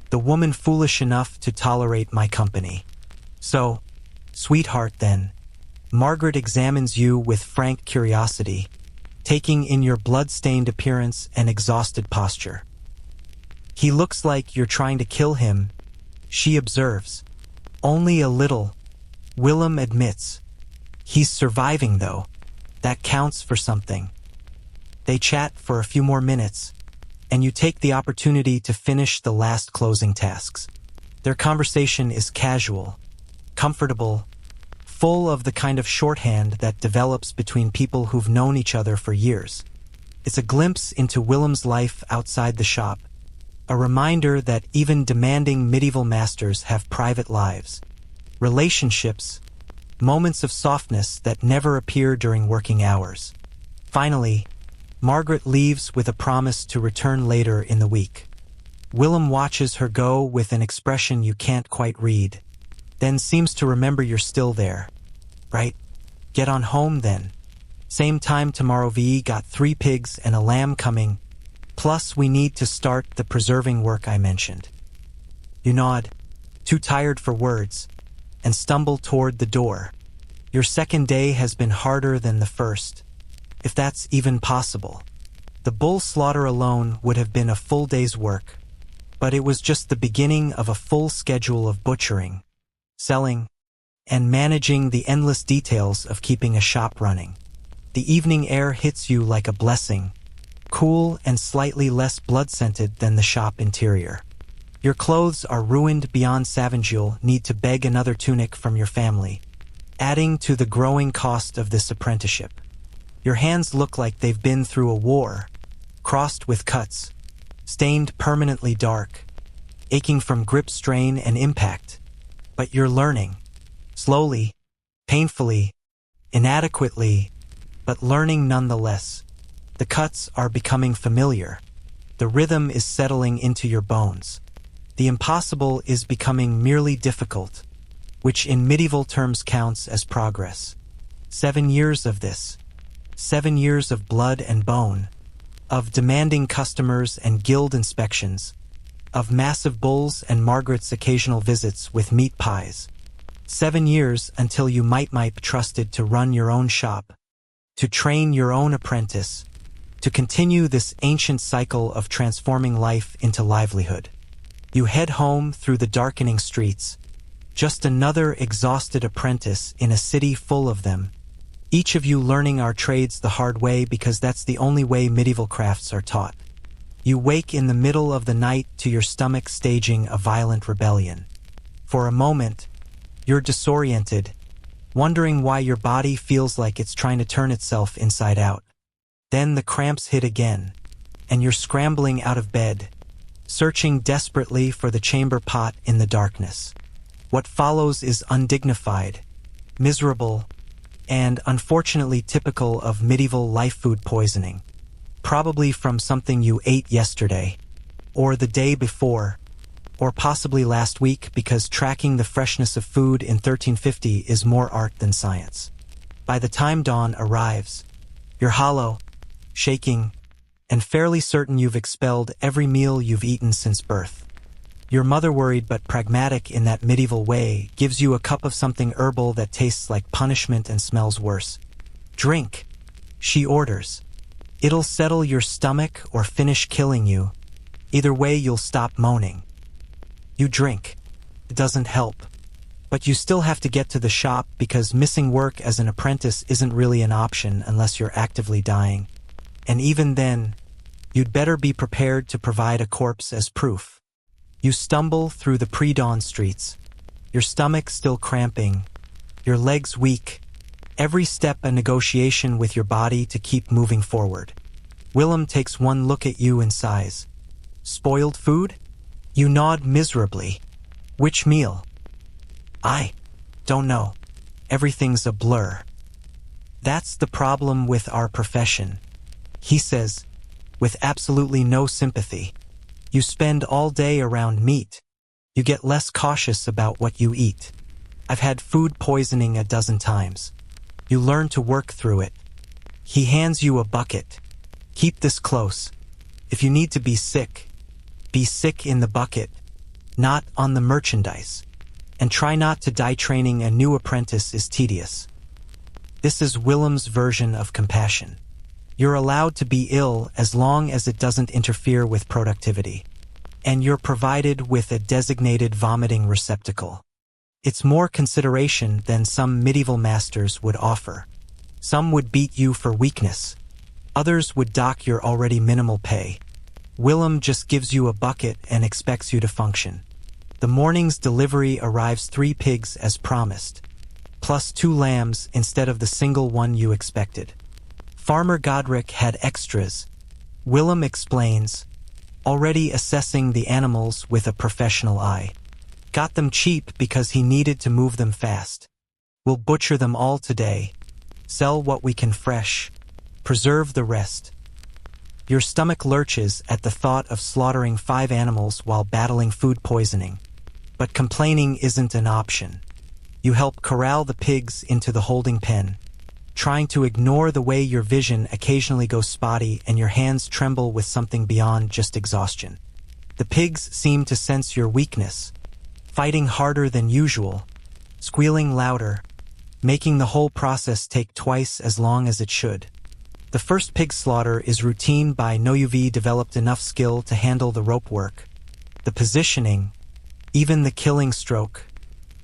the woman foolish enough to tolerate my company. So, sweetheart then. Margaret examines you with frank curiosity, taking in your blood-stained appearance and exhausted posture. He looks like you're trying to kill him, she observes. Only a little, Willem admits. He's surviving though. That counts for something. They chat for a few more minutes, and you take the opportunity to finish the last closing tasks. Their conversation is casual, comfortable, full of the kind of shorthand that develops between people who've known each other for years. It's a glimpse into Willem's life outside the shop, a reminder that even demanding medieval masters have private lives, relationships, moments of softness that never appear during working hours. Finally, Margaret leaves with a promise to return later in the week. Willem watches her go with an expression you can't quite read, then seems to remember you're still there. Right? Get on home then. Same time tomorrow. VE got 3 pigs and a lamb coming. Plus, we need to start the preserving work I mentioned. You nod, too tired for words, and stumble toward the door. Your second day has been harder than the first, if that's even possible. The bull slaughter alone would have been a full day's work, but it was just the beginning of a full schedule of butchering, selling, and managing the endless details of keeping a shop running. The evening air hits you like a blessing, cool and slightly less blood-scented than the shop interior. Your clothes are ruined beyond savage. You'll need to beg another tunic from your family, adding to the growing cost of this apprenticeship. Your hands look like they've been through a war, crossed with cuts, stained permanently dark, aching from grip strain and impact. But you're learning. Slowly, painfully, inadequately, but learning nonetheless. The cuts are becoming familiar. The rhythm is settling into your bones. The impossible is becoming merely difficult, which in medieval terms counts as progress. 7 years of this. 7 years of blood and bone, of demanding customers and guild inspections, of massive bulls and Margaret's occasional visits with meat pies. 7 years until you might be trusted to run your own shop, to train your own apprentice, to continue this ancient cycle of transforming life into livelihood. You head home through the darkening streets, just another exhausted apprentice in a city full of them, Each of you learning our trades the hard way because that's the only way medieval crafts are taught. You wake in the middle of the night to your stomach staging a violent rebellion. For a moment, you're disoriented, wondering why your body feels like it's trying to turn itself inside out. Then the cramps hit again, and you're scrambling out of bed, searching desperately for the chamber pot in the darkness. What follows is undignified, miserable, and unfortunately typical of medieval life food poisoning, probably from something you ate yesterday, or the day before, or possibly last week, because tracking the freshness of food in 1350 is more art than science. By the time dawn arrives, you're hollow, shaking, and fairly certain you've expelled every meal you've eaten since birth. Your mother, worried but pragmatic in that medieval way, gives you a cup of something herbal that tastes like punishment and smells worse. "Drink," she orders. "It'll settle your stomach or finish killing you. Either way, you'll stop moaning." You drink. It doesn't help. But you still have to get to the shop because missing work as an apprentice isn't really an option unless you're actively dying. And even then, you'd better be prepared to provide a corpse as proof. You stumble through the pre-dawn streets, your stomach still cramping, your legs weak, every step a negotiation with your body to keep moving forward. Willem takes one look at you and sighs. "Spoiled food?" You nod miserably. "Which meal?" "I don't know. Everything's a blur." "That's the problem with our profession," he says, with absolutely no sympathy. "You spend all day around meat. You get less cautious about what you eat. I've had food poisoning a dozen times. You learn to work through it." He hands you a bucket. "Keep this close. If you need to be sick in the bucket, not on the merchandise. And try not to die. Training a new apprentice is tedious." This is Willem's version of compassion. You're allowed to be ill as long as it doesn't interfere with productivity. And you're provided with a designated vomiting receptacle. It's more consideration than some medieval masters would offer. Some would beat you for weakness. Others would dock your already minimal pay. Willem just gives you a bucket and expects you to function. The morning's delivery arrives 3 pigs as promised, plus 2 lambs instead of the single one you expected. Farmer Godric had extras, Willem explains, already assessing the animals with a professional eye. Got them cheap because he needed to move them fast. "We'll butcher them all today, sell what we can fresh, preserve the rest." Your stomach lurches at the thought of slaughtering 5 animals while battling food poisoning. But complaining isn't an option. You help corral the pigs into the holding pen, trying to ignore the way your vision occasionally goes spotty and your hands tremble with something beyond just exhaustion. The pigs seem to sense your weakness, fighting harder than usual, squealing louder, making the whole process take twice as long as it should. The first pig slaughter is routine by no you've developed enough skill to handle the rope work, the positioning, even the killing stroke,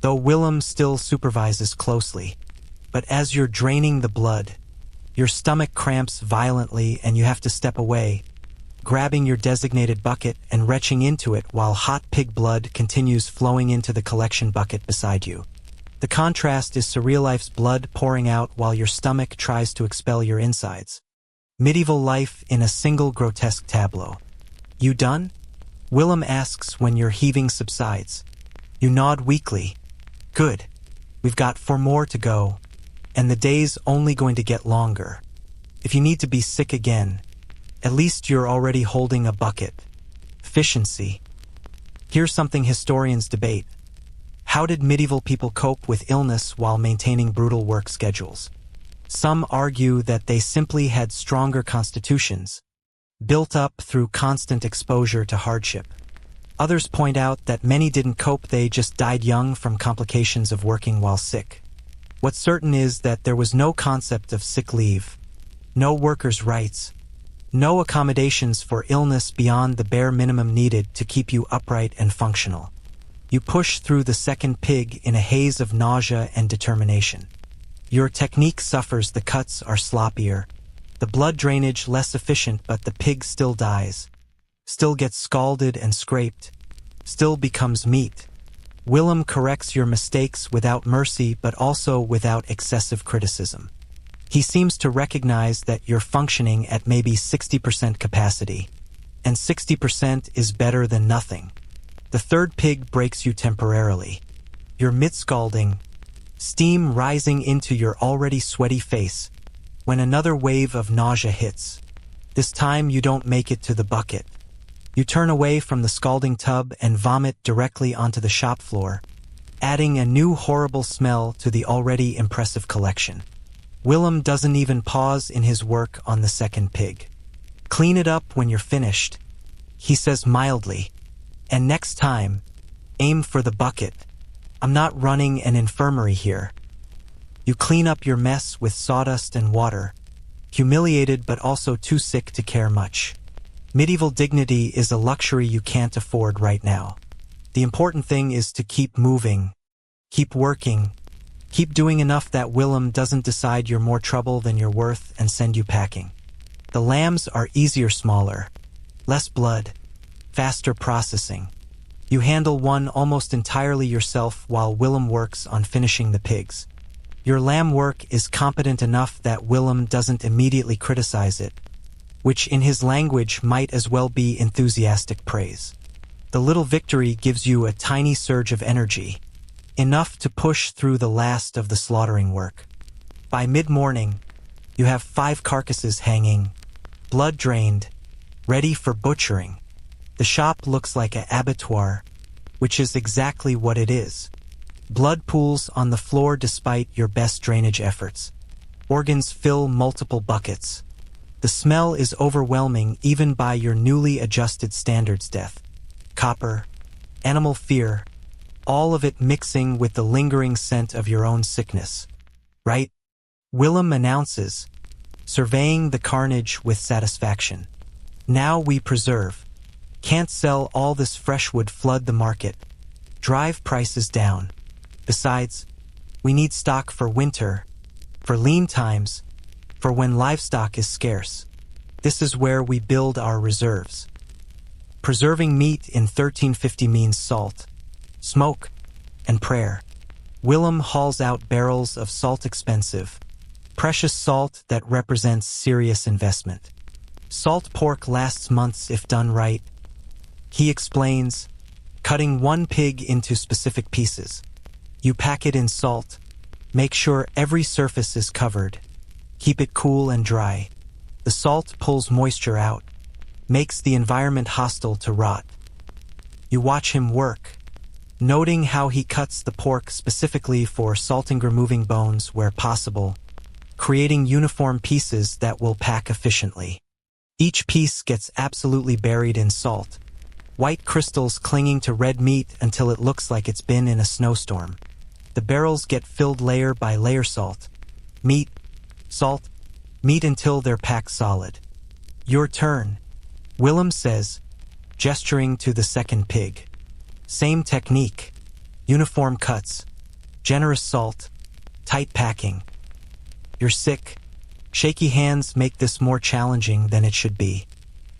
though Willem still supervises closely. But as you're draining the blood, your stomach cramps violently and you have to step away, grabbing your designated bucket and retching into it while hot pig blood continues flowing into the collection bucket beside you. The contrast is surreal. Life's blood pouring out while your stomach tries to expel your insides. Medieval life in a single grotesque tableau. "You done?" Willem asks when your heaving subsides. You nod weakly. "Good. We've got 4 more to go, and the day's only going to get longer. If you need to be sick again, at least you're already holding a bucket." Efficiency. Here's something historians debate. How did medieval people cope with illness while maintaining brutal work schedules? Some argue that they simply had stronger constitutions, built up through constant exposure to hardship. Others point out that many didn't cope, they just died young from complications of working while sick. What's certain is that there was no concept of sick leave, no workers' rights, no accommodations for illness beyond the bare minimum needed to keep you upright and functional. You push through the second pig in a haze of nausea and determination. Your technique suffers, the cuts are sloppier, the blood drainage less efficient, but the pig still dies, still gets scalded and scraped, still becomes meat. Willem corrects your mistakes without mercy, but also without excessive criticism. He seems to recognize that you're functioning at maybe 60% capacity, and 60% is better than nothing. The third pig breaks you temporarily. You're mid-scalding, steam rising into your already sweaty face, when another wave of nausea hits. This time you don't make it to the bucket. You turn away from the scalding tub and vomit directly onto the shop floor, adding a new horrible smell to the already impressive collection. Willem doesn't even pause in his work on the second pig. "Clean it up when you're finished," he says mildly. "And next time, aim for the bucket. I'm not running an infirmary here." You clean up your mess with sawdust and water, humiliated but also too sick to care much. Medieval dignity is a luxury you can't afford right now. The important thing is to keep moving, keep working, keep doing enough that Willem doesn't decide you're more trouble than you're worth and send you packing. The lambs are easier, smaller, less blood, faster processing. You handle one almost entirely yourself while Willem works on finishing the pigs. Your lamb work is competent enough that Willem doesn't immediately criticize it, which in his language might as well be enthusiastic praise. The little victory gives you a tiny surge of energy, enough to push through the last of the slaughtering work. By mid-morning, you have 5 carcasses hanging, blood drained, ready for butchering. The shop looks like an abattoir, which is exactly what it is. Blood pools on the floor despite your best drainage efforts. Organs fill multiple buckets. The smell is overwhelming even by your newly adjusted standards. Death, copper, animal fear, all of it mixing with the lingering scent of your own sickness. "Right?" Willem announces, surveying the carnage with satisfaction. "Now we preserve. Can't sell all this fresh wood, flood the market, drive prices down. Besides, we need stock for winter, for lean times, for when livestock is scarce. This is where we build our reserves." Preserving meat in 1350 means salt, smoke, and prayer. Willem hauls out barrels of salt, expensive, precious salt that represents serious investment. Salt pork lasts months if done right. He explains, cutting one pig into specific pieces. You pack it in salt, make sure every surface is covered, keep it cool and dry. The salt pulls moisture out, makes the environment hostile to rot. You watch him work, noting how he cuts the pork specifically for salting, removing bones where possible, creating uniform pieces that will pack efficiently. Each piece gets absolutely buried in salt, white crystals clinging to red meat until it looks like it's been in a snowstorm. The barrels get filled layer by layer, salt, meat, until they're packed solid. "Your turn," Willem says, gesturing to the second pig. Same technique, uniform cuts, generous salt, tight packing. Your sick, shaky hands make this more challenging than it should be.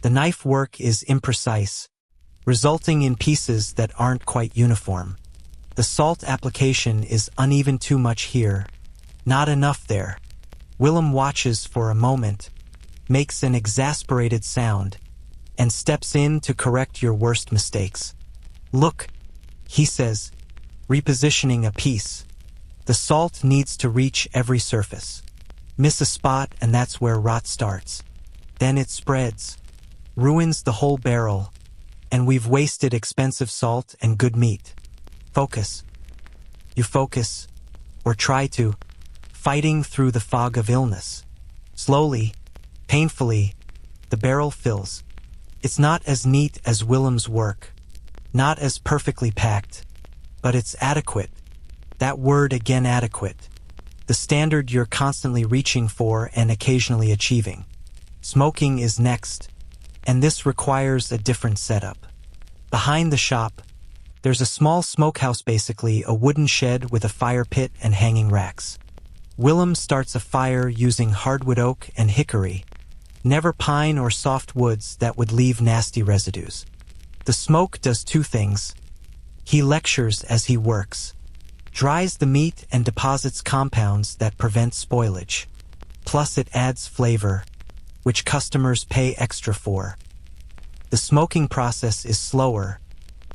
The knife work is imprecise, resulting in pieces that aren't quite uniform. The salt application is uneven, too much here, not enough there. Willem watches for a moment, makes an exasperated sound, and steps in to correct your worst mistakes. "Look," he says, repositioning a piece. "The salt needs to reach every surface. Miss a spot and that's where rot starts. Then it spreads, ruins the whole barrel, and we've wasted expensive salt and good meat. Focus." You focus, or try to, fighting through the fog of illness. Slowly, painfully, the barrel fills. It's not as neat as Willem's work, not as perfectly packed, but it's adequate. That word again, adequate. The standard you're constantly reaching for and occasionally achieving. Smoking is next, and this requires a different setup. Behind the shop, there's a small smokehouse, basically a wooden shed with a fire pit and hanging racks. Willem starts a fire using hardwood oak and hickory, never pine or soft woods that would leave nasty residues. The smoke does two things. He lectures as he works, dries the meat and deposits compounds that prevent spoilage. Plus it adds flavor, which customers pay extra for. The smoking process is slower,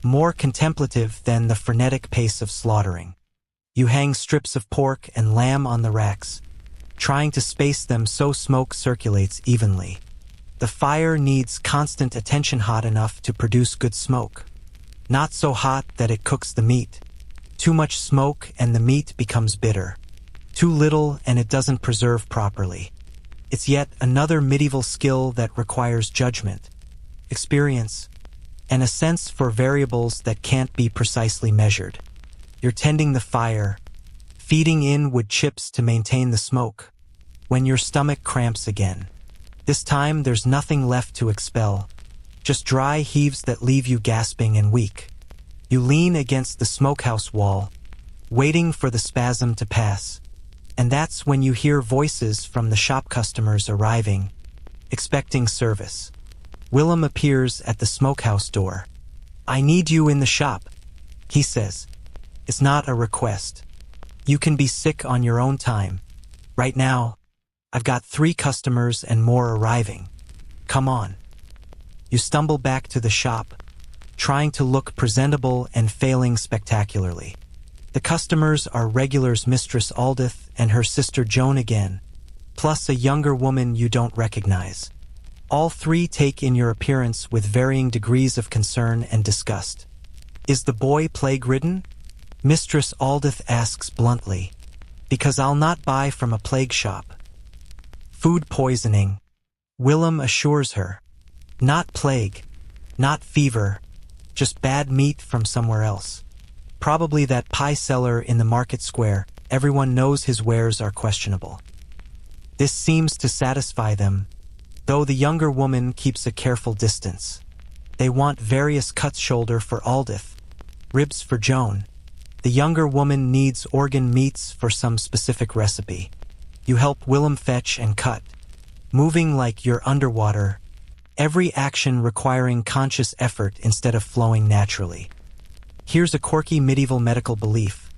more contemplative than the frenetic pace of slaughtering. You hang strips of pork and lamb on the racks, trying to space them so smoke circulates evenly. The fire needs constant attention, hot enough to produce good smoke. Not so hot that it cooks the meat. Too much smoke and the meat becomes bitter. Too little and it doesn't preserve properly. It's yet another medieval skill that requires judgment, experience, and a sense for variables that can't be precisely measured. You're tending the fire, feeding in wood chips to maintain the smoke, when your stomach cramps again. This time there's nothing left to expel, just dry heaves that leave you gasping and weak. You lean against the smokehouse wall, waiting for the spasm to pass, and that's when you hear voices from the shop customers arriving, expecting service. Willem appears at the smokehouse door. "I need you in the shop," he says. "It's not a request. You can be sick on your own time. Right now, I've got 3 customers and more arriving. Come on." You stumble back to the shop, trying to look presentable and failing spectacularly. The customers are regulars Mistress Aldith and her sister Joan again, plus a younger woman you don't recognize. All 3 take in your appearance with varying degrees of concern and disgust. "Is the boy plague-ridden?" Mistress Aldith asks bluntly. "Because I'll not buy from a plague shop." "Food poisoning," Willem assures her. "Not plague, not fever, just bad meat from somewhere else. Probably that pie seller in the market square. Everyone knows his wares are questionable." This seems to satisfy them, though the younger woman keeps a careful distance. They want various cuts: shoulder for Aldith, ribs for Joan. The younger woman needs organ meats for some specific recipe. You help Willem fetch and cut, moving like you're underwater, every action requiring conscious effort instead of flowing naturally. Here's a quirky medieval medical belief.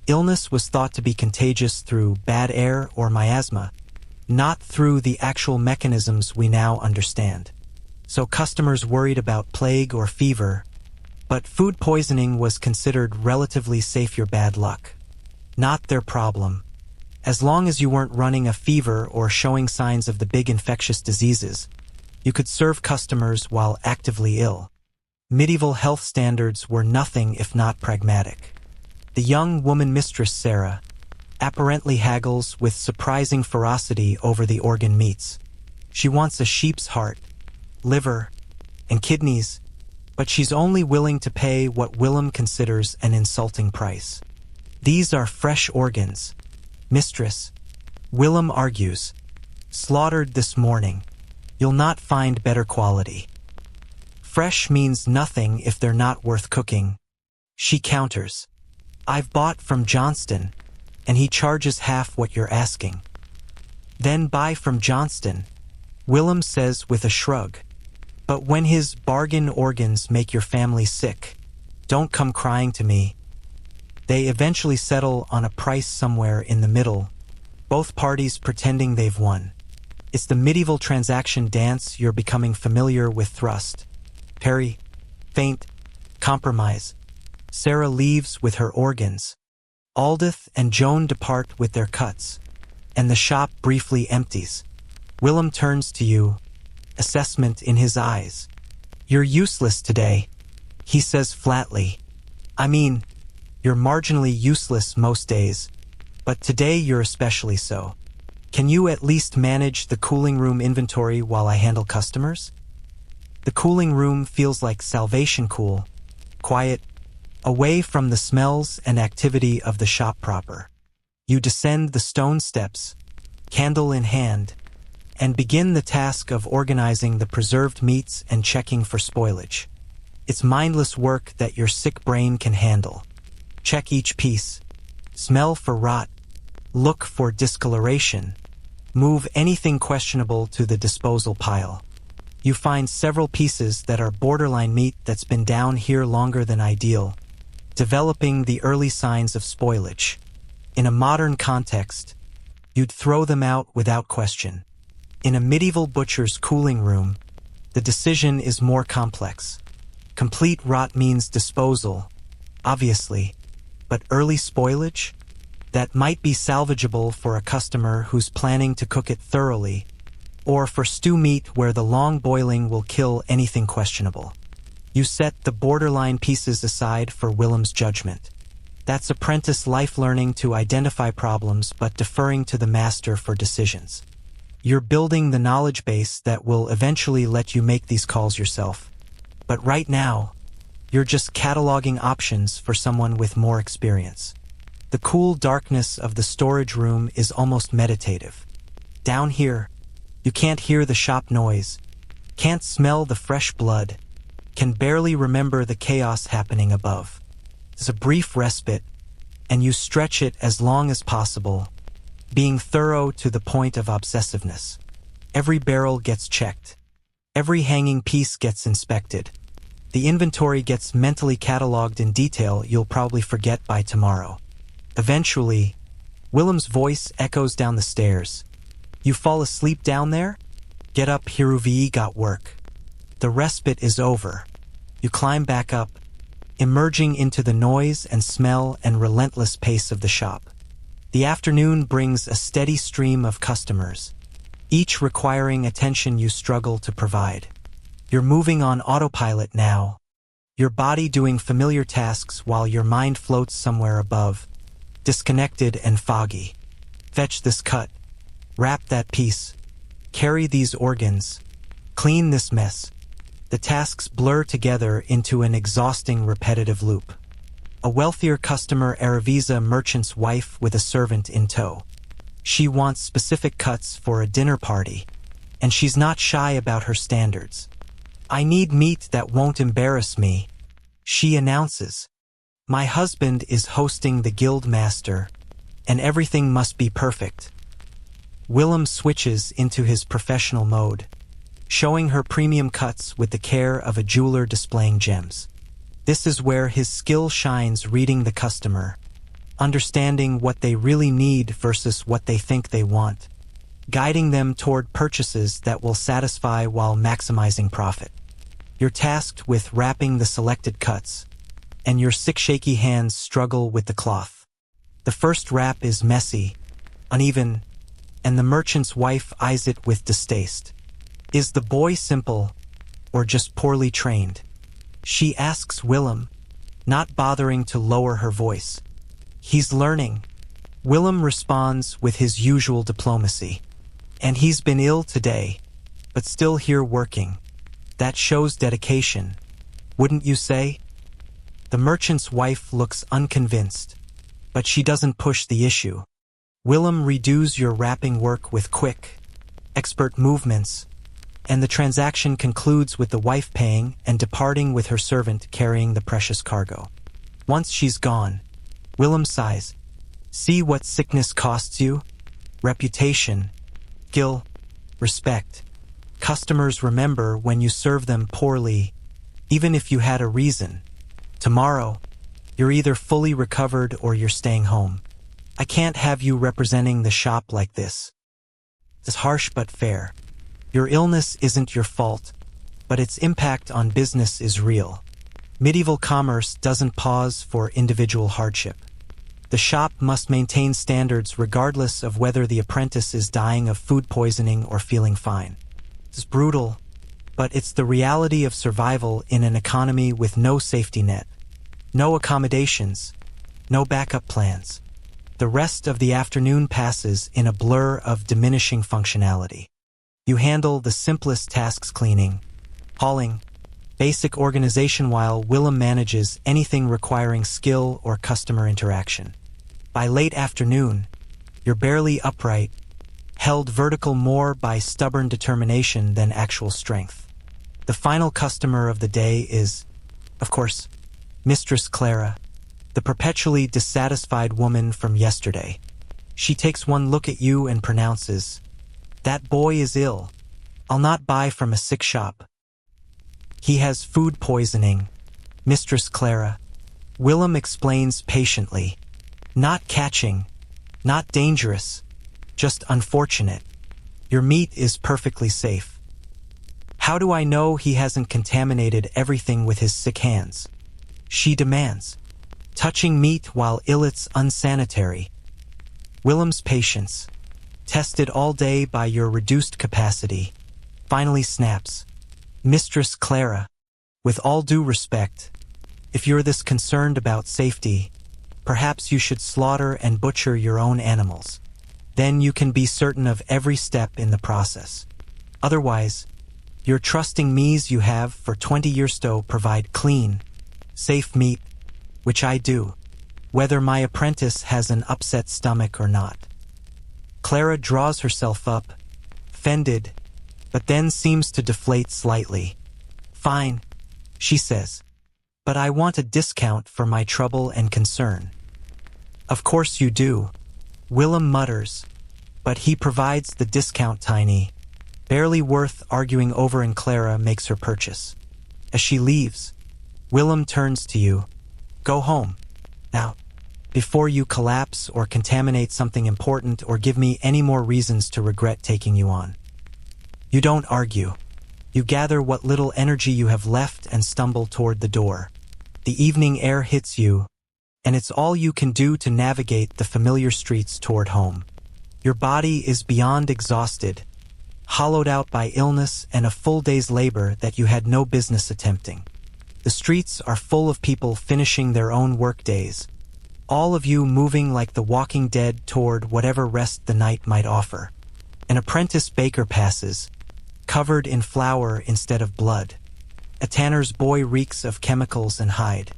Illness was thought to be contagious through bad air or miasma, not through the actual mechanisms we now understand. So customers worried about plague or fever, but food poisoning was considered relatively safe. Your bad luck, not their problem. As long as you weren't running a fever or showing signs of the big infectious diseases, you could serve customers while actively ill. Medieval health standards were nothing if not pragmatic. The young woman Mistress Sarah apparently haggles with surprising ferocity over the organ meats. She wants a sheep's heart, liver, and kidneys, but she's only willing to pay what Willem considers an insulting price. "These are fresh organs, mistress," Willem argues. "Slaughtered this morning. You'll not find better quality." "Fresh means nothing if they're not worth cooking," she counters. "I've bought from Johnston, and he charges half what you're asking." "Then buy from Johnston," Willem says with a shrug. "But when his bargain organs make your family sick, don't come crying to me." They eventually settle on a price somewhere in the middle, both parties pretending they've won. It's the medieval transaction dance you're becoming familiar with: thrust, parry, feint, compromise. Sarah leaves with her organs. Aldith and Joan depart with their cuts, and the shop briefly empties. Willem turns to you, assessment in his eyes. "You're useless today," he says flatly. "I mean, you're marginally useless most days, but today you're especially so. Can you at least manage the cooling room inventory while I handle customers?" The cooling room feels like salvation: cool, quiet, away from the smells and activity of the shop proper. You descend the stone steps, candle in hand, and begin the task of organizing the preserved meats and checking for spoilage. It's mindless work that your sick brain can handle. Check each piece, smell for rot, Look for discoloration. Move anything questionable to the disposal pile. You find several pieces that are borderline meat that's been down here longer than ideal, developing the early signs of spoilage. In a modern context, you'd throw them out without question. In a medieval butcher's cooling room, the decision is more complex. Complete rot means disposal, obviously, but early spoilage? That might be salvageable for a customer who's planning to cook it thoroughly, or for stew meat where the long boiling will kill anything questionable. You set the borderline pieces aside for Willem's judgment. That's apprentice life, learning to identify problems but deferring to the master for decisions. You're building the knowledge base that will eventually let you make these calls yourself. But right now, you're just cataloging options for someone with more experience. The cool darkness of the storage room is almost meditative. Down here, you can't hear the shop noise, can't smell the fresh blood, can barely remember the chaos happening above. There's a brief respite, and you stretch it as long as possible, being thorough to the point of obsessiveness. Every barrel gets checked. Every hanging piece gets inspected. The inventory gets mentally cataloged in detail you'll probably forget by tomorrow. Eventually, Willem's voice echoes down the stairs. You fall asleep down there? Get up, Hiruvi, got work. The respite is over. You climb back up, emerging into the noise and smell and relentless pace of the shop. The afternoon brings a steady stream of customers, each requiring attention you struggle to provide. You're moving on autopilot now, your body doing familiar tasks while your mind floats somewhere above, disconnected and foggy. Fetch this cut, wrap that piece, carry these organs, clean this mess. The tasks blur together into an exhausting, repetitive loop. A wealthier customer, Araviza, merchant's wife with a servant in tow. She wants specific cuts for a dinner party, and she's not shy about her standards. I need meat that won't embarrass me, she announces. My husband is hosting the guild master, and everything must be perfect. Willem switches into his professional mode, showing her premium cuts with the care of a jeweler displaying gems. This is where his skill shines, reading the customer, understanding what they really need versus what they think they want, guiding them toward purchases that will satisfy while maximizing profit. You're tasked with wrapping the selected cuts, and your sick, shaky hands struggle with the cloth. The first wrap is messy, uneven, and the merchant's wife eyes it with distaste. Is the boy simple, or just poorly trained? She asks Willem, not bothering to lower her voice. He's learning. Willem responds with his usual diplomacy. And he's been ill today, but still here working. That shows dedication, wouldn't you say? The merchant's wife looks unconvinced, but she doesn't push the issue. Willem redoes your wrapping work with quick, expert movements, and the transaction concludes with the wife paying and departing with her servant carrying the precious cargo. Once she's gone, Willem sighs. See what sickness costs you? Reputation, skill, respect. Customers remember when you serve them poorly, even if you had a reason. Tomorrow, you're either fully recovered or you're staying home. I can't have you representing the shop like this. It's harsh but fair. Your illness isn't your fault, but its impact on business is real. Medieval commerce doesn't pause for individual hardship. The shop must maintain standards regardless of whether the apprentice is dying of food poisoning or feeling fine. It's brutal, but it's the reality of survival in an economy with no safety net, no accommodations, no backup plans. The rest of the afternoon passes in a blur of diminishing functionality. You handle the simplest tasks: cleaning, hauling, basic organization, while Willem manages anything requiring skill or customer interaction. By late afternoon, you're barely upright, held vertical more by stubborn determination than actual strength. The final customer of the day is, of course, Mistress Clara, the perpetually dissatisfied woman from yesterday. She takes one look at you and pronounces, "That boy is ill. I'll not buy from a sick shop. He has food poisoning, Mistress Clara." Willem explains patiently. "Not catching, not dangerous, just unfortunate. Your meat is perfectly safe." "How do I know he hasn't contaminated everything with his sick hands?" she demands. "Touching meat while ill, it's unsanitary." Willem's patience, tested all day by your reduced capacity, finally snaps. "Mistress Clara, with all due respect, if you're this concerned about safety, perhaps you should slaughter and butcher your own animals. Then you can be certain of every step in the process. Otherwise, your trusting me's you have for 20 years to provide clean, safe meat, which I do, whether my apprentice has an upset stomach or not." Clara draws herself up, offended, but then seems to deflate slightly. "Fine," she says, "but I want a discount for my trouble and concern." "Of course you do," Willem mutters, but he provides the discount tiny, barely worth arguing over, and Clara makes her purchase. As she leaves, Willem turns to you. "Go home, now, before you collapse or contaminate something important or give me any more reasons to regret taking you on." You don't argue. You gather what little energy you have left and stumble toward the door. The evening air hits you, and it's all you can do to navigate the familiar streets toward home. Your body is beyond exhausted, hollowed out by illness and a full day's labor that you had no business attempting. The streets are full of people finishing their own work days, all of you moving like the walking dead toward whatever rest the night might offer. An apprentice baker passes, covered in flour instead of blood. A tanner's boy reeks of chemicals and hide.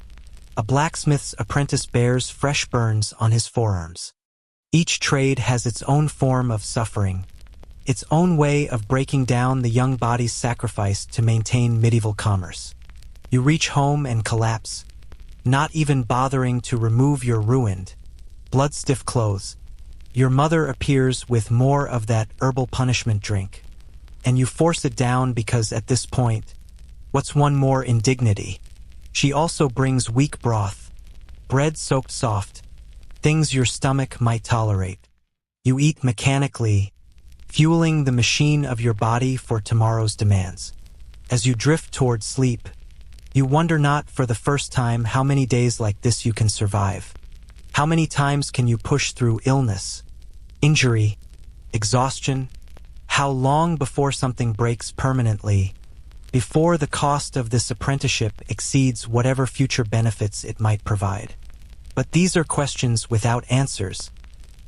A blacksmith's apprentice bears fresh burns on his forearms. Each trade has its own form of suffering, its own way of breaking down the young bodies sacrificed to maintain medieval commerce. You reach home and collapse, not even bothering to remove your ruined, blood-stiff clothes. Your mother appears with more of that herbal punishment drink, and you force it down because at this point, what's one more indignity? She also brings weak broth, bread soaked soft, things your stomach might tolerate. You eat mechanically, fueling the machine of your body for tomorrow's demands. As you drift toward sleep, you wonder not for the first time how many days like this you can survive. How many times can you push through illness, injury, exhaustion? How long before something breaks permanently, before the cost of this apprenticeship exceeds whatever future benefits it might provide? But these are questions without answers,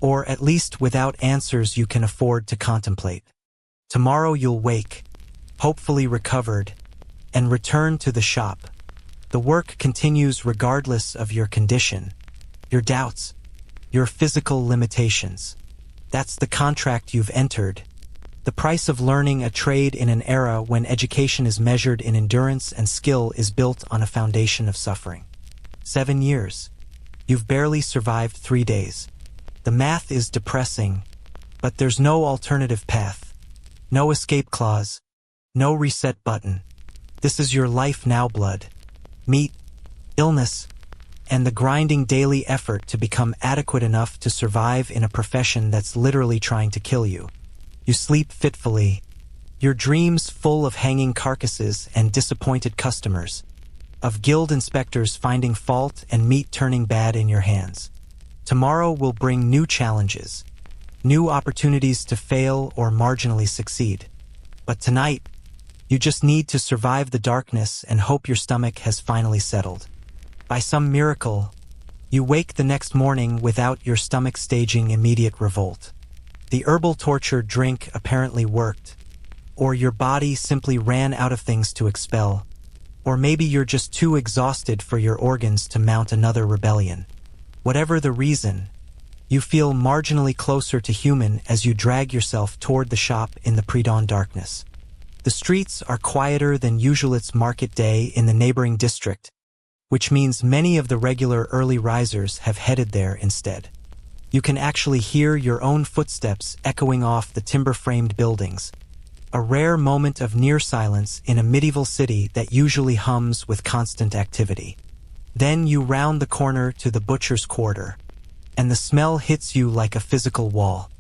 or at least without answers you can afford to contemplate. Tomorrow you'll wake, hopefully recovered, and return to the shop. The work continues regardless of your condition, your doubts, your physical limitations. That's the contract you've entered, the price of learning a trade in an era when education is measured in endurance and skill is built on a foundation of suffering. 7 years. You've barely survived 3 days. The math is depressing, but there's no alternative path, no escape clause, no reset button. This is your life now: blood, meat, illness, and the grinding daily effort to become adequate enough to survive in a profession that's literally trying to kill you. You sleep fitfully, your dreams full of hanging carcasses and disappointed customers, of guild inspectors finding fault and meat turning bad in your hands. Tomorrow will bring new challenges, new opportunities to fail or marginally succeed. But tonight, you just need to survive the darkness and hope your stomach has finally settled. By some miracle, you wake the next morning without your stomach staging immediate revolt. The herbal torture drink apparently worked, or your body simply ran out of things to expel, or maybe you're just too exhausted for your organs to mount another rebellion. Whatever the reason, you feel marginally closer to human as you drag yourself toward the shop in the pre-dawn darkness. The streets are quieter than usual. It's market day in the neighboring district, which means many of the regular early risers have headed there instead. You can actually hear your own footsteps echoing off the timber-framed buildings. A rare moment of near silence in a medieval city that usually hums with constant activity. Then you round the corner to the butcher's quarter, and the smell hits you like a physical wall.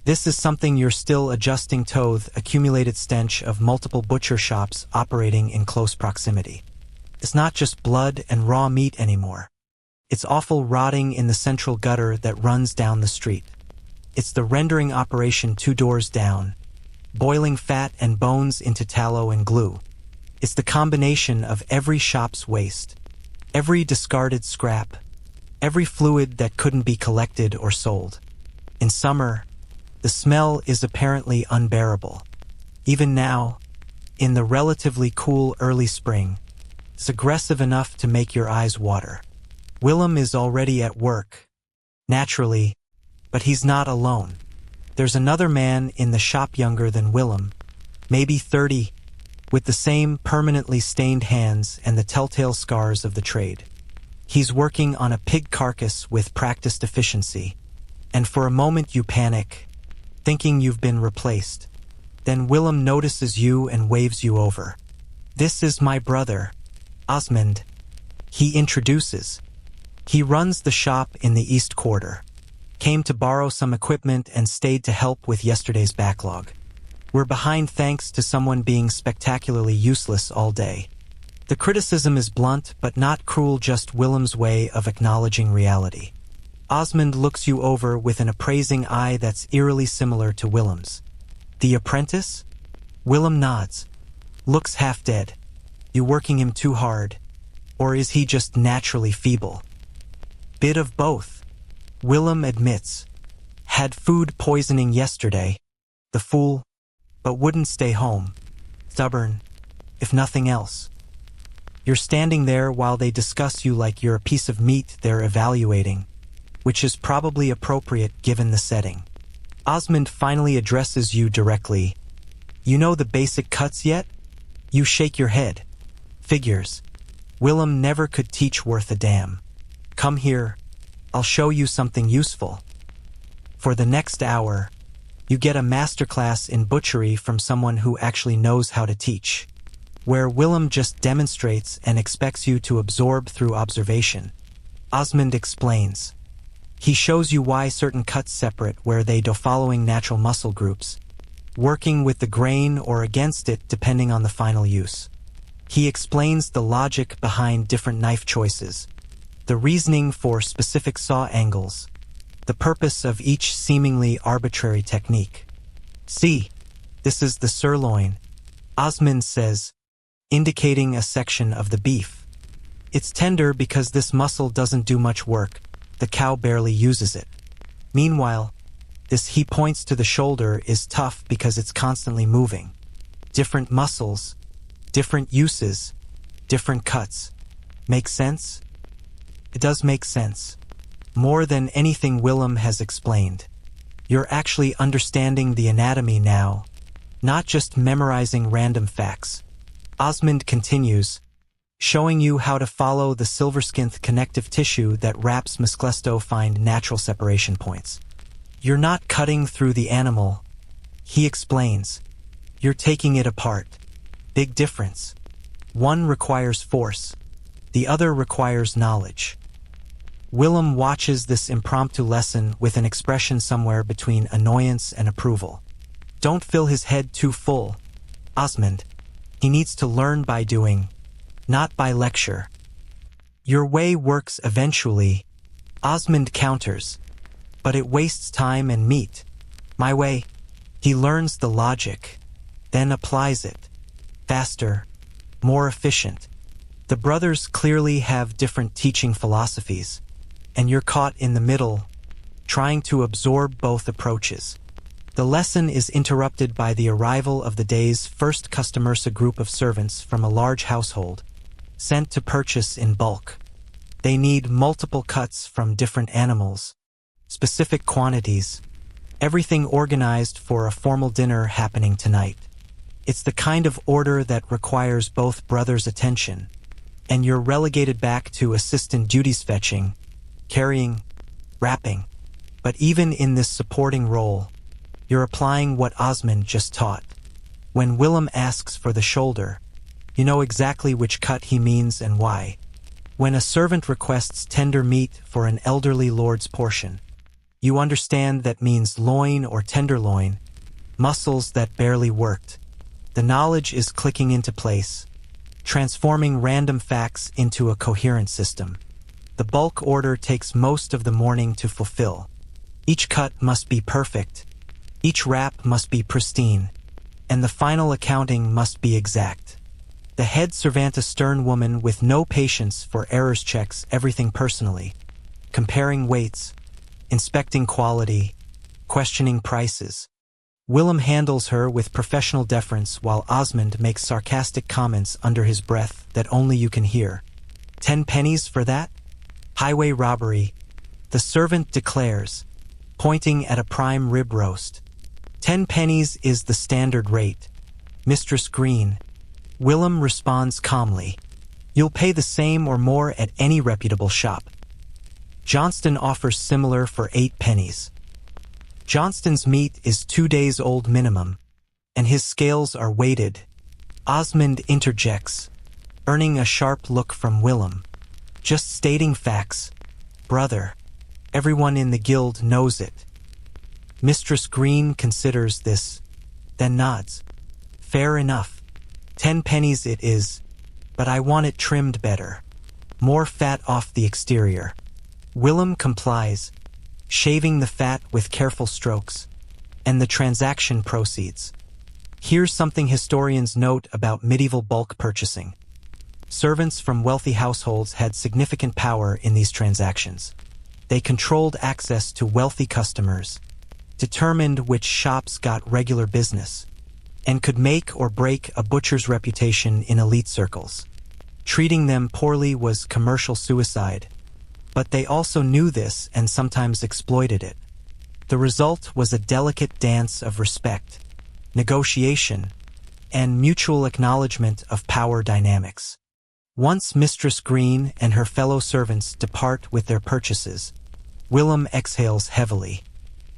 This is something you're still adjusting to, the accumulated stench of multiple butcher shops operating in close proximity. It's not just blood and raw meat anymore. It's offal rotting in the central gutter that runs down the street. It's the rendering operation 2 doors down, boiling fat and bones into tallow and glue. It's the combination of every shop's waste, every discarded scrap, every fluid that couldn't be collected or sold. In summer, the smell is apparently unbearable. Even now, in the relatively cool early spring, it's aggressive enough to make your eyes water. Willem is already at work, naturally, but he's not alone. There's another man in the shop younger than Willem, maybe 30, with the same permanently stained hands and the telltale scars of the trade. He's working on a pig carcass with practiced efficiency, and for a moment you panic, thinking you've been replaced. Then Willem notices you and waves you over. "This is my brother, Osmond," he introduces. He runs the shop in the East Quarter. Came to borrow some equipment and stayed to help with yesterday's backlog. We're behind thanks to someone being spectacularly useless all day. The criticism is blunt but not cruel, just Willem's way of acknowledging reality. Osmond looks you over with an appraising eye that's eerily similar to Willem's. "The apprentice?" Willem nods. Looks half dead. You working him too hard? Or is he just naturally feeble? Bit of both, Willem admits. Had food poisoning yesterday. The fool. But wouldn't stay home. Stubborn, if nothing else. You're standing there while they discuss you like you're a piece of meat they're evaluating, which is probably appropriate given the setting. Osmond finally addresses you directly. "You know the basic cuts yet?" You shake your head. Figures. Willem never could teach worth a damn. "Come here. I'll show you something useful." For the next hour, you get a masterclass in butchery from someone who actually knows how to teach, where Willem just demonstrates and expects you to absorb through observation. Osmond explains. He shows you why certain cuts separate where they do following natural muscle groups, working with the grain or against it depending on the final use. He explains the logic behind different knife choices, the reasoning for specific saw angles, the purpose of each seemingly arbitrary technique. "See, this is the sirloin," Osmond says, indicating a section of the beef. "It's tender because this muscle doesn't do much work. The cow barely uses it. Meanwhile, this," he points to the shoulder, "is tough because it's constantly moving. Different muscles, different uses, different cuts. Make sense?" It does make sense. More than anything Willem has explained. You're actually understanding the anatomy now, not just memorizing random facts. Osmond continues, showing you how to follow the silverskinth connective tissue that wraps Musclesto find natural separation points. You're not cutting through the animal, he explains. You're taking it apart. Big difference. One requires force, the other requires knowledge. Willem watches this impromptu lesson with an expression somewhere between annoyance and approval. Don't fill his head too full, Osmond. He needs to learn by doing, not by lecture. Your way works eventually, Osmond counters, but it wastes time and meat. My way, he learns the logic, then applies it. Faster, more efficient. The brothers clearly have different teaching philosophies, and you're caught in the middle, trying to absorb both approaches. The lesson is interrupted by the arrival of the day's first customers, a group of servants from a large household, sent to purchase in bulk. They need multiple cuts from different animals, specific quantities, everything organized for a formal dinner happening tonight. It's the kind of order that requires both brothers' attention, and you're relegated back to assistant duties: fetching, carrying, wrapping. But even in this supporting role, you're applying what Osmond just taught. When Willem asks for the shoulder, you know exactly which cut he means and why. When a servant requests tender meat for an elderly lord's portion, you understand that means loin or tenderloin, muscles that barely worked. The knowledge is clicking into place, transforming random facts into a coherent system. The bulk order takes most of the morning to fulfill. Each cut must be perfect, each wrap must be pristine, and the final accounting must be exact. The head servant, a stern woman with no patience for errors, checks everything personally, comparing weights, inspecting quality, questioning prices. Willem handles her with professional deference while Osmond makes sarcastic comments under his breath that only you can hear. 10 pennies for that? Highway robbery, the servant declares, pointing at a prime rib roast. 10 pennies is the standard rate. Mistress Green. Willem responds calmly. You'll pay the same or more at any reputable shop. Johnston offers similar for 8 pennies. Johnston's meat is 2 days old minimum, and his scales are weighted. Osmond interjects, earning a sharp look from Willem. Just stating facts, brother. Everyone in the guild knows it. Mistress Green considers this, then nods. Fair enough. 10 pennies it is, but I want it trimmed better. More fat off the exterior. Willem complies, shaving the fat with careful strokes, and the transaction proceeds. Here's something historians note about medieval bulk purchasing. Servants from wealthy households had significant power in these transactions. They controlled access to wealthy customers, determined which shops got regular business, and could make or break a butcher's reputation in elite circles. Treating them poorly was commercial suicide, but they also knew this and sometimes exploited it. The result was a delicate dance of respect, negotiation, and mutual acknowledgement of power dynamics. Once Mistress Green and her fellow servants depart with their purchases, Willem exhales heavily.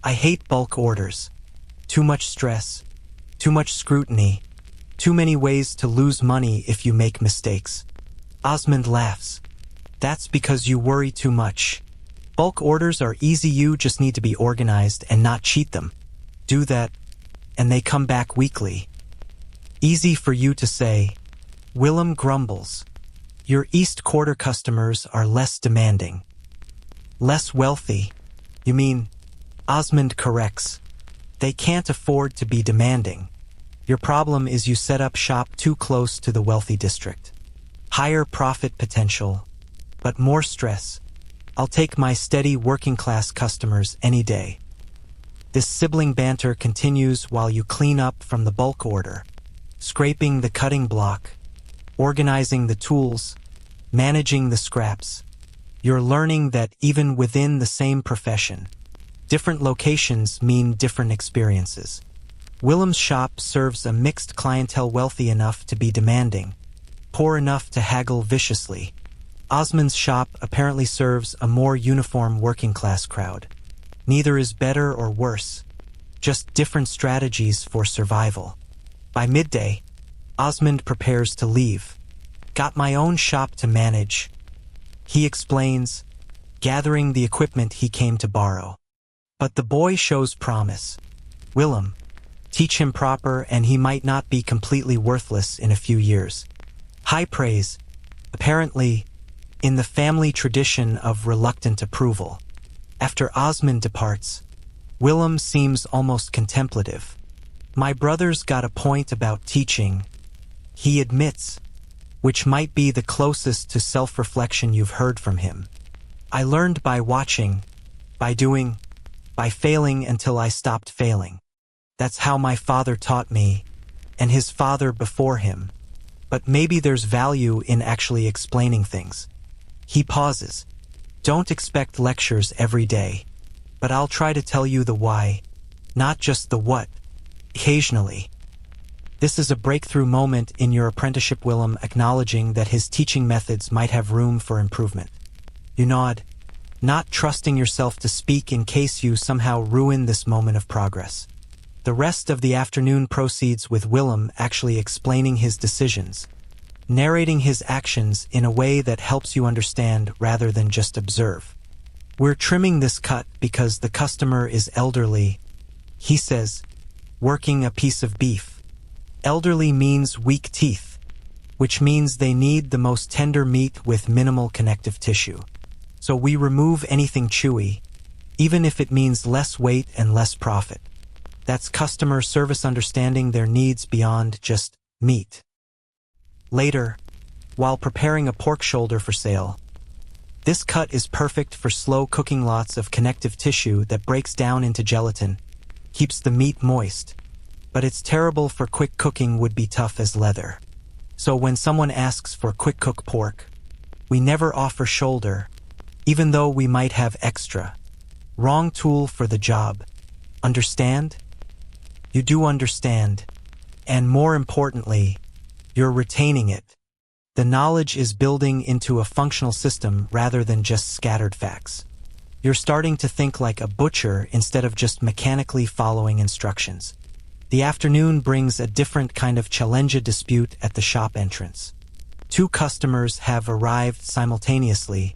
I hate bulk orders. Too much stress, too much scrutiny, too many ways to lose money if you make mistakes. Osmond laughs. That's because you worry too much. Bulk orders are easy, you just need to be organized and not cheat them. Do that, and they come back weekly. Easy for you to say. Willem grumbles. Your East Quarter customers are less demanding. Less wealthy. You mean? Osmond corrects. They can't afford to be demanding. Your problem is you set up shop too close to the wealthy district. Higher profit potential, but more stress. I'll take my steady working-class customers any day. This sibling banter continues while you clean up from the bulk order, scraping the cutting block, organizing the tools, managing the scraps. You're learning that even within the same profession, different locations mean different experiences. Willem's shop serves a mixed clientele, wealthy enough to be demanding, poor enough to haggle viciously. Osmond's shop apparently serves a more uniform working-class crowd. Neither is better or worse, just different strategies for survival. By midday, Osmond prepares to leave. Got my own shop to manage, he explains, gathering the equipment he came to borrow. But the boy shows promise. Willem, teach him proper and he might not be completely worthless in a few years. High praise, apparently, in the family tradition of reluctant approval. After Osmond departs, Willem seems almost contemplative. My brother's got a point about teaching, he admits, which might be the closest to self-reflection you've heard from him. I learned by watching, by doing, by failing until I stopped failing. That's how my father taught me, and his father before him. But maybe there's value in actually explaining things. He pauses. Don't expect lectures every day, but I'll try to tell you the why, not just the what, occasionally. This is a breakthrough moment in your apprenticeship, Willem acknowledging that his teaching methods might have room for improvement. You nod. not trusting yourself to speak in case you somehow ruin this moment of progress. The rest of the afternoon proceeds with Willem actually explaining his decisions, narrating his actions in a way that helps you understand rather than just observe. We're trimming this cut because the customer is elderly, he says, working a piece of beef. Elderly means weak teeth, which means they need the most tender meat with minimal connective tissue. So we remove anything chewy, even if it means less weight and less profit. That's customer service understanding their needs beyond just meat. Later, while preparing a pork shoulder for sale, this cut is perfect for slow cooking. Lots of connective tissue that breaks down into gelatin, keeps the meat moist, but it's terrible for quick cooking, would be tough as leather. So when someone asks for quick cook pork, we never offer shoulder, even though we might have extra. Wrong tool for the job. Understand? You do understand. And more importantly, you're retaining it. The knowledge is building into a functional system rather than just scattered facts. You're starting to think like a butcher instead of just mechanically following instructions. The afternoon brings a different kind of challenge: dispute at the shop entrance. Two customers have arrived simultaneously,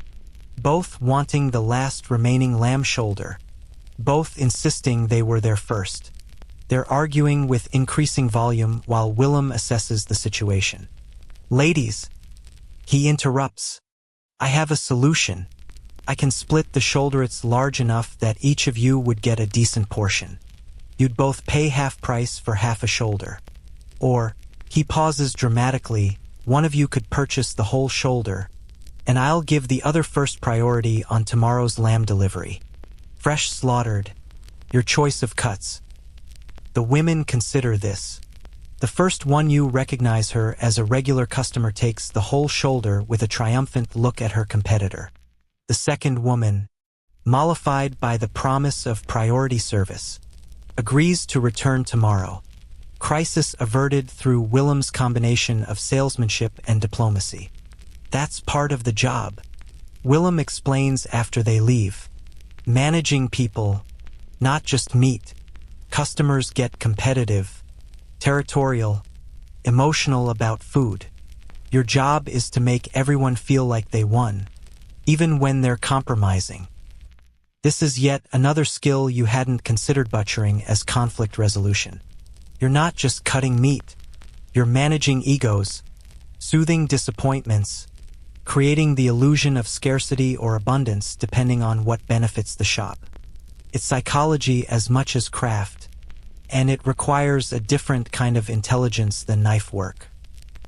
both wanting the last remaining lamb shoulder, both insisting they were there first. They're arguing with increasing volume while Willem assesses the situation. "Ladies," he interrupts, "I have a solution. I can split the shoulder. It's large enough that each of you would get a decent portion. You'd both pay half price for half a shoulder. Or," he pauses dramatically, "one of you could purchase the whole shoulder, and I'll give the other first priority on tomorrow's lamb delivery. Fresh slaughtered. Your choice of cuts." The women consider this. The first one, you recognize her as a regular customer, takes the whole shoulder with a triumphant look at her competitor. The second woman, mollified by the promise of priority service, agrees to return tomorrow. Crisis averted through Willem's combination of salesmanship and diplomacy. That's part of the job, Willem explains after they leave. Managing people, not just meat. Customers get competitive, territorial, emotional about food. Your job is to make everyone feel like they won, even when they're compromising. This is yet another skill you hadn't considered: butchering as conflict resolution. You're not just cutting meat. You're managing egos, soothing disappointments, creating the illusion of scarcity or abundance depending on what benefits the shop. It's psychology as much as craft, and it requires a different kind of intelligence than knife work.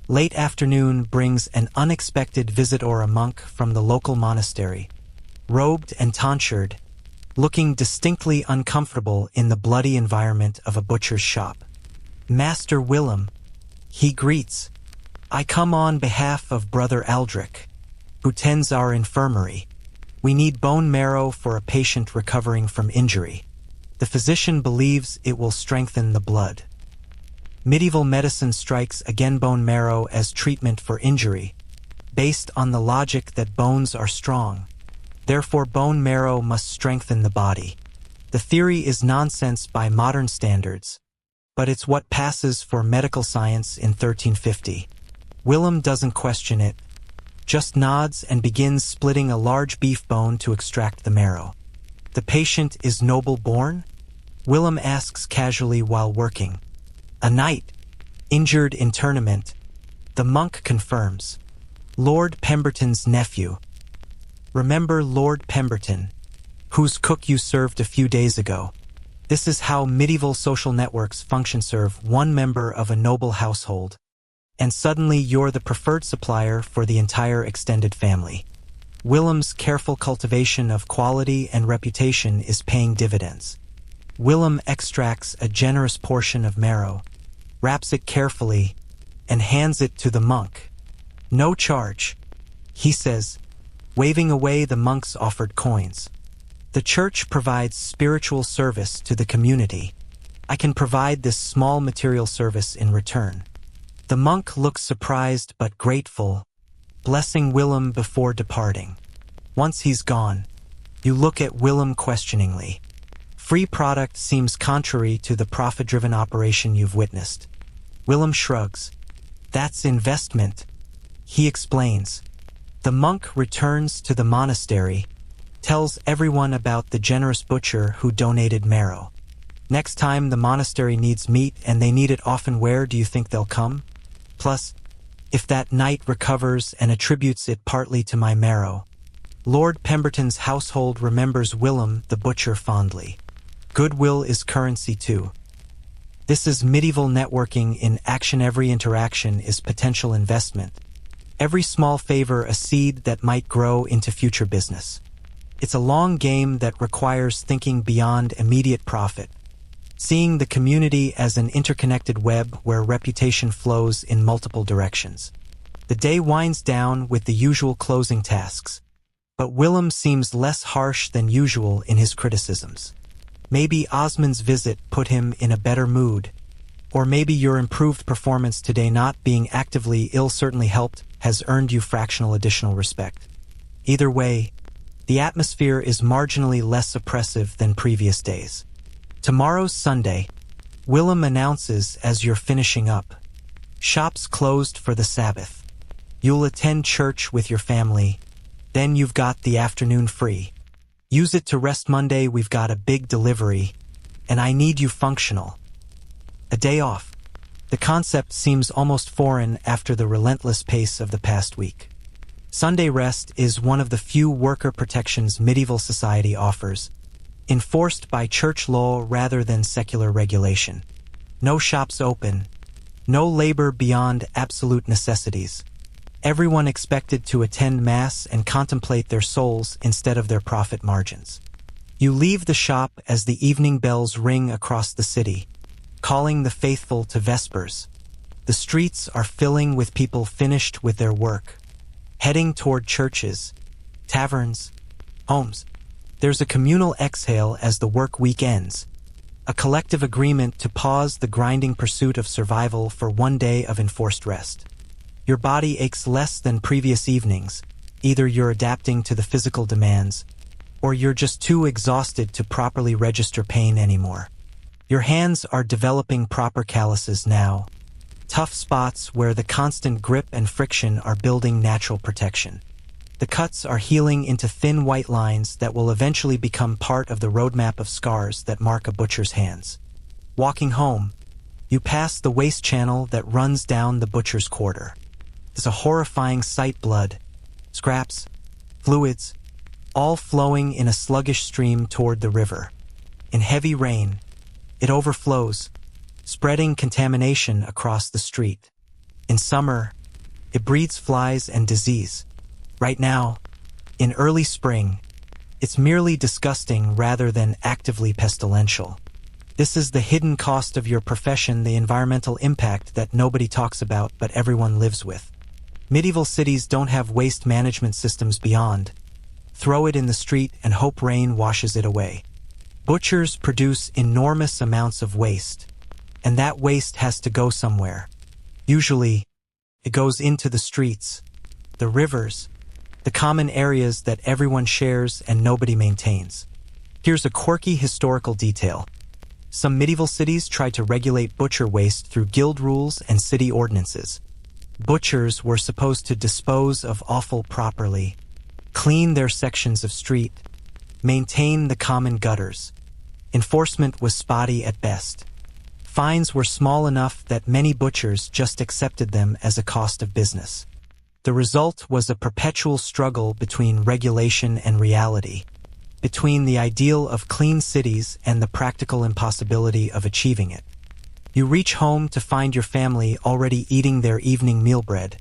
Late afternoon brings an unexpected visit, or a monk from the local monastery, robed and tonsured, looking distinctly uncomfortable in the bloody environment of a butcher's shop. "Master Willem," he greets, "I come on behalf of Brother Aldrich, who tends our infirmary. We need bone marrow for a patient recovering from injury. The physician believes it will strengthen the blood." Medieval medicine strikes again bone marrow as treatment for injury, based on the logic that bones are strong. Therefore, bone marrow must strengthen the body. The theory is nonsense by modern standards, but it's what passes for medical science in 1350. Willem doesn't question it, just nods and begins splitting a large beef bone to extract the marrow. "The patient is noble-born?" Willem asks casually while working. "A knight, injured in tournament," the monk confirms. "Lord Pemberton's nephew. Remember Lord Pemberton, whose cook you served a few days ago? This is how medieval social networks function: serve one member of a noble household, and suddenly you're the preferred supplier for the entire extended family. Willem's careful cultivation of quality and reputation is paying dividends. Willem extracts a generous portion of marrow, wraps it carefully, and hands it to the monk. "No charge," he says, waving away the monk's offered coins. "The church provides spiritual service to the community. I can provide this small material service in return." The monk looks surprised but grateful, blessing Willem before departing. Once he's gone, You look at Willem questioningly. Free product seems contrary to the profit-driven operation you've witnessed. Willem shrugs. That's investment. He explains. The monk returns to the monastery, tells everyone about the generous butcher who donated marrow. Next time the monastery needs meat and they need it often, where do you think they'll come? Plus, if that knight recovers and attributes it partly to my marrow. Lord Pemberton's household remembers Willem the butcher fondly. Goodwill is currency too. This is medieval networking in action. Every interaction is potential investment. Every small favor a seed that might grow into future business. It's a long game that requires thinking beyond immediate profit. Seeing the community as an interconnected web where reputation flows in multiple directions. The day winds down with the usual closing tasks. But Willem seems less harsh than usual in his criticisms. Maybe Osmond's visit put him in a better mood. Or maybe your improved performance today, not being actively ill, certainly helped, has earned you fractional additional respect. Either way, the atmosphere is marginally less oppressive than previous days. Tomorrow's Sunday, Willem announces as you're finishing up. Shops closed for the Sabbath. You'll attend church with your family. Then you've got the afternoon free. Use it to rest. Monday we've got a big delivery, and I need you functional. A day off. The concept seems almost foreign after the relentless pace of the past week. Sunday rest is one of the few worker protections medieval society offers, enforced by church law rather than secular regulation. No shops open, no labor beyond absolute necessities. Everyone expected to attend Mass and contemplate their souls instead of their profit margins. You leave the shop as the evening bells ring across the city, calling the faithful to Vespers. The streets are filling with people finished with their work, heading toward churches, taverns, homes. There's a communal exhale as the work week ends, a collective agreement to pause the grinding pursuit of survival for one day of enforced rest. Your body aches less than previous evenings. Either you're adapting to the physical demands, or you're just too exhausted to properly register pain anymore. Your hands are developing proper calluses now, tough spots where the constant grip and friction are building natural protection. The cuts are healing into thin white lines that will eventually become part of the roadmap of scars that mark a butcher's hands. Walking home, you pass the waste channel that runs down the butcher's quarter. It's a horrifying sight: blood, scraps, fluids, all flowing in a sluggish stream toward the river. In heavy rain, it overflows, spreading contamination across the street. In summer, it breeds flies and disease. Right now, in early spring, it's merely disgusting rather than actively pestilential. This is the hidden cost of your profession, the environmental impact that nobody talks about but everyone lives with. Medieval cities don't have waste management systems beyond. Throw it in the street and hope rain washes it away. Butchers produce enormous amounts of waste, and that waste has to go somewhere. Usually, it goes into the streets, the rivers, the common areas that everyone shares and nobody maintains. Here's a quirky historical detail. Some medieval cities tried to regulate butcher waste through guild rules and city ordinances. Butchers were supposed to dispose of offal properly, clean their sections of street, maintain the common gutters. Enforcement was spotty at best. Fines were small enough that many butchers just accepted them as a cost of business. The result was a perpetual struggle between regulation and reality, between the ideal of clean cities and the practical impossibility of achieving it. You reach home to find your family already eating their evening meal: bread,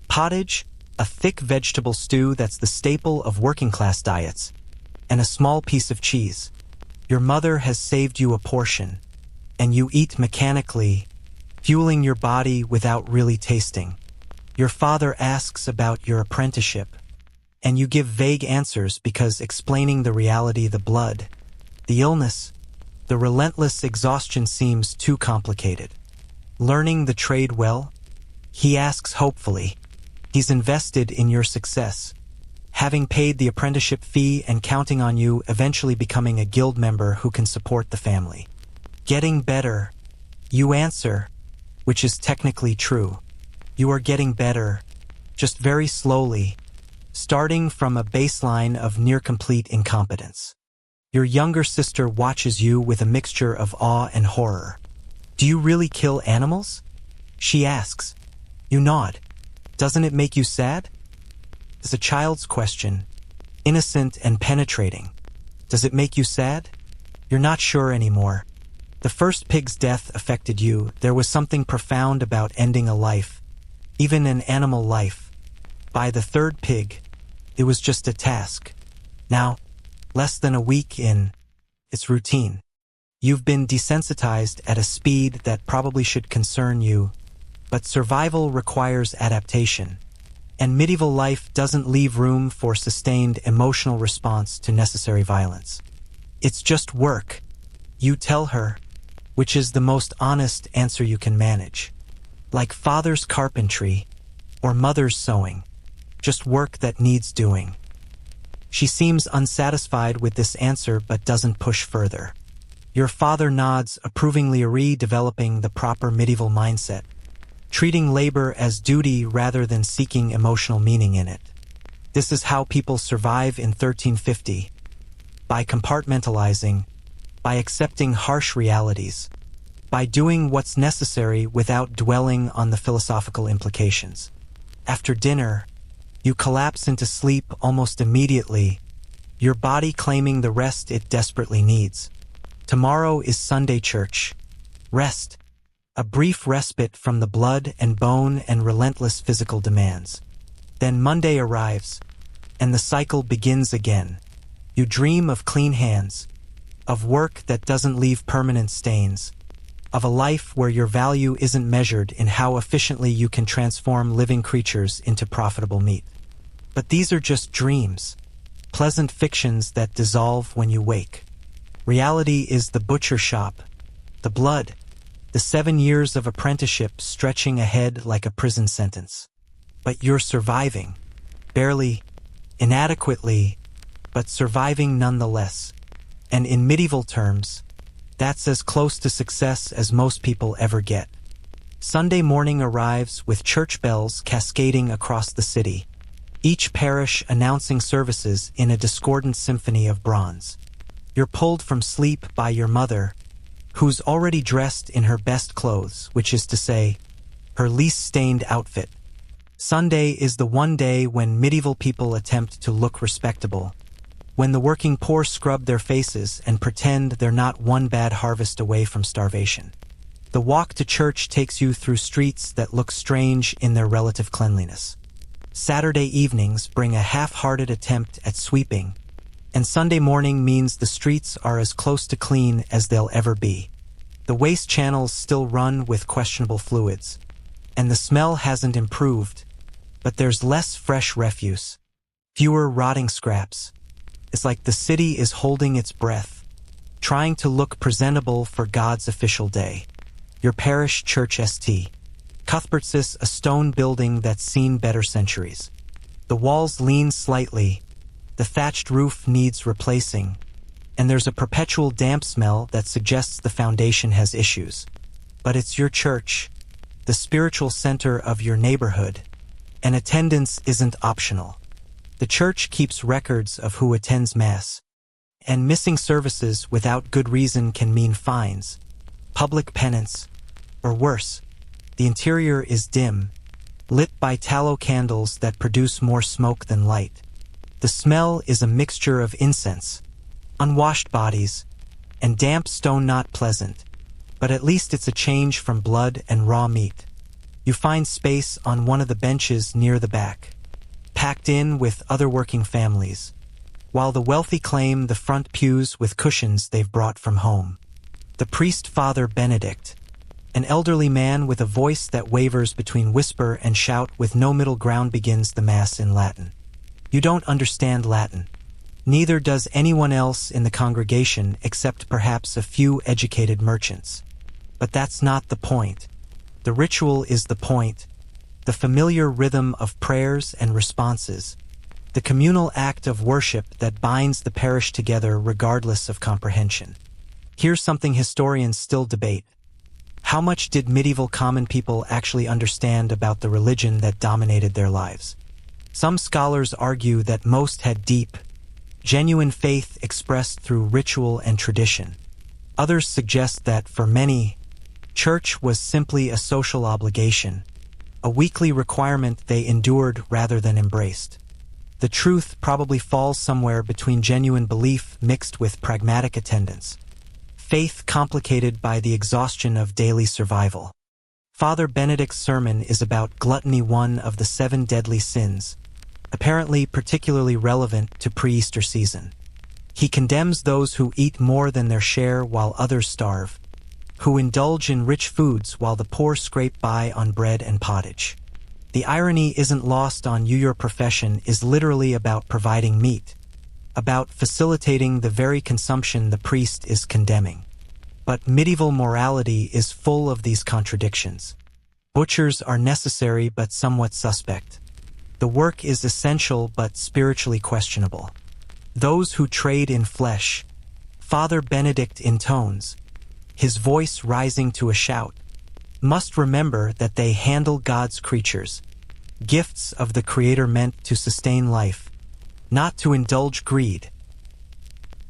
pottage, a thick vegetable stew that's the staple of working-class diets, and a small piece of cheese. Your mother has saved you a portion, and you eat mechanically, fueling your body without really tasting. Your father asks about your apprenticeship, and you give vague answers because explaining the reality, the blood, the illness, the relentless exhaustion seems too complicated. Learning the trade well? He asks hopefully. He's invested in your success. having paid the apprenticeship fee and counting on you eventually becoming a guild member who can support the family. Getting better, you answer, which is technically true. You are getting better, just very slowly, starting from a baseline of near-complete incompetence. Your younger sister watches you with a mixture of awe and horror. Do you really kill animals? She asks. You nod. Doesn't it make you sad? It's a child's question, innocent and penetrating. Does it make you sad? You're not sure anymore. The first pig's death affected you. There was something profound about ending a life, even an animal life. By the third pig, it was just a task. Now, less than a week in, it's routine. You've been desensitized at a speed that probably should concern you, but survival requires adaptation, and medieval life doesn't leave room for sustained emotional response to necessary violence. It's just work, you tell her, which is the most honest answer you can manage. Like father's carpentry or mother's sewing, just work that needs doing. She seems unsatisfied with this answer but doesn't push further. Your father nods approvingly, developing the proper medieval mindset, treating labor as duty rather than seeking emotional meaning in it. This is how people survive in 1350. By compartmentalizing, by accepting harsh realities, by doing what's necessary without dwelling on the philosophical implications. After dinner, you collapse into sleep almost immediately, your body claiming the rest it desperately needs. Tomorrow is Sunday church. Rest. A brief respite from the blood and bone and relentless physical demands. Then Monday arrives, and the cycle begins again. You dream of clean hands, of work that doesn't leave permanent stains, of a life where your value isn't measured in how efficiently you can transform living creatures into profitable meat. But these are just dreams, pleasant fictions that dissolve when you wake. Reality is the butcher shop, the blood, the 7 years of apprenticeship stretching ahead like a prison sentence. But you're surviving, barely, inadequately, but surviving nonetheless. And in medieval terms, that's as close to success as most people ever get. Sunday morning arrives with church bells cascading across the city, each parish announcing services in a discordant symphony of bronze. You're pulled from sleep by your mother, who's already dressed in her best clothes, which is to say, her least stained outfit. Sunday is the one day when medieval people attempt to look respectable, when the working poor scrub their faces and pretend they're not one bad harvest away from starvation. The walk to church takes you through streets that look strange in their relative cleanliness. Saturday evenings bring a half-hearted attempt at sweeping, and Sunday morning means the streets are as close to clean as they'll ever be. The waste channels still run with questionable fluids, and the smell hasn't improved, but there's less fresh refuse, fewer rotting scraps. It's like the city is holding its breath, trying to look presentable for God's official day. Your parish church St. Cuthbert's, a stone building that's seen better centuries. The walls lean slightly, the thatched roof needs replacing, and there's a perpetual damp smell that suggests the foundation has issues. But it's your church, the spiritual center of your neighborhood, and attendance isn't optional. The church keeps records of who attends Mass, and missing services without good reason can mean fines, public penance, or worse. The interior is dim, lit by tallow candles that produce more smoke than light. The smell is a mixture of incense, unwashed bodies, and damp stone. Not pleasant, but at least it's a change from blood and raw meat. You find space on one of the benches near the back, packed in with other working families, while the wealthy claim the front pews with cushions they've brought from home. The priest, Father Benedict, an elderly man with a voice that wavers between whisper and shout with no middle ground, begins the Mass in Latin. You don't understand Latin. Neither does anyone else in the congregation except perhaps a few educated merchants. But that's not the point. The ritual is the point, the familiar rhythm of prayers and responses, the communal act of worship that binds the parish together regardless of comprehension. Here's something historians still debate. How much did medieval common people actually understand about the religion that dominated their lives? Some scholars argue that most had deep, genuine faith expressed through ritual and tradition. Others suggest that, for many, church was simply a social obligation, a weekly requirement they endured rather than embraced. The truth probably falls somewhere between genuine belief mixed with pragmatic attendance, faith complicated by the exhaustion of daily survival. Father Benedict's sermon is about gluttony, one of the 7 deadly sins, apparently particularly relevant to pre-Easter season. He condemns those who eat more than their share while others starve, who indulge in rich foods while the poor scrape by on bread and pottage. The irony isn't lost on you. Your profession is literally about providing meat, about facilitating the very consumption the priest is condemning. But medieval morality is full of these contradictions. Butchers are necessary but somewhat suspect. The work is essential but spiritually questionable. Those who trade in flesh, Father Benedict intones, his voice rising to a shout, must remember that they handle God's creatures, gifts of the Creator meant to sustain life, not to indulge greed.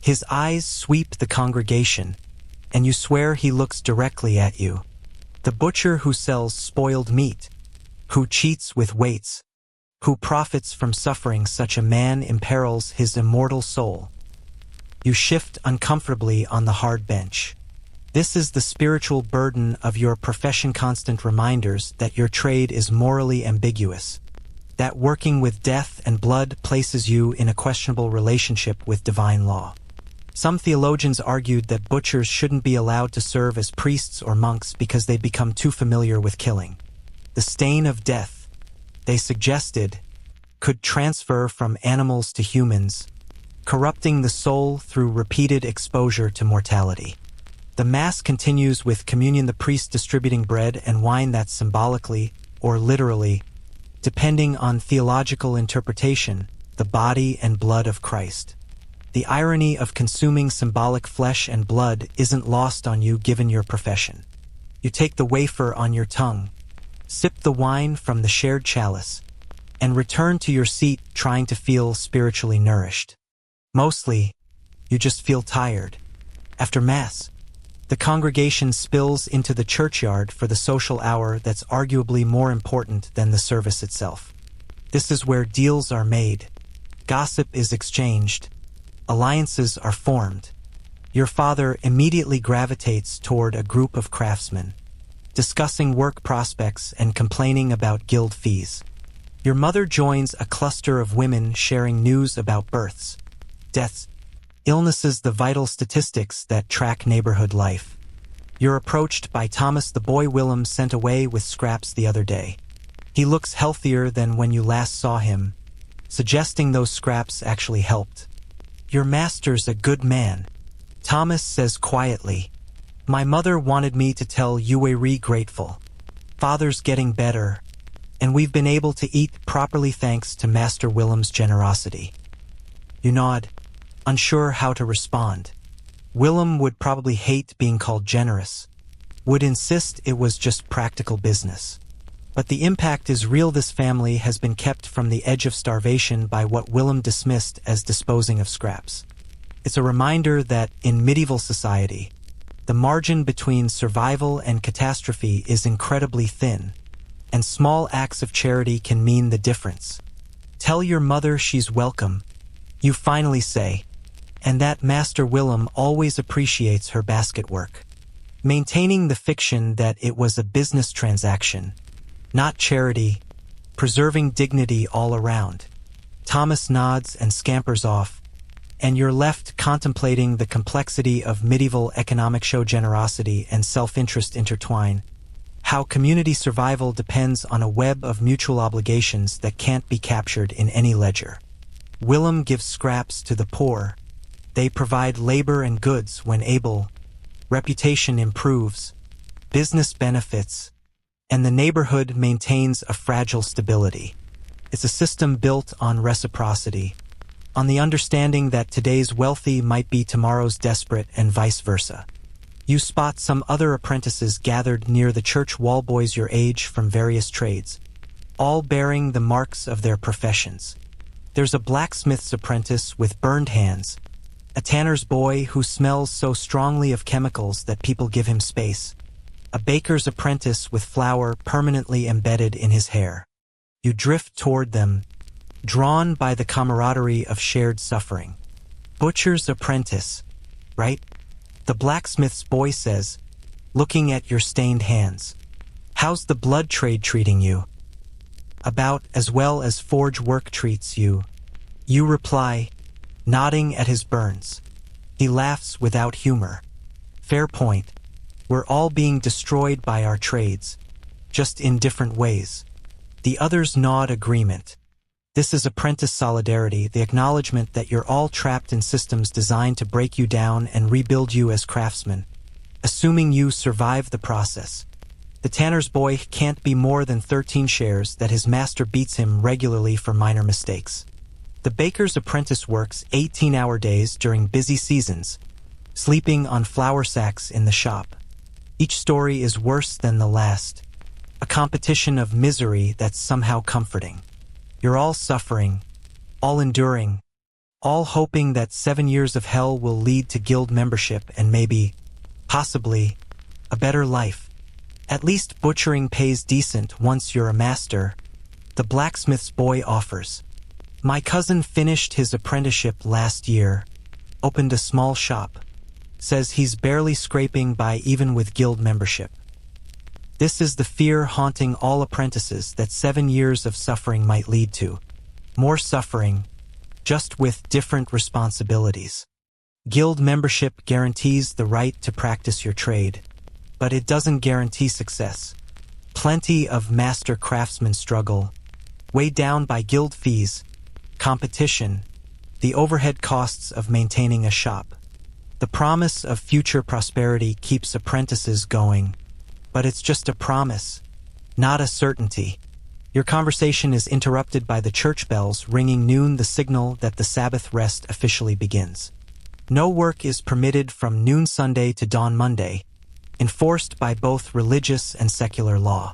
His eyes sweep the congregation, and you swear he looks directly at you. The butcher who sells spoiled meat, who cheats with weights, who profits from suffering, such a man imperils his immortal soul. You shift uncomfortably on the hard bench. This is the spiritual burden of your profession, constant reminders that your trade is morally ambiguous, that working with death and blood places you in a questionable relationship with divine law. Some theologians argued that butchers shouldn't be allowed to serve as priests or monks because they become too familiar with killing. The stain of death, they suggested, could transfer from animals to humans, corrupting the soul through repeated exposure to mortality. The Mass continues with communion, the priest distributing bread and wine that symbolically, or literally, depending on theological interpretation, the body and blood of Christ. The irony of consuming symbolic flesh and blood isn't lost on you given your profession. You take the wafer on your tongue, sip the wine from the shared chalice, and return to your seat trying to feel spiritually nourished. Mostly, you just feel tired. After Mass, the congregation spills into the churchyard for the social hour that's arguably more important than the service itself. This is where deals are made, gossip is exchanged, alliances are formed. Your father immediately gravitates toward a group of craftsmen, discussing work prospects and complaining about guild fees. Your mother joins a cluster of women sharing news about births, deaths, illnesses, the vital statistics that track neighborhood life. You're approached by Thomas, the boy Willem sent away with scraps the other day. He looks healthier than when you last saw him, suggesting those scraps actually helped. Your master's a good man, Thomas says quietly. My mother wanted me to tell you we're grateful. Father's getting better, and we've been able to eat properly thanks to Master Willem's generosity. You nod, unsure how to respond. Willem would probably hate being called generous, would insist it was just practical business. But the impact is real. This family has been kept from the edge of starvation by what Willem dismissed as disposing of scraps. It's a reminder that, in medieval society, the margin between survival and catastrophe is incredibly thin, and small acts of charity can mean the difference. Tell your mother she's welcome, you finally say, and that Master Willem always appreciates her basket work. Maintaining the fiction that it was a business transaction, not charity, preserving dignity all around. Thomas nods and scampers off, and you're left contemplating the complexity of medieval economic show. Generosity and self-interest intertwine, how community survival depends on a web of mutual obligations that can't be captured in any ledger. Willem gives scraps to the poor. They provide labor and goods when able. Reputation improves, business benefits, and the neighborhood maintains a fragile stability. It's a system built on reciprocity, on the understanding that today's wealthy might be tomorrow's desperate and vice versa. You spot some other apprentices gathered near the church wall, boys your age from various trades, all bearing the marks of their professions. There's a blacksmith's apprentice with burned hands, a tanner's boy who smells so strongly of chemicals that people give him space, a baker's apprentice with flour permanently embedded in his hair. You drift toward them, drawn by the camaraderie of shared suffering. Butcher's apprentice, right? The blacksmith's boy says, looking at your stained hands. How's the blood trade treating you? About as well as forge work treats you. You reply, nodding at his burns. He laughs without humor. Fair point. We're all being destroyed by our trades, just in different ways. The others nod agreement. This is apprentice solidarity, the acknowledgement that you're all trapped in systems designed to break you down and rebuild you as craftsmen, assuming you survive the process. The tanner's boy can't be more than 13 shares that his master beats him regularly for minor mistakes. The baker's apprentice works 18-hour days during busy seasons, sleeping on flour sacks in the shop. Each story is worse than the last, a competition of misery that's somehow comforting. You're all suffering, all enduring, all hoping that 7 years of hell will lead to guild membership and maybe, possibly, a better life. At least butchering pays decent once you're a master, the blacksmith's boy offers. My cousin finished his apprenticeship last year, opened a small shop, says he's barely scraping by even with guild membership. This is the fear haunting all apprentices that 7 years of suffering might lead to. More suffering, just with different responsibilities. Guild membership guarantees the right to practice your trade, but it doesn't guarantee success. Plenty of master craftsmen struggle, weighed down by guild fees, competition, the overhead costs of maintaining a shop. The promise of future prosperity keeps apprentices going, but it's just a promise, not a certainty. Your conversation is interrupted by the church bells ringing noon, the signal that the Sabbath rest officially begins. No work is permitted from noon Sunday to dawn Monday, enforced by both religious and secular law.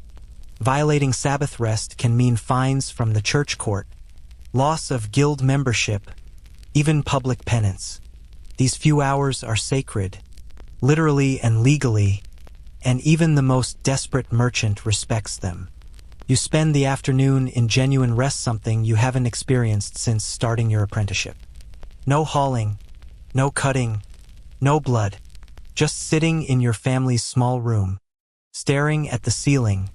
Violating Sabbath rest can mean fines from the church court, loss of guild membership, even public penance. These few hours are sacred, literally and legally, and even the most desperate merchant respects them. You spend the afternoon in genuine rest, something you haven't experienced since starting your apprenticeship. No hauling, no cutting, no blood, just sitting in your family's small room, staring at the ceiling,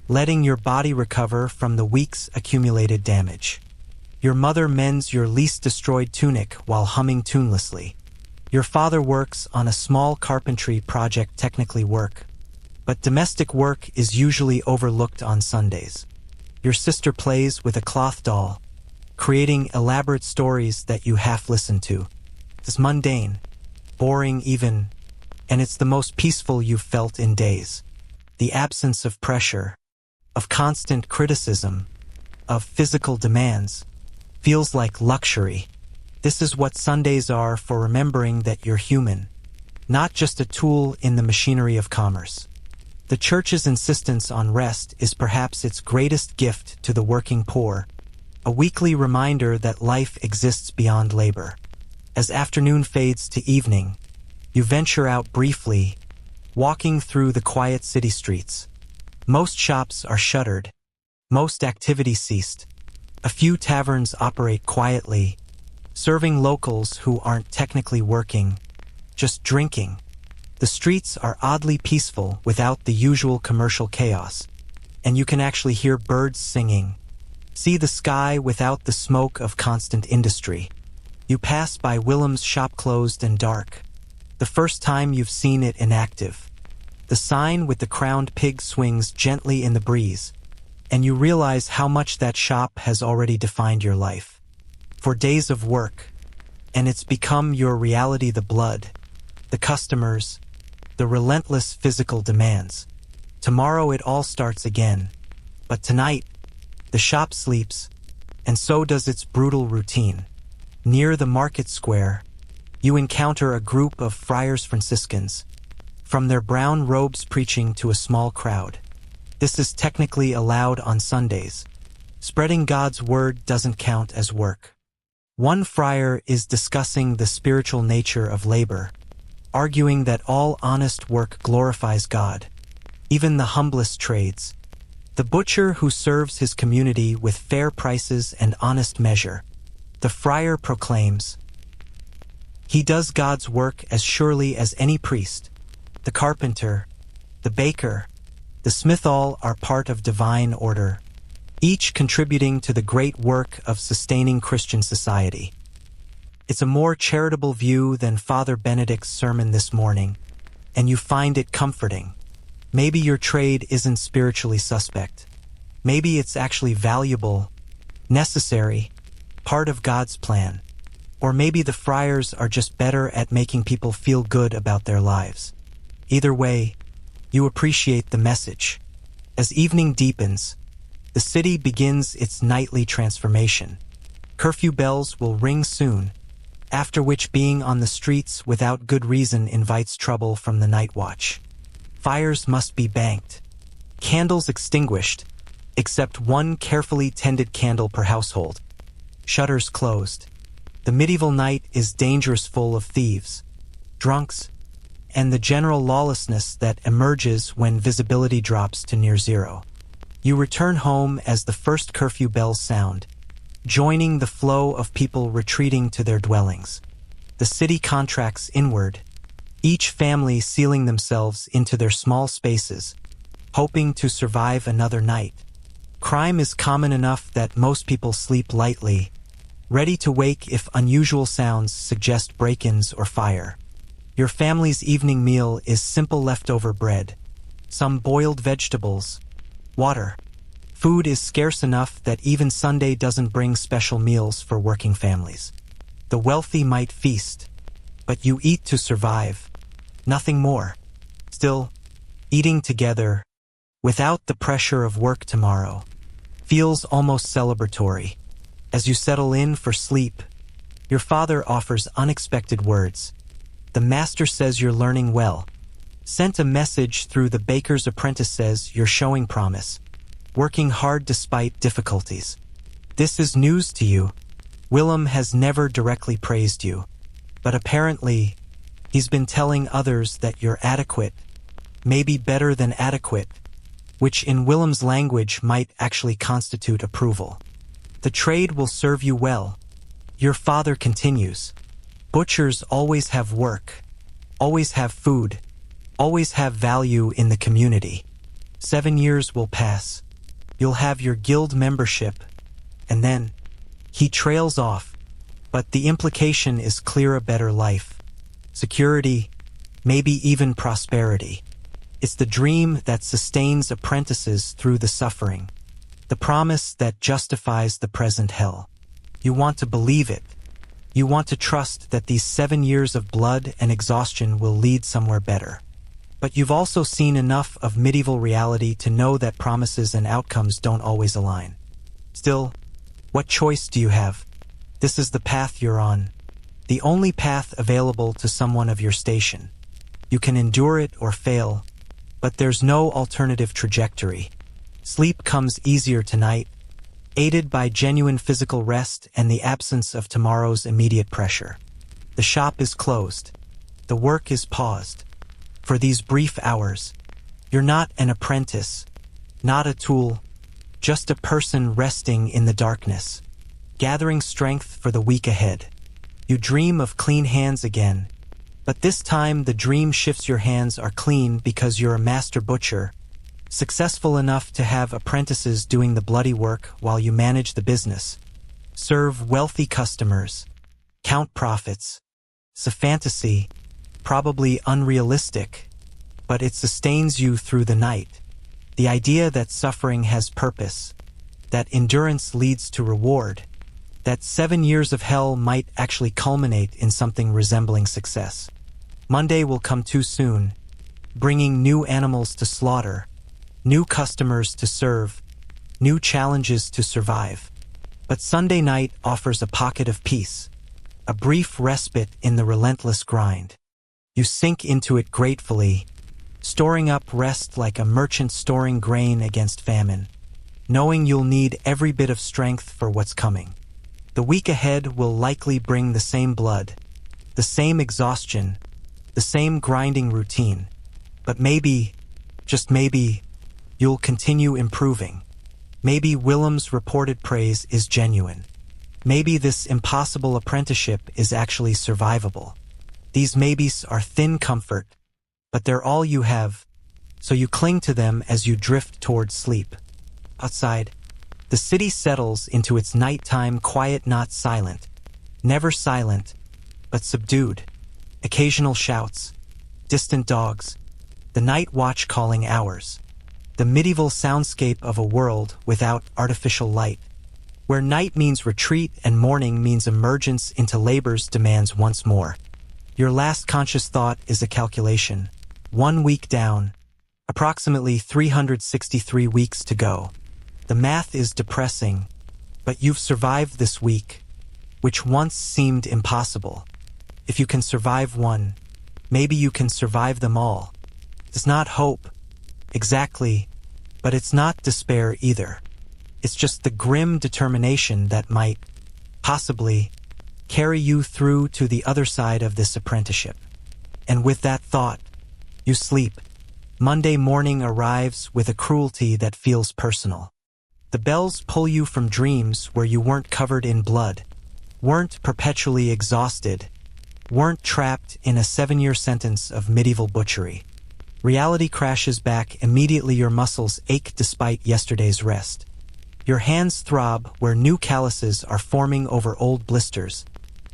letting your body recover from the week's accumulated damage. Your mother mends your least destroyed tunic while humming tunelessly. Your father works on a small carpentry project, technically work, but domestic work is usually overlooked on Sundays. Your sister plays with a cloth doll, creating elaborate stories that you half listen to. It's mundane, boring even, and it's the most peaceful you've felt in days. The absence of pressure, of constant criticism, of physical demands, feels like luxury. This is what Sundays are for remembering that you're human, not just a tool in the machinery of commerce. The church's insistence on rest is perhaps its greatest gift to the working poor, a weekly reminder that life exists beyond labor. As afternoon fades to evening, you venture out briefly, walking through the quiet city streets. Most shops are shuttered, most activity ceased. A few taverns operate quietly, serving locals who aren't technically working, just drinking. The streets are oddly peaceful without the usual commercial chaos, and you can actually hear birds singing, see the sky without the smoke of constant industry. You pass by Willem's shop, closed and dark, the first time you've seen it inactive. The sign with the crowned pig swings gently in the breeze, and you realize how much that shop has already defined your life. For days of work, and it's become your reality: the blood, the customers, the relentless physical demands. Tomorrow it all starts again, but tonight, the shop sleeps, and so does its brutal routine. Near the market square, you encounter a group of friars Franciscans, from their brown robes preaching to a small crowd. This is technically allowed on Sundays. Spreading God's word doesn't count as work. One friar is discussing the spiritual nature of labor, arguing that all honest work glorifies God, even the humblest trades. The butcher who serves his community with fair prices and honest measure. The friar proclaims, "He does God's work as surely as any priest. The carpenter, the baker, the smith, all are part of divine order, each contributing to the great work of sustaining Christian society." It's a more charitable view than Father Benedict's sermon this morning, and you find it comforting. Maybe your trade isn't spiritually suspect. Maybe it's actually valuable, necessary, part of God's plan. Or maybe the friars are just better at making people feel good about their lives. Either way, you appreciate the message. As evening deepens, the city begins its nightly transformation. Curfew bells will ring soon, after which being on the streets without good reason invites trouble from the night watch. Fires must be banked, candles extinguished, except one carefully tended candle per household. Shutters closed. The medieval night is dangerous, full of thieves, drunks, and the general lawlessness that emerges when visibility drops to near zero. You return home as the first curfew bells sound, joining the flow of people retreating to their dwellings. The city contracts inward, each family sealing themselves into their small spaces, hoping to survive another night. Crime is common enough that most people sleep lightly, ready to wake if unusual sounds suggest break-ins or fire. Your family's evening meal is simple leftover bread, some boiled vegetables, water. Food is scarce enough that even Sunday doesn't bring special meals for working families. The wealthy might feast, but you eat to survive, nothing more. Still, eating together, without the pressure of work tomorrow, feels almost celebratory. As you settle in for sleep, your father offers unexpected words. The master says you're learning well. Sent a message through the baker's apprentice says you're showing promise, working hard despite difficulties. This is news to you. Willem has never directly praised you, but apparently, he's been telling others that you're adequate, maybe better than adequate, which in Willem's language might actually constitute approval. The trade will serve you well. Your father continues. Butchers always have work, always have food, always have value in the community. 7 years will pass. You'll have your guild membership, and then he trails off, but the implication is clear: a better life, security, maybe even prosperity. It's the dream that sustains apprentices through the suffering, the promise that justifies the present hell. You want to believe it. You want to trust that these 7 years of blood and exhaustion will lead somewhere better. But you've also seen enough of medieval reality to know that promises and outcomes don't always align. Still, what choice do you have? This is the path you're on, the only path available to someone of your station. You can endure it or fail, but there's no alternative trajectory. Sleep comes easier tonight, aided by genuine physical rest and the absence of tomorrow's immediate pressure. The shop is closed. The work is paused. For these brief hours, you're not an apprentice, not a tool, just a person resting in the darkness, gathering strength for the week ahead. You dream of clean hands again, but this time the dream shifts. Your hands are clean because you're a master butcher, successful enough to have apprentices doing the bloody work while you manage the business, serve wealthy customers, count profits. It's a fantasy, probably unrealistic, but it sustains you through the night. The idea that suffering has purpose, that endurance leads to reward, that 7 years of hell might actually culminate in something resembling success. Monday will come too soon, bringing new animals to slaughter, new customers to serve, new challenges to survive. But Sunday night offers a pocket of peace, a brief respite in the relentless grind. You sink into it gratefully, storing up rest like a merchant storing grain against famine, knowing you'll need every bit of strength for what's coming. The week ahead will likely bring the same blood, the same exhaustion, the same grinding routine. But maybe, just maybe, you'll continue improving. Maybe Willem's reported praise is genuine. Maybe this impossible apprenticeship is actually survivable. These maybes are thin comfort, but they're all you have, so you cling to them as you drift toward sleep. Outside, the city settles into its nighttime quiet, not silent. Never silent, but subdued. Occasional shouts, distant dogs, the night watch calling hours. The medieval soundscape of a world without artificial light, where night means retreat and morning means emergence into labor's demands once more. Your last conscious thought is a calculation. 1 week down, approximately 363 weeks to go. The math is depressing, but you've survived this week, which once seemed impossible. If you can survive one, maybe you can survive them all. It's not hope, exactly, but it's not despair either. It's just the grim determination that might, possibly, carry you through to the other side of this apprenticeship. And with that thought, you sleep. Monday morning arrives with a cruelty that feels personal. The bells pull you from dreams where you weren't covered in blood, weren't perpetually exhausted, weren't trapped in a 7-year sentence of medieval butchery. Reality crashes back immediately. Your muscles ache despite yesterday's rest. Your hands throb where new calluses are forming over old blisters.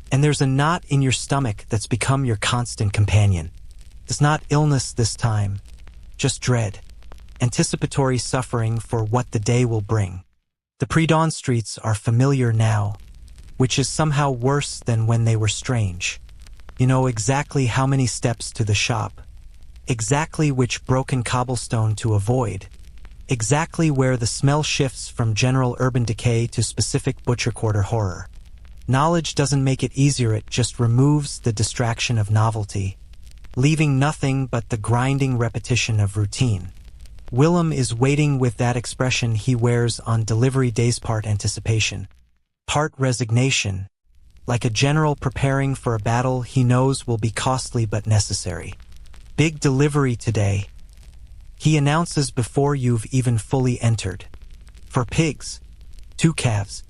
And there's a knot in your stomach that's become your constant companion. It's not illness this time, just dread. Anticipatory suffering for what the day will bring. The pre-dawn streets are familiar now, which is somehow worse than when they were strange. You know exactly how many steps to the shop, exactly which broken cobblestone to avoid, exactly where the smell shifts from general urban decay to specific butcher quarter horror. Knowledge doesn't make it easier, it just removes the distraction of novelty, leaving nothing but the grinding repetition of routine. Willem is waiting with that expression he wears on delivery days, part anticipation, part resignation, like a general preparing for a battle he knows will be costly but necessary. Big delivery today, he announces before you've even fully entered. For pigs, 2 calves,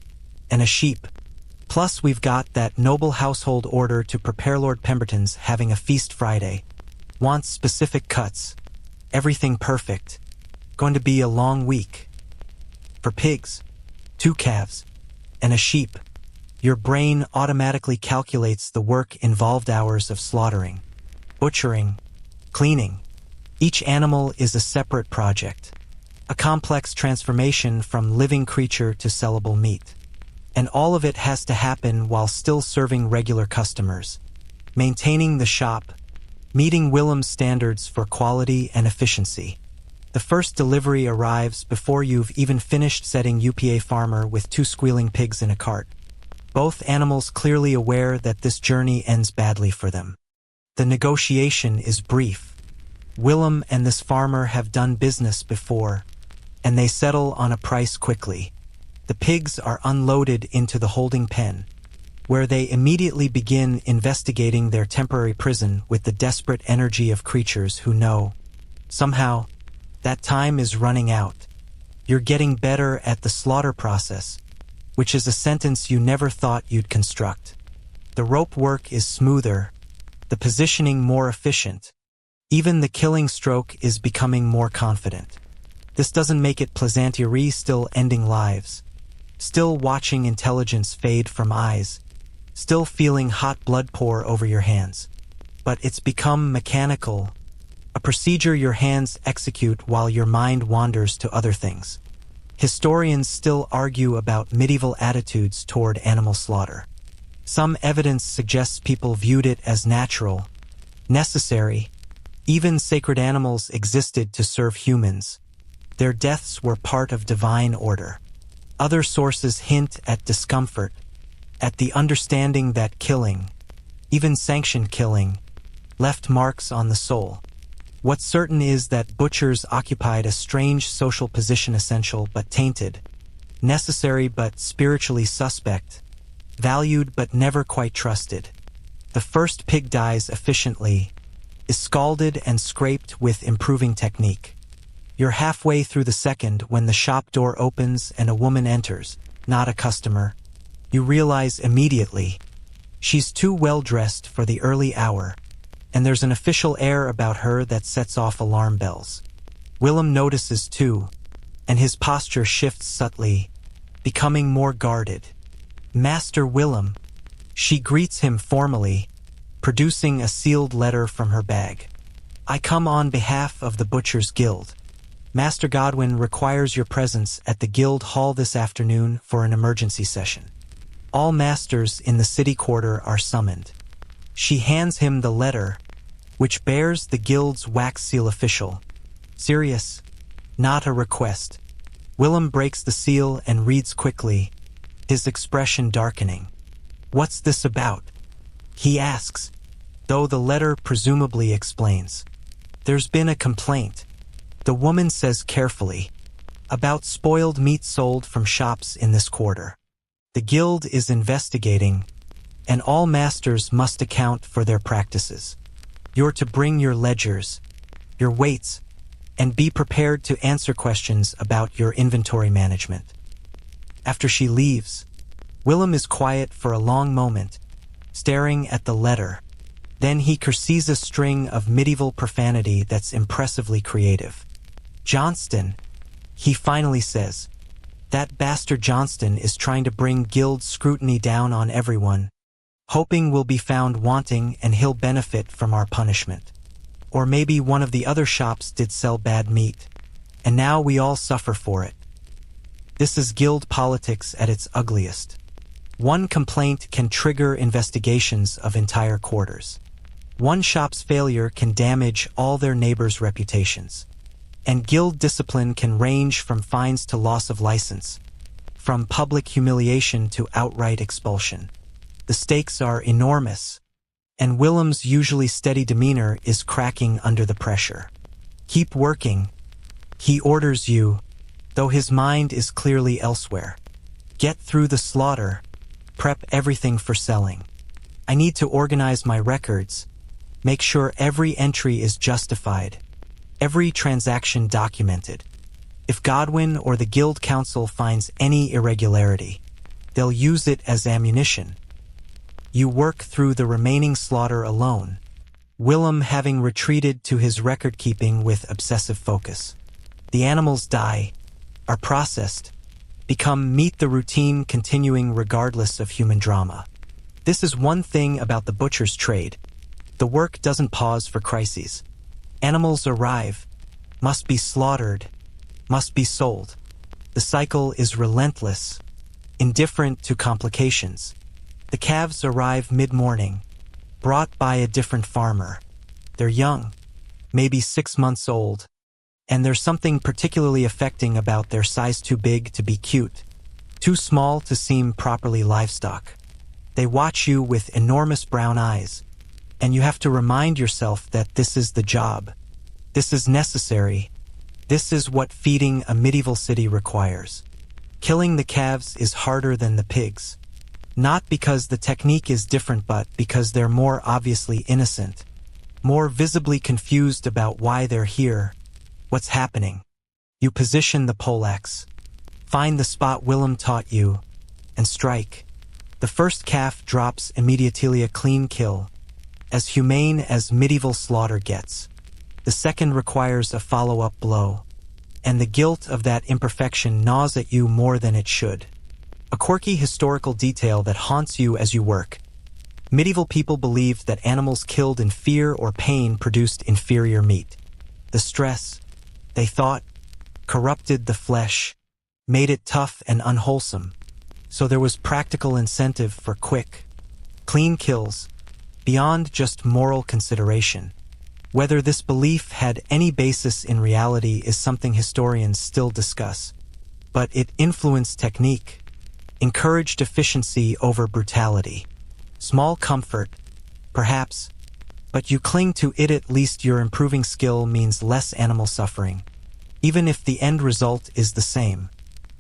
and a sheep. Plus we've got that noble household order to prepare. Lord Pemberton's having a feast Friday. Wants specific cuts. Everything perfect. Going to be a long week. For pigs, 2 calves, and a sheep. Your brain automatically calculates the work-involved hours of slaughtering, butchering, cleaning. Each animal is a separate project, a complex transformation from living creature to sellable meat. And all of it has to happen while still serving regular customers, maintaining the shop, meeting Willem's standards for quality and efficiency. The first delivery arrives before you've even finished setting UPA farmer with 2 squealing pigs in a cart. Both animals clearly aware that this journey ends badly for them. The negotiation is brief. Willem and this farmer have done business before, and they settle on a price quickly. The pigs are unloaded into the holding pen, where they immediately begin investigating their temporary prison with the desperate energy of creatures who know, somehow, that time is running out. You're getting better at the slaughter process, which is a sentence you never thought you'd construct. The rope work is smoother, the positioning more efficient. Even the killing stroke is becoming more confident. This doesn't make it plaisanterie, still ending lives, still watching intelligence fade from eyes, still feeling hot blood pour over your hands. But it's become mechanical, a procedure your hands execute while your mind wanders to other things. Historians still argue about medieval attitudes toward animal slaughter. Some evidence suggests people viewed it as natural, necessary. Even sacred animals existed to serve humans. Their deaths were part of divine order. Other sources hint at discomfort, at the understanding that killing, even sanctioned killing, left marks on the soul. What's certain is that butchers occupied a strange social position, essential but tainted, necessary but spiritually suspect, valued but never quite trusted. The first pig dies efficiently, is scalded and scraped with improving technique. You're halfway through the second when the shop door opens and a woman enters, not a customer. You realize immediately, she's too well dressed for the early hour, and there's an official air about her that sets off alarm bells. Willem notices too, and his posture shifts subtly, becoming more guarded. Master Willem. She greets him formally, producing a sealed letter from her bag. I come on behalf of the Butchers Guild. Master Godwin requires your presence at the guild hall this afternoon for an emergency session. All masters in the city quarter are summoned. She hands him the letter, which bears the guild's wax seal official. Serious, not a request. Willem breaks the seal and reads quickly, his expression darkening. What's this about? He asks, though the letter presumably explains. There's been a complaint, the woman says carefully, about spoiled meat sold from shops in this quarter. The guild is investigating, and all masters must account for their practices. You're to bring your ledgers, your weights, and be prepared to answer questions about your inventory management. After she leaves, Willem is quiet for a long moment, staring at the letter. Then he curses a string of medieval profanity that's impressively creative. Johnston, he finally says. That bastard Johnston is trying to bring guild scrutiny down on everyone, hoping we'll be found wanting and he'll benefit from our punishment. Or maybe one of the other shops did sell bad meat, and now we all suffer for it. This is guild politics at its ugliest. One complaint can trigger investigations of entire quarters. One shop's failure can damage all their neighbors' reputations. And guild discipline can range from fines to loss of license, from public humiliation to outright expulsion. The stakes are enormous, and Willem's usually steady demeanor is cracking under the pressure. Keep working, he orders you, though his mind is clearly elsewhere. Get through the slaughter, prep everything for selling. I need to organize my records, make sure every entry is justified, every transaction documented. If Godwin or the Guild Council finds any irregularity, they'll use it as ammunition. You work through the remaining slaughter alone, Willem having retreated to his record-keeping with obsessive focus. The animals die, are processed, become meat, the routine continuing regardless of human drama. This is one thing about the butcher's trade. The work doesn't pause for crises. Animals arrive, must be slaughtered, must be sold. The cycle is relentless, indifferent to complications. The calves arrive mid-morning, brought by a different farmer. They're young, maybe 6 months old, and there's something particularly affecting about their size, too big to be cute, too small to seem properly livestock. They watch you with enormous brown eyes, and you have to remind yourself that this is the job. This is necessary. This is what feeding a medieval city requires. Killing the calves is harder than the pigs. Not because the technique is different, but because they're more obviously innocent, more visibly confused about why they're here, what's happening. You position the poleaxe, find the spot Willem taught you, and strike. The first calf drops immediately, a clean kill, as humane as medieval slaughter gets. The second requires a follow-up blow, and the guilt of that imperfection gnaws at you more than it should. A quirky historical detail that haunts you as you work. Medieval people believed that animals killed in fear or pain produced inferior meat. The stress, they thought, corrupted the flesh, made it tough and unwholesome. So there was practical incentive for quick, clean kills, beyond just moral consideration. Whether this belief had any basis in reality is something historians still discuss. but it influenced technique, encouraged efficiency over brutality. Small comfort, perhaps, but you cling to it. At least your improving skill means less animal suffering, even if the end result is the same.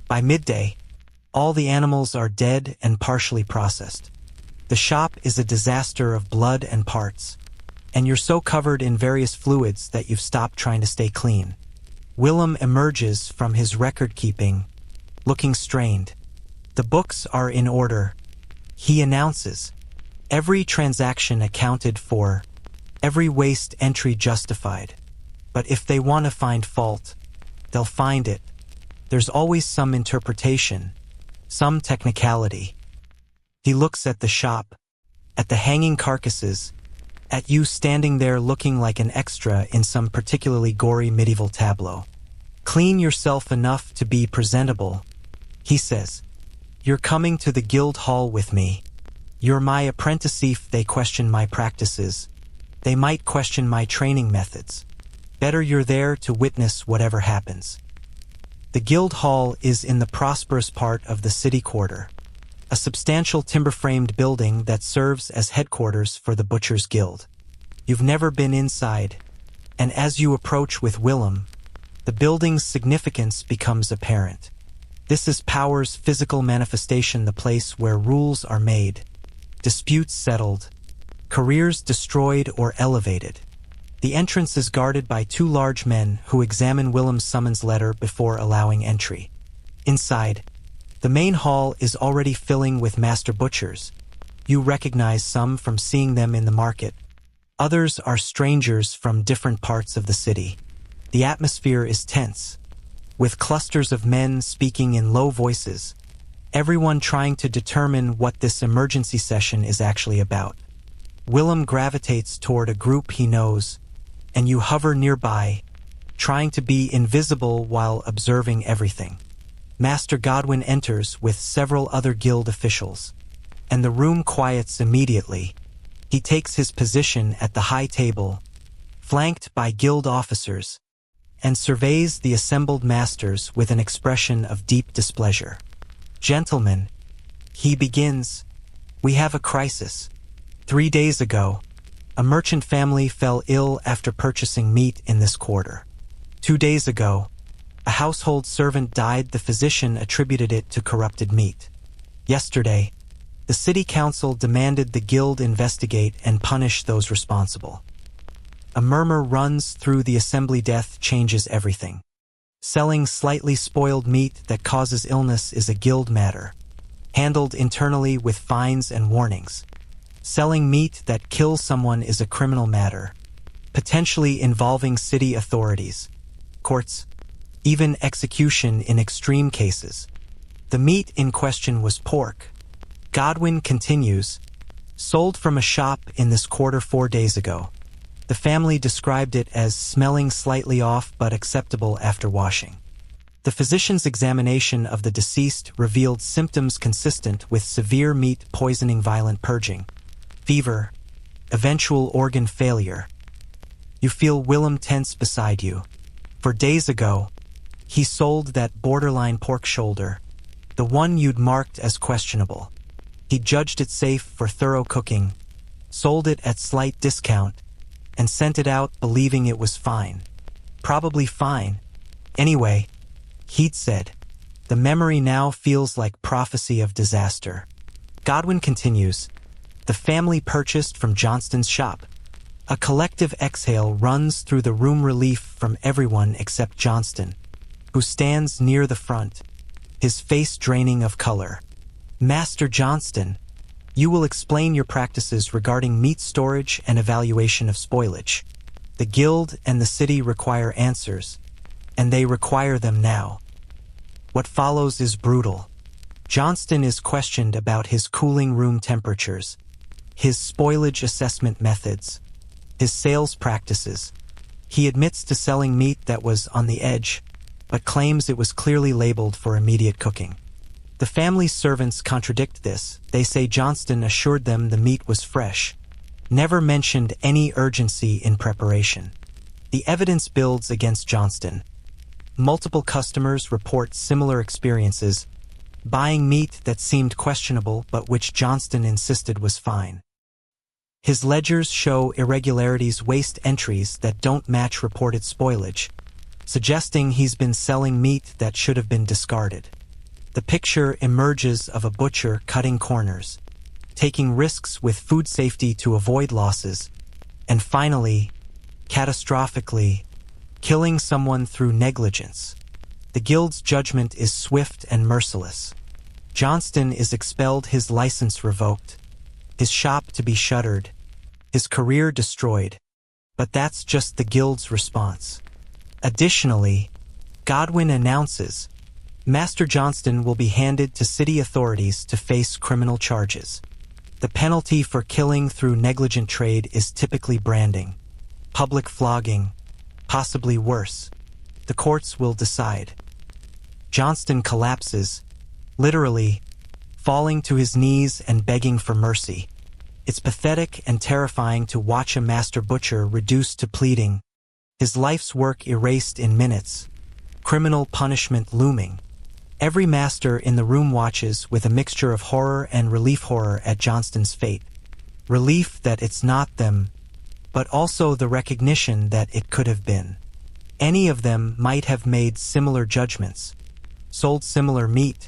By midday, all the animals are dead and partially processed. The shop is a disaster of blood and parts, and you're so covered in various fluids that you've stopped trying to stay clean. Willem emerges from his record-keeping, looking strained. The books are in order, he announces. Every transaction accounted for, every waste entry justified. But if they want to find fault, they'll find it. There's always some interpretation, some technicality. He looks at the shop, at the hanging carcasses, at you standing there looking like an extra in some particularly gory medieval tableau. Clean yourself enough to be presentable, he says. You're coming to the guild hall with me. You're my apprentice. If they question my practices, they might question my training methods. Better you're there to witness whatever happens. The guild hall is in the prosperous part of the city quarter, a substantial timber-framed building that serves as headquarters for the Butchers' Guild. You've never been inside, and as you approach with Willem, the building's significance becomes apparent. This is power's physical manifestation, the place where rules are made, disputes settled, careers destroyed or elevated. The entrance is guarded by two large men who examine Willem's summons letter before allowing entry. Inside, the main hall is already filling with master butchers. You recognize some from seeing them in the market. Others are strangers from different parts of the city. The atmosphere is tense, with clusters of men speaking in low voices, everyone trying to determine what this emergency session is actually about. Willem gravitates toward a group he knows, and you hover nearby, trying to be invisible while observing everything. Master Godwin enters with several other guild officials, and the room quiets immediately. He takes his position at the high table, flanked by guild officers, and surveys the assembled masters with an expression of deep displeasure. Gentlemen, he begins, we have a crisis. 3 days ago, a merchant family fell ill after purchasing meat in this quarter. 2 days ago, a household servant died. The physician attributed it to corrupted meat. Yesterday, the city council demanded the guild investigate and punish those responsible. A murmur runs through the assembly. Death changes everything. Selling slightly spoiled meat that causes illness is a guild matter, handled internally with fines and warnings. Selling meat that kills someone is a criminal matter, potentially involving city authorities, courts, even execution in extreme cases. The meat in question was pork. Godwin continues, sold from a shop in this quarter 4 days ago. The family described it as smelling slightly off but acceptable after washing. The physician's examination of the deceased revealed symptoms consistent with severe meat poisoning, violent purging, fever, eventual organ failure. You feel Willem tense beside you. For days ago, he sold that borderline pork shoulder, the one you'd marked as questionable. He judged it safe for thorough cooking, sold it at slight discount, and sent it out believing it was fine. Probably fine. Anyway, he'd said, the memory now feels like prophecy of disaster. Godwin continues, the family purchased from Johnston's shop. A collective exhale runs through the room, relief from everyone except Johnston, who stands near the front, his face draining of color. Master Johnston, you will explain your practices regarding meat storage and evaluation of spoilage. The guild and the city require answers, and they require them now. What follows is brutal. Johnston is questioned about his cooling room temperatures, his spoilage assessment methods, his sales practices. He admits to selling meat that was on the edge, but claims it was clearly labeled for immediate cooking. The family's servants contradict this. They say Johnston assured them the meat was fresh, never mentioned any urgency in preparation. The evidence builds against Johnston. multiple customers report similar experiences, buying meat that seemed questionable but which Johnston insisted was fine. His ledgers show irregularities, waste entries that don't match reported spoilage, suggesting he's been selling meat that should have been discarded. The picture emerges of a butcher cutting corners, taking risks with food safety to avoid losses, and finally, catastrophically, killing someone through negligence. The guild's judgment is swift and merciless. Johnston is expelled, his license revoked, his shop to be shuttered, his career destroyed. But that's just the guild's response. Additionally, Godwin announces Master Johnston will be handed to city authorities to face criminal charges. The penalty for killing through negligent trade is typically branding, public flogging, possibly worse. The courts will decide. Johnston collapses, literally, falling to his knees and begging for mercy. It's pathetic and terrifying to watch a master butcher reduced to pleading, his life's work erased in minutes, criminal punishment looming. Every master in the room watches with a mixture of horror and relief, horror at Johnston's fate. Relief that it's not them, but also the recognition that it could have been. Any of them might have made similar judgments, sold similar meat,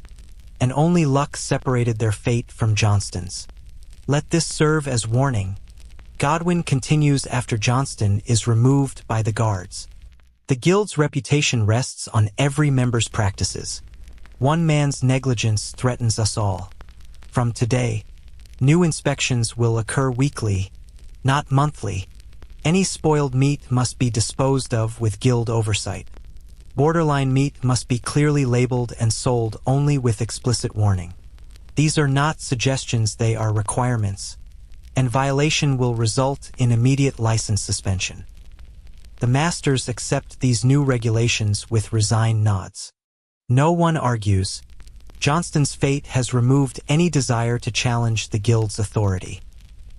and only luck separated their fate from Johnston's. Let this serve as warning. Godwin continues after Johnston is removed by the guards. The guild's reputation rests on every member's practices. One man's negligence threatens us all. From today, new inspections will occur weekly, not monthly. Any spoiled meat must be disposed of with guild oversight. Borderline meat must be clearly labeled and sold only with explicit warning. These are not suggestions, they are requirements, and violation will result in immediate license suspension. The masters accept these new regulations with resigned nods. No one argues. Johnston's fate has removed any desire to challenge the guild's authority.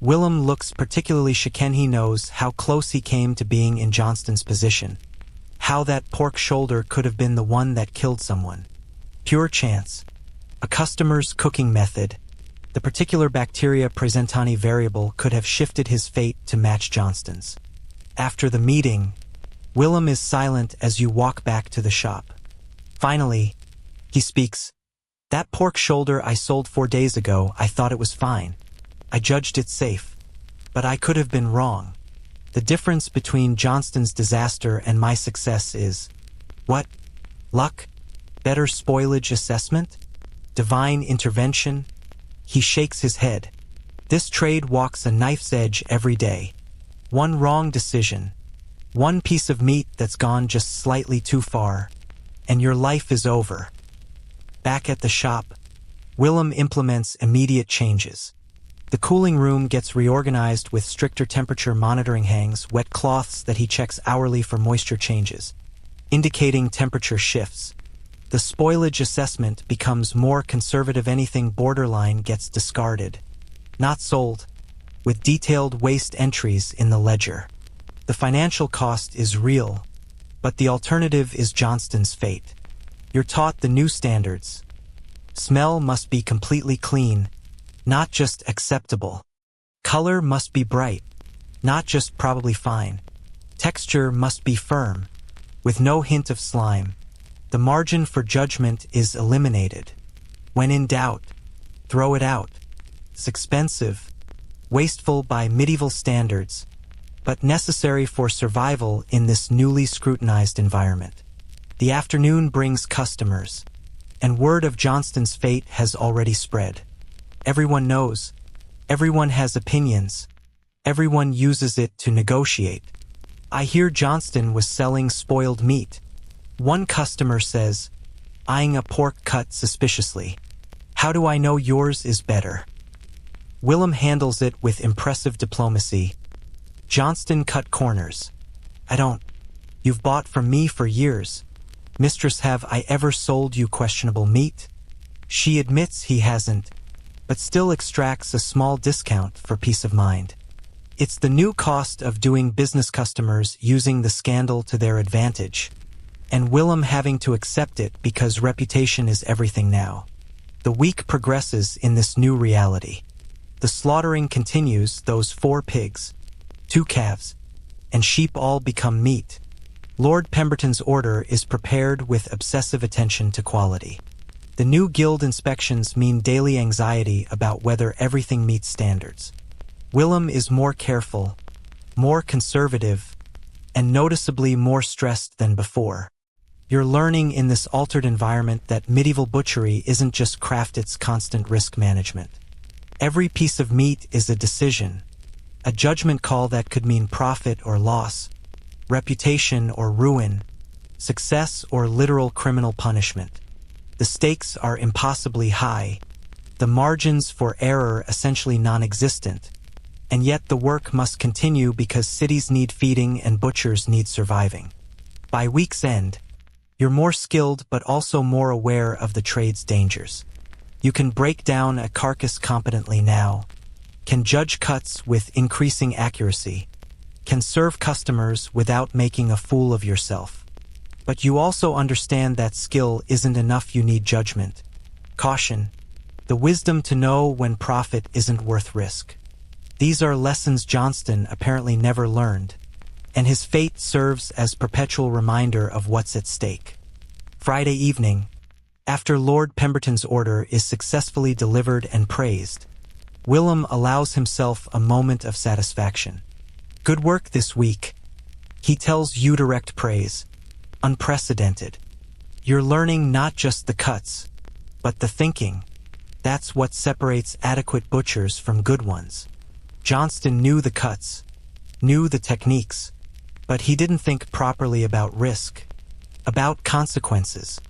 Willem looks particularly shaken. He knows how close he came to being in Johnston's position, how that pork shoulder could have been the one that killed someone. Pure chance. A customer's cooking method, the particular bacteria presentani variable, could have shifted his fate to match Johnston's. After the meeting, Willem is silent as you walk back to the shop. Finally, he speaks. That pork shoulder I sold 4 days ago, I thought it was fine. I judged it safe. But I could have been wrong. The difference between Johnston's disaster and my success is... what? Luck? Better spoilage assessment? Divine intervention? He shakes his head. This trade walks a knife's edge every day. One wrong decision, one piece of meat that's gone just slightly too far, and your life is over. Back at the shop, Willem implements immediate changes. The cooling room gets reorganized with stricter temperature monitoring, hangs wet cloths that he checks hourly for moisture changes, indicating temperature shifts. The spoilage assessment becomes more conservative. Anything borderline gets discarded, not sold, with detailed waste entries in the ledger. The financial cost is real, but the alternative is Johnston's fate. You're taught the new standards. Smell must be completely clean, not just acceptable. Color must be bright, not just probably fine. Texture must be firm, with no hint of slime. The margin for judgment is eliminated. When in doubt, throw it out. It's expensive, wasteful by medieval standards, but necessary for survival in this newly scrutinized environment. The afternoon brings customers, and word of Johnston's fate has already spread. Everyone knows, everyone has opinions, everyone uses it to negotiate. I hear Johnston was selling spoiled meat. One customer says, eyeing a pork cut suspiciously. How do I know yours is better? Willem handles it with impressive diplomacy. Johnston cut corners. I don't. You've bought from me for years. Mistress, have I ever sold you questionable meat? She admits he hasn't, but still extracts a small discount for peace of mind. It's the new cost of doing business, customers using the scandal to their advantage. and Willem having to accept it because reputation is everything now. The week progresses in this new reality. The slaughtering continues, those 4 pigs, 2 calves, and sheep all become meat. Lord Pemberton's order is prepared with obsessive attention to quality. The new guild inspections mean daily anxiety about whether everything meets standards. Willem is more careful, more conservative, and noticeably more stressed than before. You're learning in this altered environment that medieval butchery isn't just craft, it's constant risk management. Every piece of meat is a decision, a judgment call that could mean profit or loss, reputation or ruin, success or literal criminal punishment. The stakes are impossibly high, the margins for error essentially non-existent, and yet the work must continue because cities need feeding and butchers need surviving. By week's end, you're more skilled but also more aware of the trade's dangers. You can break down a carcass competently now, can judge cuts with increasing accuracy, can serve customers without making a fool of yourself. But you also understand that skill isn't enough, you need judgment, caution, the wisdom to know when profit isn't worth risk. These are lessons Johnston apparently never learned, and his fate serves as perpetual reminder of what's at stake. Friday evening, after Lord Pemberton's order is successfully delivered and praised, Willem allows himself a moment of satisfaction. Good work this week, he tells you, direct praise, unprecedented. You're learning not just the cuts, but the thinking. That's what separates adequate butchers from good ones. Johnston knew the cuts, knew the techniques, but he didn't think properly about risk, about consequences.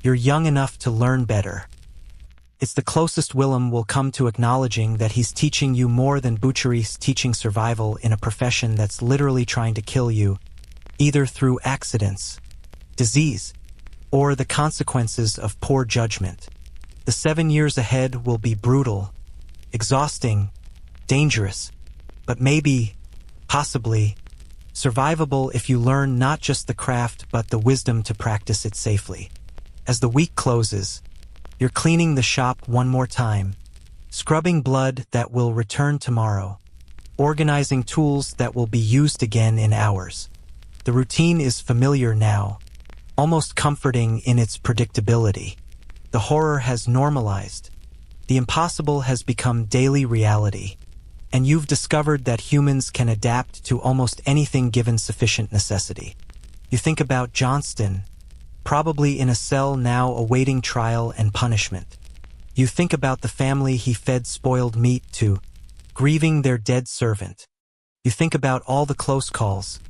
You're young enough to learn better. It's the closest Willem will come to acknowledging that he's teaching you more than butchery's teaching survival in a profession that's literally trying to kill you, either through accidents, disease, or the consequences of poor judgment. The 7 years ahead will be brutal, exhausting, dangerous, but maybe, possibly, survivable if you learn not just the craft but the wisdom to practice it safely. As the week closes, you're cleaning the shop one more time, scrubbing blood that will return tomorrow, organizing tools that will be used again in hours. The routine is familiar now, almost comforting in its predictability. The horror has normalized. The impossible has become daily reality. And you've discovered that humans can adapt to almost anything given sufficient necessity. You think about Johnston, probably in a cell now awaiting trial and punishment. You think about the family he fed spoiled meat to, grieving their dead servant. You think about all the close calls,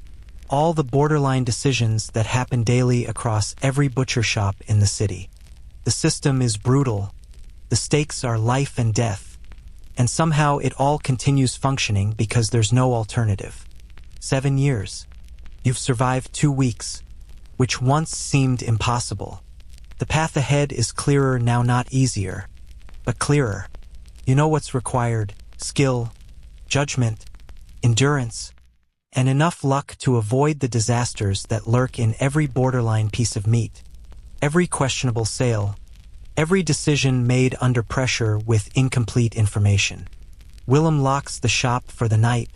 all the borderline decisions that happen daily across every butcher shop in the city. The system is brutal. The stakes are life and death. And somehow it all continues functioning because there's no alternative. 7 years. You've survived 2 weeks, which once seemed impossible. The path ahead is clearer now, not easier, but clearer. You know what's required: skill, judgment, endurance, and enough luck to avoid the disasters that lurk in every borderline piece of meat, every questionable sale, every decision made under pressure with incomplete information. Willem locks the shop for the night,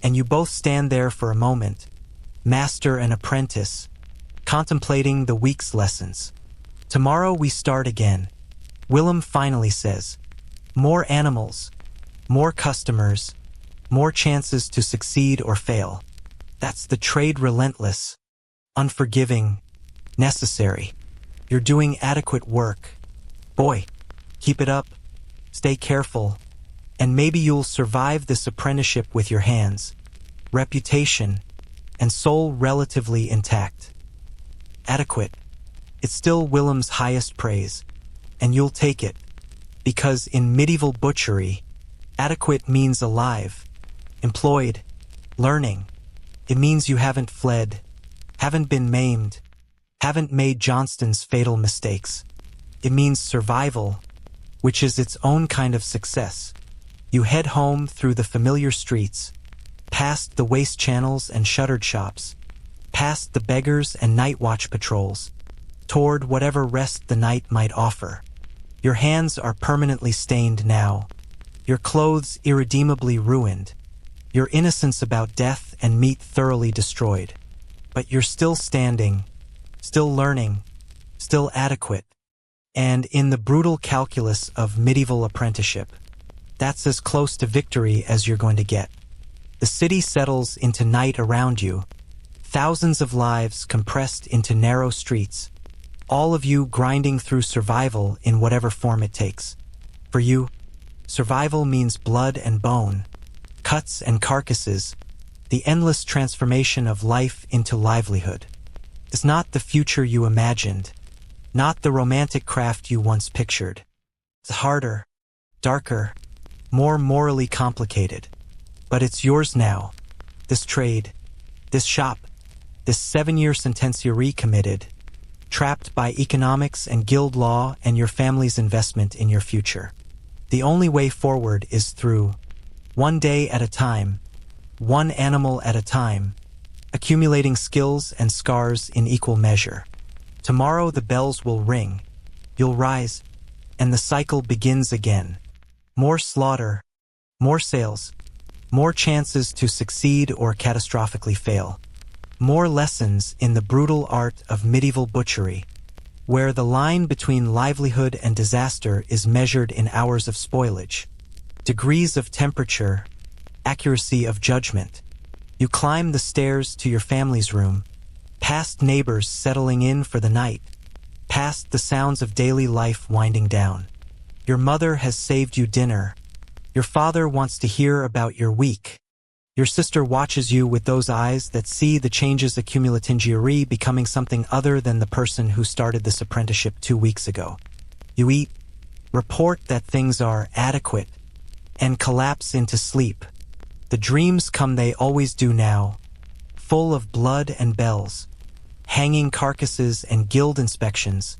and you both stand there for a moment, master and apprentice, contemplating the week's lessons. Tomorrow we start again, Willem finally says. More animals, more customers, more chances to succeed or fail. That's the trade, relentless, unforgiving, necessary. You're doing adequate work. Boy, keep it up, stay careful, and maybe you'll survive this apprenticeship with your hands, reputation, and soul relatively intact. Adequate. It's still Willem's highest praise, and you'll take it, because in medieval butchery, adequate means alive, employed, learning. It means you haven't fled, haven't been maimed, haven't made Johnston's fatal mistakes. It means survival, which is its own kind of success. You head home through the familiar streets, past the waste channels and shuttered shops, past the beggars and night watch patrols, toward whatever rest the night might offer. Your hands are permanently stained now, your clothes irredeemably ruined, your innocence about death and meat thoroughly destroyed. But you're still standing, still learning, still adequate. And in the brutal calculus of medieval apprenticeship, that's as close to victory as you're going to get. The city settles into night around you, thousands of lives compressed into narrow streets, all of you grinding through survival in whatever form it takes. For you, survival means blood and bone, cuts and carcasses, the endless transformation of life into livelihood. It's not the future you imagined, not the romantic craft you once pictured. It's harder, darker, more morally complicated. But it's yours now. This trade, this shop, this 7-year sentenciary committed, trapped by economics and guild law and your family's investment in your future. The only way forward is through, one day at a time, one animal at a time, accumulating skills and scars in equal measure. Tomorrow the bells will ring, you'll rise, and the cycle begins again. More slaughter, more sales, more chances to succeed or catastrophically fail. More lessons in the brutal art of medieval butchery, where the line between livelihood and disaster is measured in hours of spoilage, degrees of temperature, accuracy of judgment. You climb the stairs to your family's room, past neighbors settling in for the night, past the sounds of daily life winding down. Your mother has saved you dinner. Your father wants to hear about your week. Your sister watches you with those eyes that see the changes accumulatingere becoming something other than the person who started this apprenticeship 2 weeks ago. You eat, report that things are adequate, and collapse into sleep. The dreams come they always do now, full of blood and bells, hanging carcasses and guild inspections,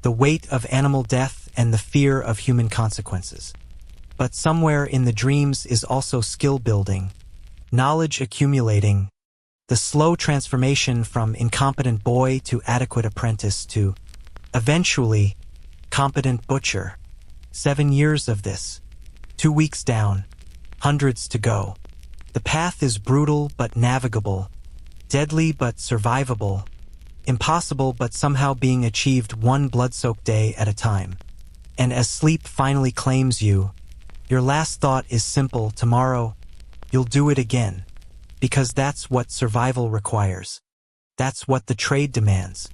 the weight of animal death and the fear of human consequences. But somewhere in the dreams is also skill building, knowledge accumulating, the slow transformation from incompetent boy to adequate apprentice to, eventually, competent butcher. 7 years of this. 2 weeks down. Hundreds to go. The path is brutal but navigable, deadly but survivable, impossible but somehow being achieved one blood-soaked day at a time. And as sleep finally claims you, your last thought is simple: tomorrow, you'll do it again. Because that's what survival requires. That's what the trade demands.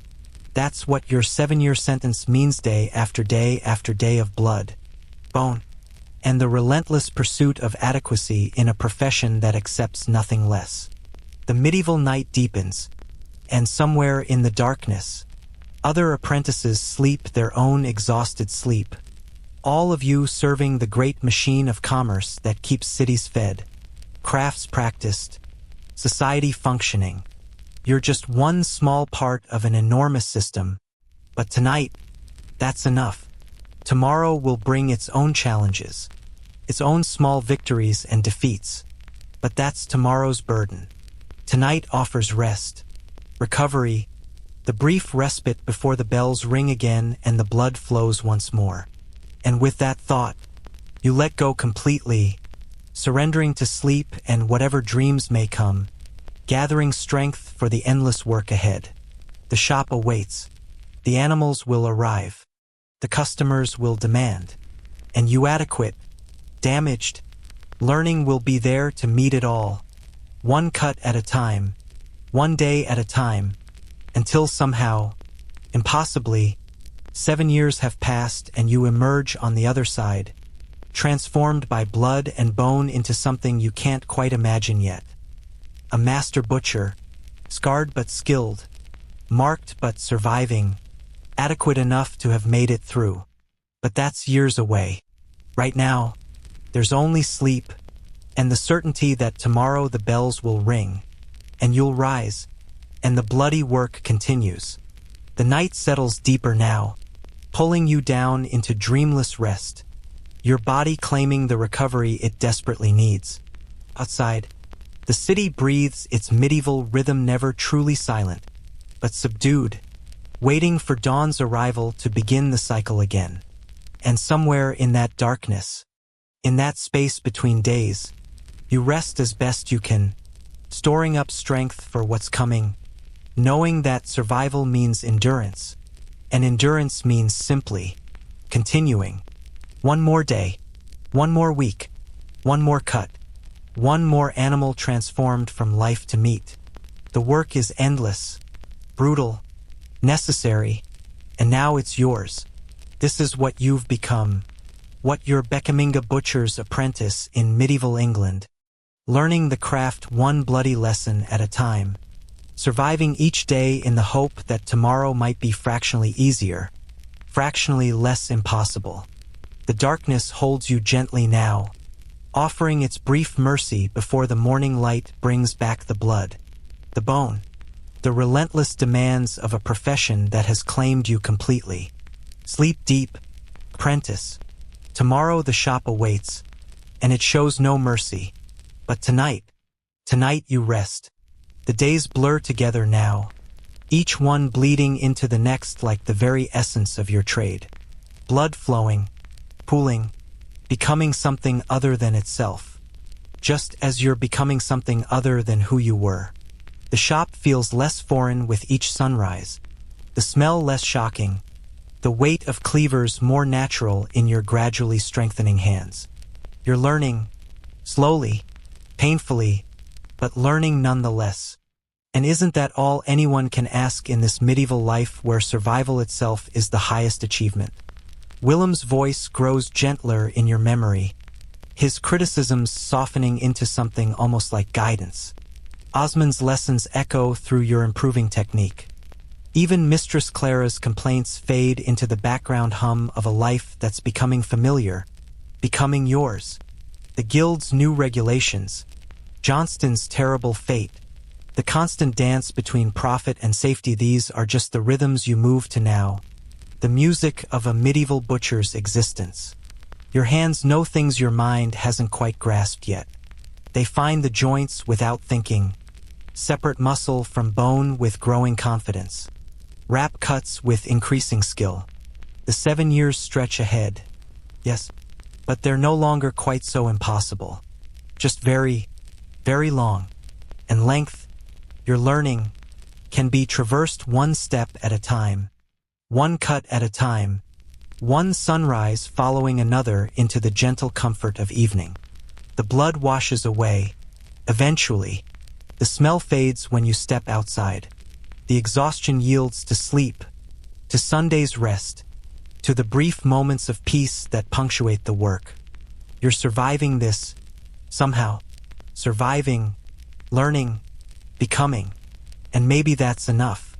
That's what your 7-year sentence means, day after day after day of blood, bone, and the relentless pursuit of adequacy in a profession that accepts nothing less. The medieval night deepens, and somewhere in the darkness, other apprentices sleep their own exhausted sleep. All of you serving the great machine of commerce that keeps cities fed, crafts practiced, society functioning. You're just one small part of an enormous system. But tonight, that's enough. Tomorrow will bring its own challenges, its own small victories and defeats. But that's tomorrow's burden. Tonight offers rest, recovery, the brief respite before the bells ring again and the blood flows once more. And with that thought, you let go completely, surrendering to sleep and whatever dreams may come, gathering strength for the endless work ahead. The shop awaits. The animals will arrive. The customers will demand. And you adequate, damaged, learning will be there to meet it all. One cut at a time, one day at a time, until somehow, impossibly, 7 years have passed and you emerge on the other side, transformed by blood and bone into something you can't quite imagine yet. A master butcher, scarred but skilled, marked but surviving, adequate enough to have made it through. But that's years away. Right now, there's only sleep, and the certainty that tomorrow the bells will ring, and you'll rise, and the bloody work continues. The night settles deeper now, pulling you down into dreamless rest, your body claiming the recovery it desperately needs. Outside, The city breathes its medieval rhythm, never truly silent, but subdued, waiting for dawn's arrival to begin the cycle again. And somewhere in that darkness, in that space between days, you rest as best you can, storing up strength for what's coming, knowing that survival means endurance, and endurance means simply continuing. One more day, one more week, one more cut, one more animal transformed from life to meat. The work is endless, brutal, necessary, and now it's yours. This is what you've become, what you're becoming, a butcher's apprentice in medieval England, learning the craft one bloody lesson at a time, surviving each day in the hope that tomorrow might be fractionally easier, fractionally less impossible. The darkness holds you gently now, offering its brief mercy before the morning light brings back the blood, the bone, the relentless demands of a profession that has claimed you completely. Sleep deep, apprentice. Tomorrow the shop awaits, and it shows no mercy. But tonight you rest. The days blur together now, each one bleeding into the next like the very essence of your trade. Blood flowing, pooling, becoming something other than itself. Just as you're becoming something other than who you were. The shop feels less foreign with each sunrise, the smell less shocking, the weight of cleavers more natural in your gradually strengthening hands. You're learning, slowly, painfully, but learning nonetheless. And isn't that all anyone can ask in this medieval life where survival itself is the highest achievement? Willem's voice grows gentler in your memory, his criticisms softening into something almost like guidance. Osmond's lessons echo through your improving technique. Even Mistress Clara's complaints fade into the background hum of a life that's becoming familiar, becoming yours. The Guild's new regulations, Johnston's terrible fate, the constant dance between profit and safety, these are just the rhythms you move to now. The music of a medieval butcher's existence. Your hands know things your mind hasn't quite grasped yet. They find the joints without thinking, separate muscle from bone with growing confidence, wrap cuts with increasing skill. The 7 years stretch ahead. Yes, but they're no longer quite so impossible. Just very, very long. And length, your learning, can be traversed one step at a time. One cut at a time, one sunrise following another into the gentle comfort of evening. The blood washes away. Eventually, the smell fades when you step outside. The exhaustion yields to sleep, to Sunday's rest, to the brief moments of peace that punctuate the work. You're surviving this, somehow. Surviving, learning, becoming. And maybe that's enough.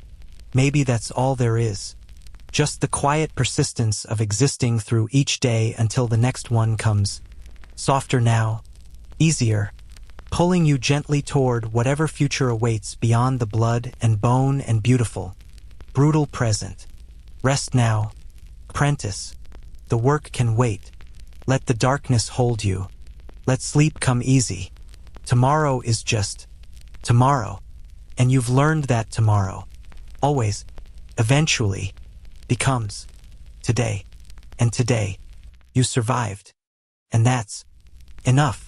Maybe that's all there is. Just the quiet persistence of existing through each day until the next one comes. Softer now, easier, pulling you gently toward whatever future awaits beyond the blood and bone and beautiful, brutal present. Rest now, apprentice. The work can wait. Let the darkness hold you. Let sleep come easy. Tomorrow is just tomorrow. And you've learned that tomorrow, always, eventually, becomes today. And today, you survived. And that's enough.